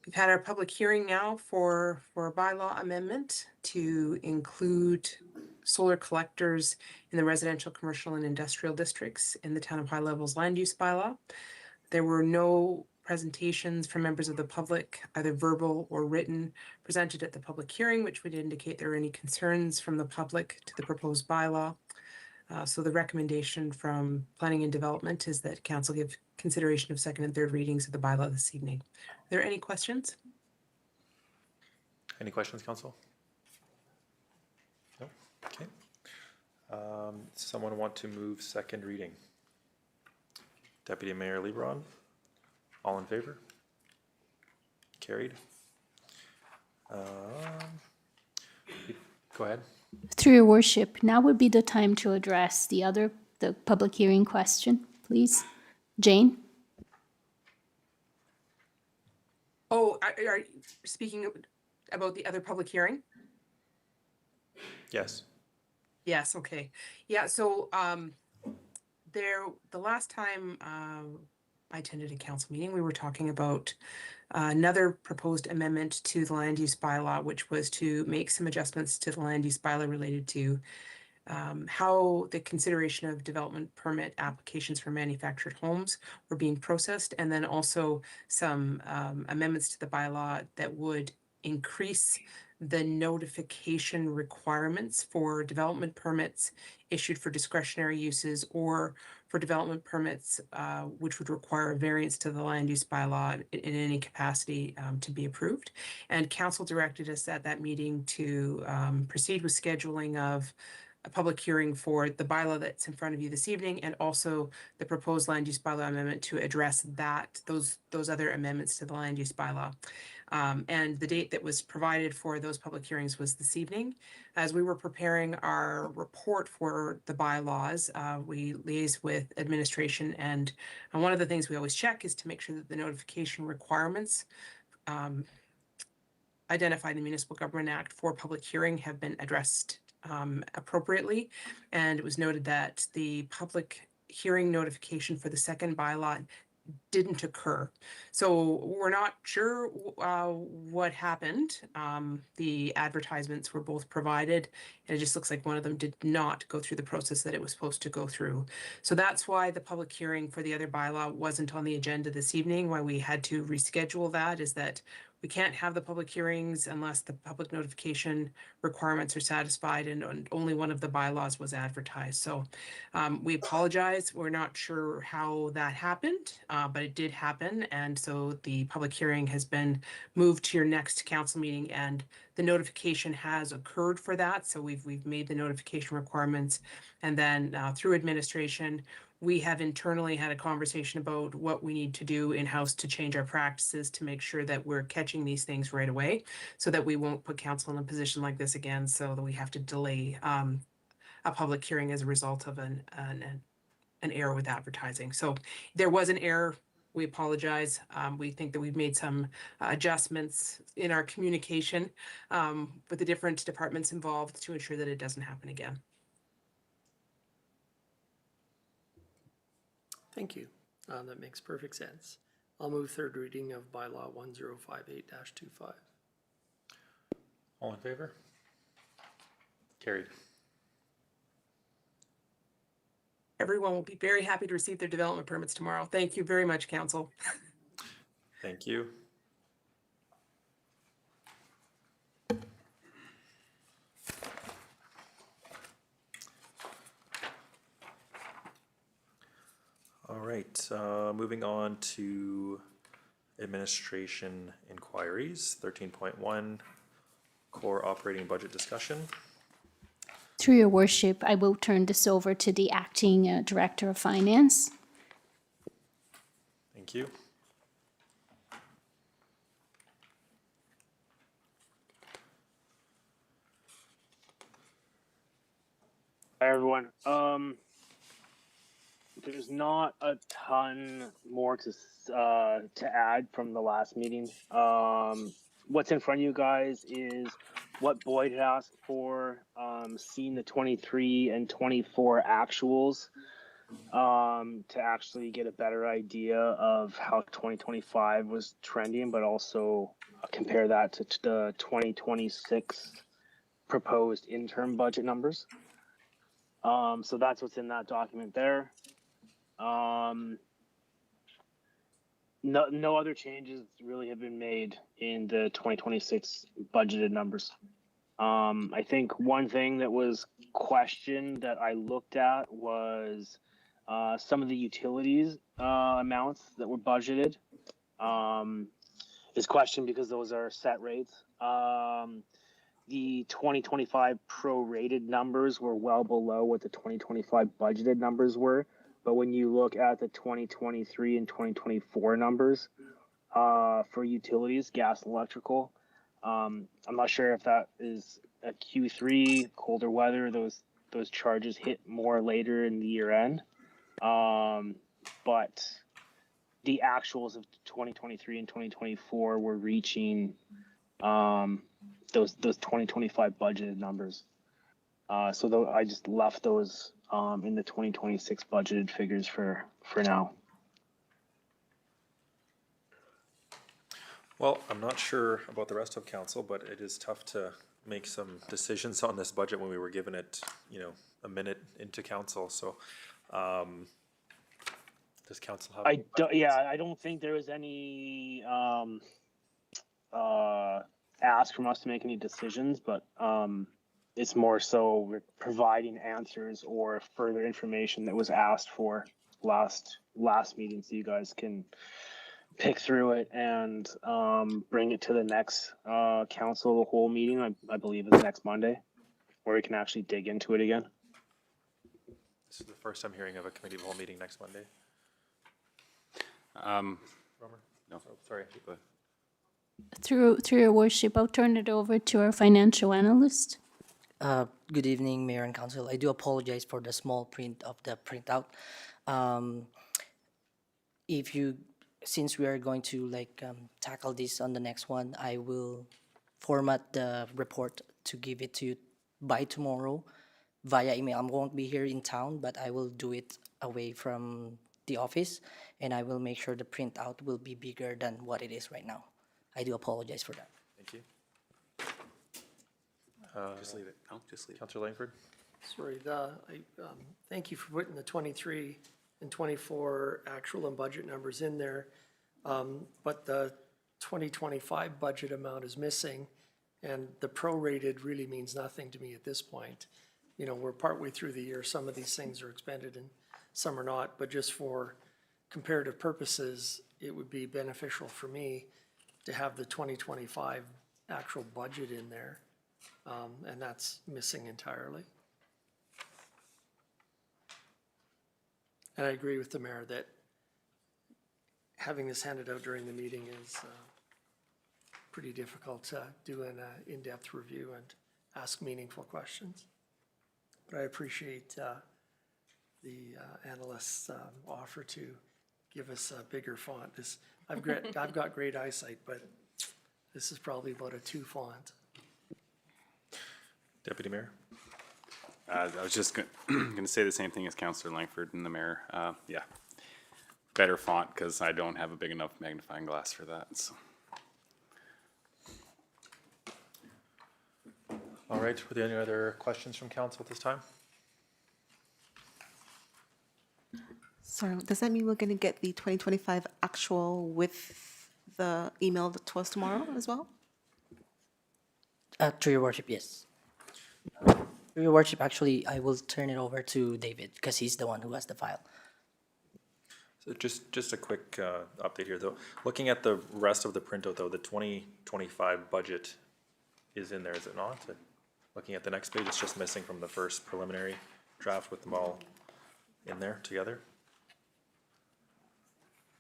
[SPEAKER 3] we've had our public hearing now for a bylaw amendment to include solar collectors in the residential, commercial, and industrial districts in the town of High Levels land use bylaw. There were no presentations from members of the public, either verbal or written, presented at the public hearing, which would indicate there are any concerns from the public to the proposed bylaw. So the recommendation from Planning and Development is that council give consideration of second and third readings of the bylaw this evening. Are there any questions?
[SPEAKER 1] Any questions, council? No? Okay. Someone want to move second reading? Deputy Mayor Lebron? All in favor? Carried. Go ahead.
[SPEAKER 2] Through your worship, now would be the time to address the public hearing question, please. Jane?
[SPEAKER 3] Oh, are you speaking about the other public hearing?
[SPEAKER 1] Yes.
[SPEAKER 3] Yes, okay. Yeah, so the last time I attended a council meeting, we were talking about another proposed amendment to the land use bylaw, which was to make some adjustments to the land use bylaw related to how the consideration of development permit applications for manufactured homes were being processed, and then also some amendments to the bylaw that would increase the notification requirements for development permits issued for discretionary uses or for development permits which would require a variance to the land use bylaw in any capacity to be approved. And council directed us at that meeting to proceed with scheduling of a public hearing for the bylaw that's in front of you this evening, and also the proposed land use bylaw amendment to address those other amendments to the land use bylaw. And the date that was provided for those public hearings was this evening. As we were preparing our report for the bylaws, we liaised with administration, and one of the things we always check is to make sure that the notification requirements identified in the Municipal Government Act for public hearing have been addressed appropriately. And it was noted that the public hearing notification for the second bylaw didn't occur. So we're not sure what happened. The advertisements were both provided, and it just looks like one of them did not go through the process that it was supposed to go through. So that's why the public hearing for the other bylaw wasn't on the agenda this evening, why we had to reschedule that, is that we can't have the public hearings unless the public notification requirements are satisfied, and only one of the bylaws was advertised. So we apologize. We're not sure how that happened, but it did happen. And so the public hearing has been moved to your next council meeting, and the notification has occurred for that. So we've made the notification requirements. And then through administration, we have internally had a conversation about what we need to do in-house to change our practices to make sure that we're catching these things right away, so that we won't put council in a position like this again, so that we have to delay a public hearing as a result of an error with advertising. So there was an error. We apologize. We think that we've made some adjustments in our communication with the different departments involved to ensure that it doesn't happen again.
[SPEAKER 5] Thank you. That makes perfect sense. I'll move third reading of bylaw 1058-25.
[SPEAKER 1] All in favor? Carried.
[SPEAKER 3] Everyone will be very happy to receive their development permits tomorrow. Thank you very much, council.
[SPEAKER 1] Thank you. All right, moving on to administration inquiries, 13.1, core operating budget discussion.
[SPEAKER 2] Through your worship, I will turn this over to the acting director of finance.
[SPEAKER 1] Thank you.
[SPEAKER 19] Hi, everyone. There's not a ton more to add from the last meeting. What's in front of you guys is what Boyd had asked for, seeing the 23 and 24 actuals, to actually get a better idea of how 2025 was trending, but also compare that to the 2026 proposed interim budget numbers. So that's what's in that document there. No other changes really have been made in the 2026 budgeted numbers. I think one thing that was questioned that I looked at was some of the utilities amounts that were budgeted is questioned because those are set rates. The 2025 prorated numbers were well below what the 2025 budgeted numbers were. But when you look at the 2023 and 2024 numbers for utilities, gas and electrical, I'm not sure if that is a Q3, colder weather, those charges hit more later in the year end. But the actuals of 2023 and 2024 were reaching those 2025 budgeted numbers. So I just left those in the 2026 budgeted figures for now.
[SPEAKER 1] Well, I'm not sure about the rest of council, but it is tough to make some decisions on this budget when we were given it, a minute into council. So, does council have?
[SPEAKER 19] I don't think there was any ask from us to make any decisions, but it's more so we're providing answers or further information that was asked for last meeting, so you guys can pick through it and bring it to the next council of the whole meeting. I believe it's next Monday, where we can actually dig into it again.
[SPEAKER 1] This is the first I'm hearing of a committee of the whole meeting next Monday.
[SPEAKER 7] No.
[SPEAKER 1] Oh, sorry. Go ahead.
[SPEAKER 2] Through your worship, I'll turn it over to our financial analyst.
[SPEAKER 20] Good evening, Mayor and Council. I do apologize for the small print of the printout. Since we are going to tackle this on the next one, I will format the report to give it to you by tomorrow via email. I won't be here in town, but I will do it away from the office, and I will make sure the printout will be bigger than what it is right now. I do apologize for that.
[SPEAKER 1] Thank you.
[SPEAKER 7] Just leave it. No, just leave it.
[SPEAKER 1] Councillor Langford?
[SPEAKER 5] Sorry, thank you for putting the 23 and 24 actual and budget numbers in there. But the 2025 budget amount is missing, and the prorated really means nothing to me at this point. You know, we're partway through the year, some of these things are expended and some are not, but just for comparative purposes, it would be beneficial for me to have the 2025 actual budget in there, and that's missing entirely. And I agree with the mayor that having this handed out during the meeting is pretty difficult to do an in-depth review and ask meaningful questions. But I appreciate the analyst's offer to give us a bigger font. I've got great eyesight, but this is probably about a 2 font.
[SPEAKER 1] Deputy Mayor?
[SPEAKER 7] I was just gonna say the same thing as Councillor Langford and the mayor. Yeah, better font, because I don't have a big enough magnifying glass for that, so.
[SPEAKER 1] All right, were there any other questions from council at this time?
[SPEAKER 6] So does that mean we're going to get the 2025 actual with the email to us tomorrow as well?
[SPEAKER 20] Through your worship, yes. Through your worship, actually, I will turn it over to David because he's the one who has the file.
[SPEAKER 1] So just a quick update here, though. Looking at the rest of the printout, though, the 2025 budget is in there, is it not? Looking at the next page, it's just missing from the first preliminary draft with them all in there together.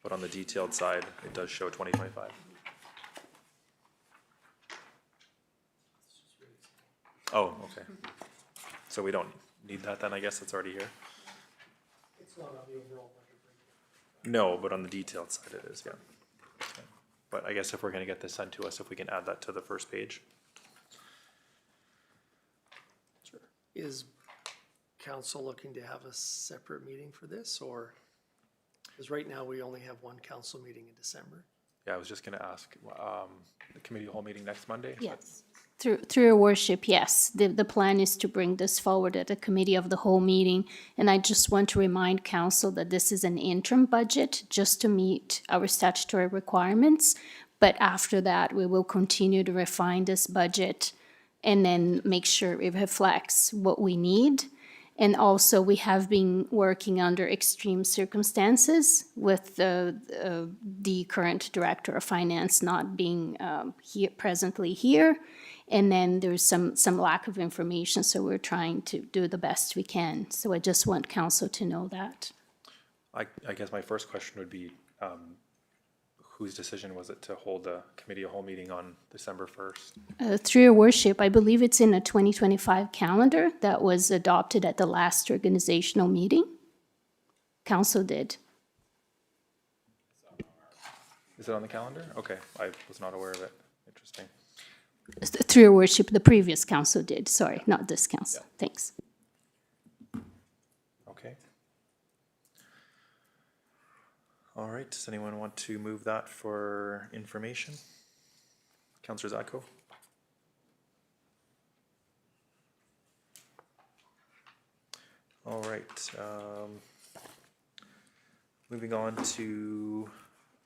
[SPEAKER 1] But on the detailed side, it does show 2025. Oh, okay. So we don't need that then, I guess it's already here?
[SPEAKER 5] It's not on the overall budget.
[SPEAKER 1] No, but on the detailed side it is, yeah. Okay. But I guess if we're gonna get this sent to us, if we can add that to the first page.
[SPEAKER 5] Sure. Is council looking to have a separate meeting for this, or? Because right now we only have one council meeting in December.
[SPEAKER 1] Yeah, I was just gonna ask, the committee whole meeting next Monday?
[SPEAKER 2] Yes. Through your worship, yes. The plan is to bring this forward at a committee of the whole meeting. And I just want to remind council that this is an interim budget just to meet our statutory requirements. But after that, we will continue to refine this budget and then make sure it reflects what we need. And also, we have been working under extreme circumstances with the current director of finance not being presently here. And then there's some lack of information, so we're trying to do the best we can. So I just want council to know that.
[SPEAKER 1] I guess my first question would be, whose decision was it to hold a committee of whole meeting on December 1st?
[SPEAKER 2] Through your worship, I believe it's in a 2025 calendar that was adopted at the last organizational meeting. Council did.
[SPEAKER 1] Is it on the calendar? Okay, I was not aware of it. Interesting.
[SPEAKER 2] Through your worship, the previous council did. Sorry, not this council.
[SPEAKER 1] Yeah.
[SPEAKER 2] Thanks.
[SPEAKER 1] Okay. All right, does anyone want to move that for information? Councillor Zadko? All right, moving on to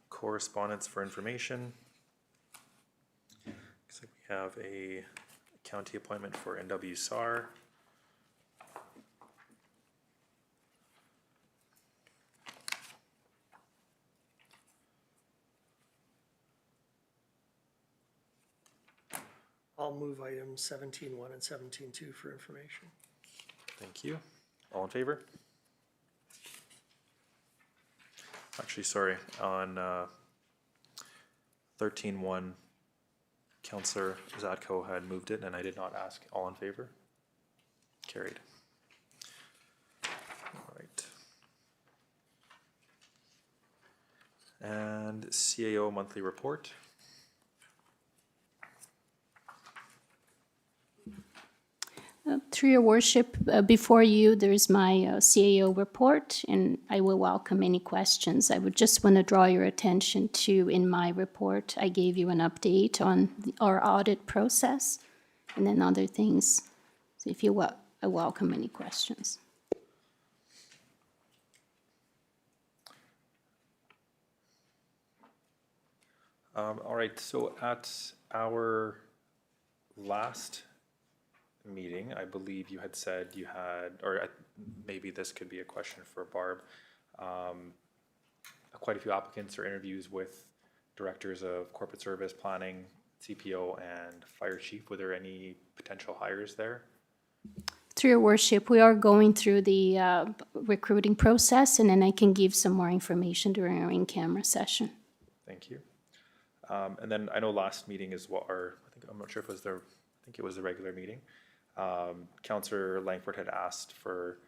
[SPEAKER 1] correspondence for information. Looks like we have a county appointment for NW SAR.
[SPEAKER 5] I'll move items 17.1 and 17.2 for information.
[SPEAKER 1] Thank you. All in favor? Actually, sorry, on 13.1, Councillor Zadko had moved it and I did not ask. All in favor? Carried. All right. And CAO monthly report.
[SPEAKER 2] Through your worship, before you, there's my CAO report, and I will welcome any questions. I would just want to draw your attention to, in my report, I gave you an update on our audit process, and then other things. So if you I welcome any questions.
[SPEAKER 1] All right, so at our last meeting, I believe you had said you had, or maybe this could be a question for Barb, quite a few applicants or interviews with directors of corporate service, planning, CPO, and fire chief. Were there any potential hires there?
[SPEAKER 2] Through your worship, we are going through the recruiting process, and then I can give some more information during our in-camera session.
[SPEAKER 1] Thank you. And then I know last meeting is what our, I'm not sure if it was I think it was the regular meeting. Councillor Langford had asked for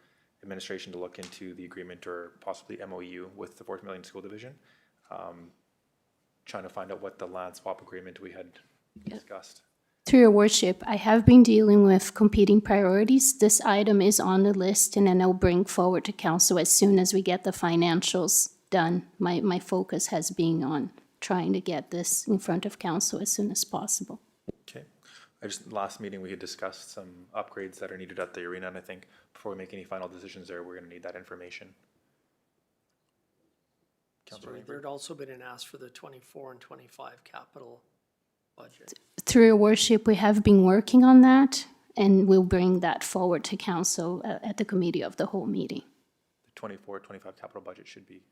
[SPEAKER 1] administration to look into the agreement or possibly MOU with the Fort Million School Division. Trying to find out what the land swap agreement we had discussed.
[SPEAKER 2] Through your worship, I have been dealing with competing priorities. This item is on the list, and then I'll bring forward to council as soon as we get the financials done. My focus has been on trying to get this in front of council as soon as possible.
[SPEAKER 1] Okay. Last meeting we had discussed some upgrades that are needed at the arena, and I think before we make any final decisions there, we're going to need that information.
[SPEAKER 5] Sorry, there had also been an ask for the 24 and 25 capital budget.
[SPEAKER 2] Through your worship, we have been working on that, and we'll bring that forward to council at the committee of the whole meeting.
[SPEAKER 1] The 24-25 capital budget should be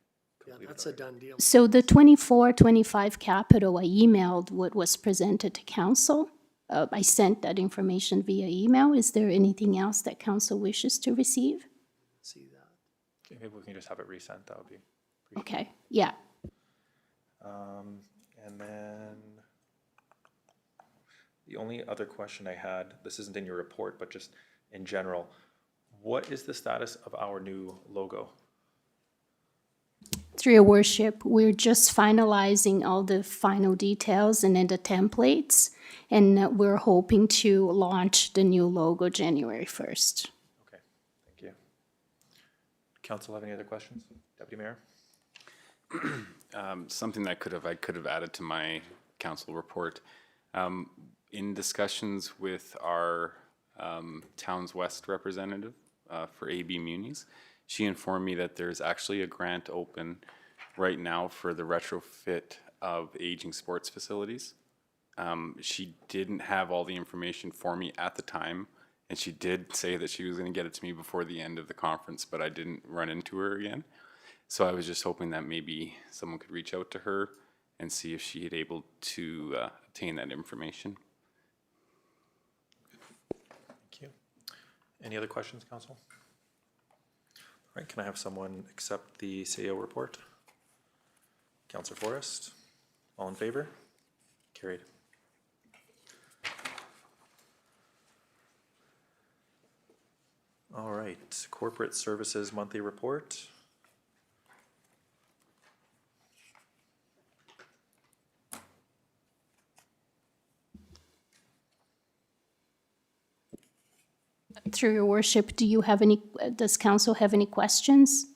[SPEAKER 5] Yeah,
[SPEAKER 1] completed.
[SPEAKER 5] that's a done deal.
[SPEAKER 2] So the 24-25 capital, I emailed what was presented to council. I sent that information via email. Is there anything else that council wishes to receive?
[SPEAKER 5] See that.
[SPEAKER 1] Okay, maybe we can just have it resent. That would be appreciated.
[SPEAKER 2] Okay, yeah.
[SPEAKER 1] And then the only other question I had, this isn't in your report, but just in general, what is the status of our new logo?
[SPEAKER 2] Through your worship, we're just finalizing all the final details and then the templates, and we're hoping to launch the new logo January 1st.
[SPEAKER 1] Okay, thank you. Council have any other questions? Deputy Mayor?
[SPEAKER 7] Something that I could have added to my council report. In discussions with our Towns West representative for AB Munis, she informed me that there's actually a grant open right now for the retrofit of aging sports facilities. She didn't have all the information for me at the time, and she did say that she was going to get it to me before the end of the conference, but I didn't run into her again. So I was just hoping that maybe someone could reach out to her and see if she had able to obtain that information.
[SPEAKER 1] Thank you. Any other questions, Council? All right, can I have someone accept the CAO report? Councillor Forrest, all in favor? Carried. All right, corporate services monthly report.
[SPEAKER 2] Through your worship, does council have any questions?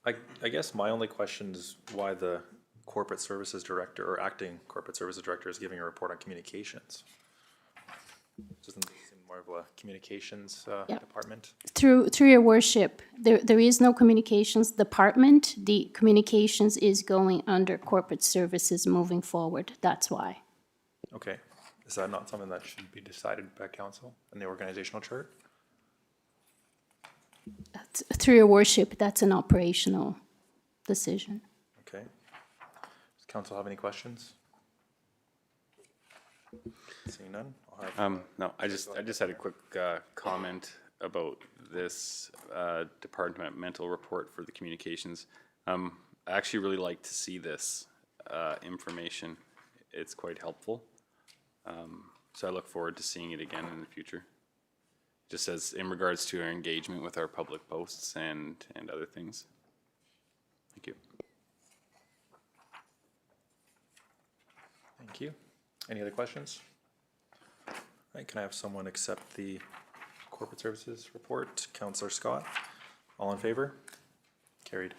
[SPEAKER 1] I guess my only question is why the corporate services director or acting corporate services director is giving a report on communications. Doesn't this seem more of a communications department?
[SPEAKER 2] Through your worship, there is no communications department. The communications is going under corporate services moving forward. That's why.
[SPEAKER 1] Okay, is that not something that should be decided by council in the organizational chart?
[SPEAKER 2] Through your worship, that's an operational decision.
[SPEAKER 1] Okay. Does council have any questions? Seeing none, I'll have.
[SPEAKER 7] No, I just had a quick comment about this departmental report for the communications. I actually really like to see this information. It's quite helpful. So I look forward to seeing it again in the future. Just as in regards to our engagement with our public posts and other things. Thank you.
[SPEAKER 1] Thank you. Any other questions? All Right, can I have someone accept the corporate services report? Counselor Scott, all in favor? Carried.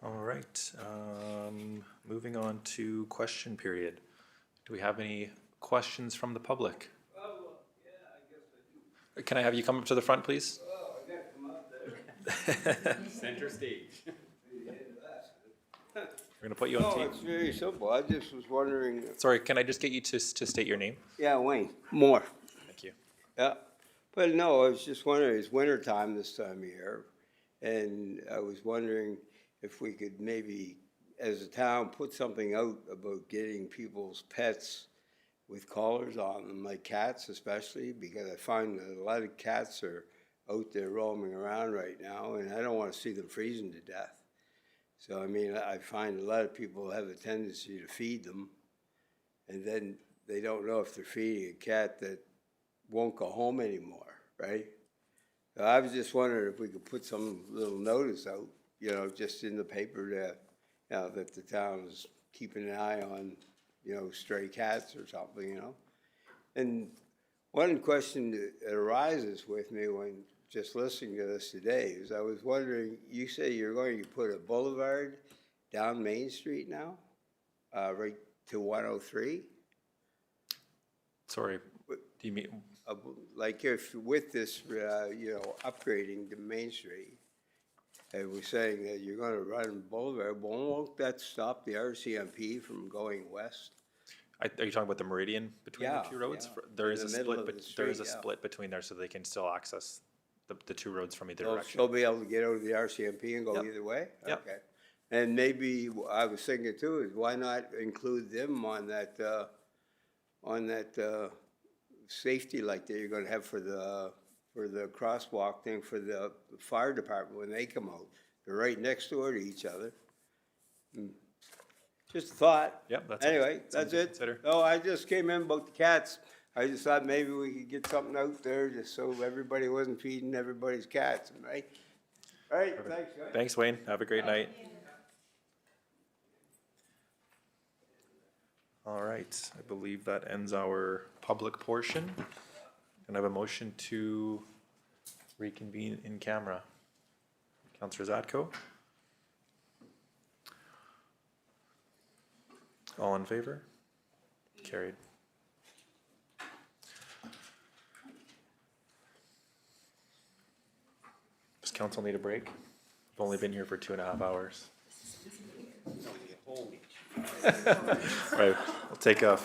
[SPEAKER 1] All right, moving on to question period. Do we have any questions from the public? Can I have you come up to the front, please?
[SPEAKER 16] Center stage.
[SPEAKER 1] We're gonna put you on
[SPEAKER 21] No,
[SPEAKER 1] tape.
[SPEAKER 21] it's very simple. I just was wondering,
[SPEAKER 1] Sorry, can I just get you to state your name?
[SPEAKER 21] yeah, Wayne, more.
[SPEAKER 1] Thank you.
[SPEAKER 21] Yeah, but no, I was just wondering, it's winter time this time of year. And I was wondering if we could maybe, as a town, put something out about getting people's pets with collars on them, like cats especially, because I find that a lot of cats are out there roaming around right now, and I don't want to see them freezing to death. So, I mean, I find a lot of people have a tendency to feed them, and then they don't know if they're feeding a cat that won't go home anymore, right? So I was just wondering if we could put some little notice out, you know, just in the paper that, you know, that the town is keeping an eye on, you know, stray cats or something, you know? And one question that arises with me when just listening to this today is I was wondering, you say you're going to put a boulevard down Main Street now, right to 103?
[SPEAKER 1] Sorry, do you mean,
[SPEAKER 21] Like if with this, you know, upgrading to Main Street, and we're saying that you're gonna run Boulevard, won't that stop the RCMP from going west?
[SPEAKER 1] are you talking about the meridian between the
[SPEAKER 21] Yeah,
[SPEAKER 1] two roads?
[SPEAKER 21] yeah.
[SPEAKER 1] There
[SPEAKER 21] In
[SPEAKER 1] is
[SPEAKER 21] the
[SPEAKER 1] a
[SPEAKER 21] middle
[SPEAKER 1] split,
[SPEAKER 21] of
[SPEAKER 1] but
[SPEAKER 21] the
[SPEAKER 1] there is a
[SPEAKER 21] street, yeah.
[SPEAKER 1] split between there so they can still access the two roads from either
[SPEAKER 21] They'll
[SPEAKER 1] direction.
[SPEAKER 21] still be able to get out of the RCMP and go
[SPEAKER 1] Yep.
[SPEAKER 21] either way?
[SPEAKER 1] Yep.
[SPEAKER 21] Okay. And maybe, I was thinking too, is why not include them on that safety light that you're gonna have for the crosswalk thing for the fire department when they come out? They're right next door to each other. Just a thought.
[SPEAKER 1] Yep, that's
[SPEAKER 21] Anyway,
[SPEAKER 1] something
[SPEAKER 21] that's
[SPEAKER 1] to
[SPEAKER 21] it.
[SPEAKER 1] consider.
[SPEAKER 21] Oh, I just came in about the cats. I just thought maybe we could get something out there just so everybody wasn't feeding everybody's cats, right? All right, thanks, guys.
[SPEAKER 1] Thanks, Wayne. Have a great night. All right, I believe that ends our public portion. Can I have a motion to reconvene in camera? Councillor Zatko? All in favor? Carried. Does council need a break? I've only been here for 2.5 hours. Right, we'll take a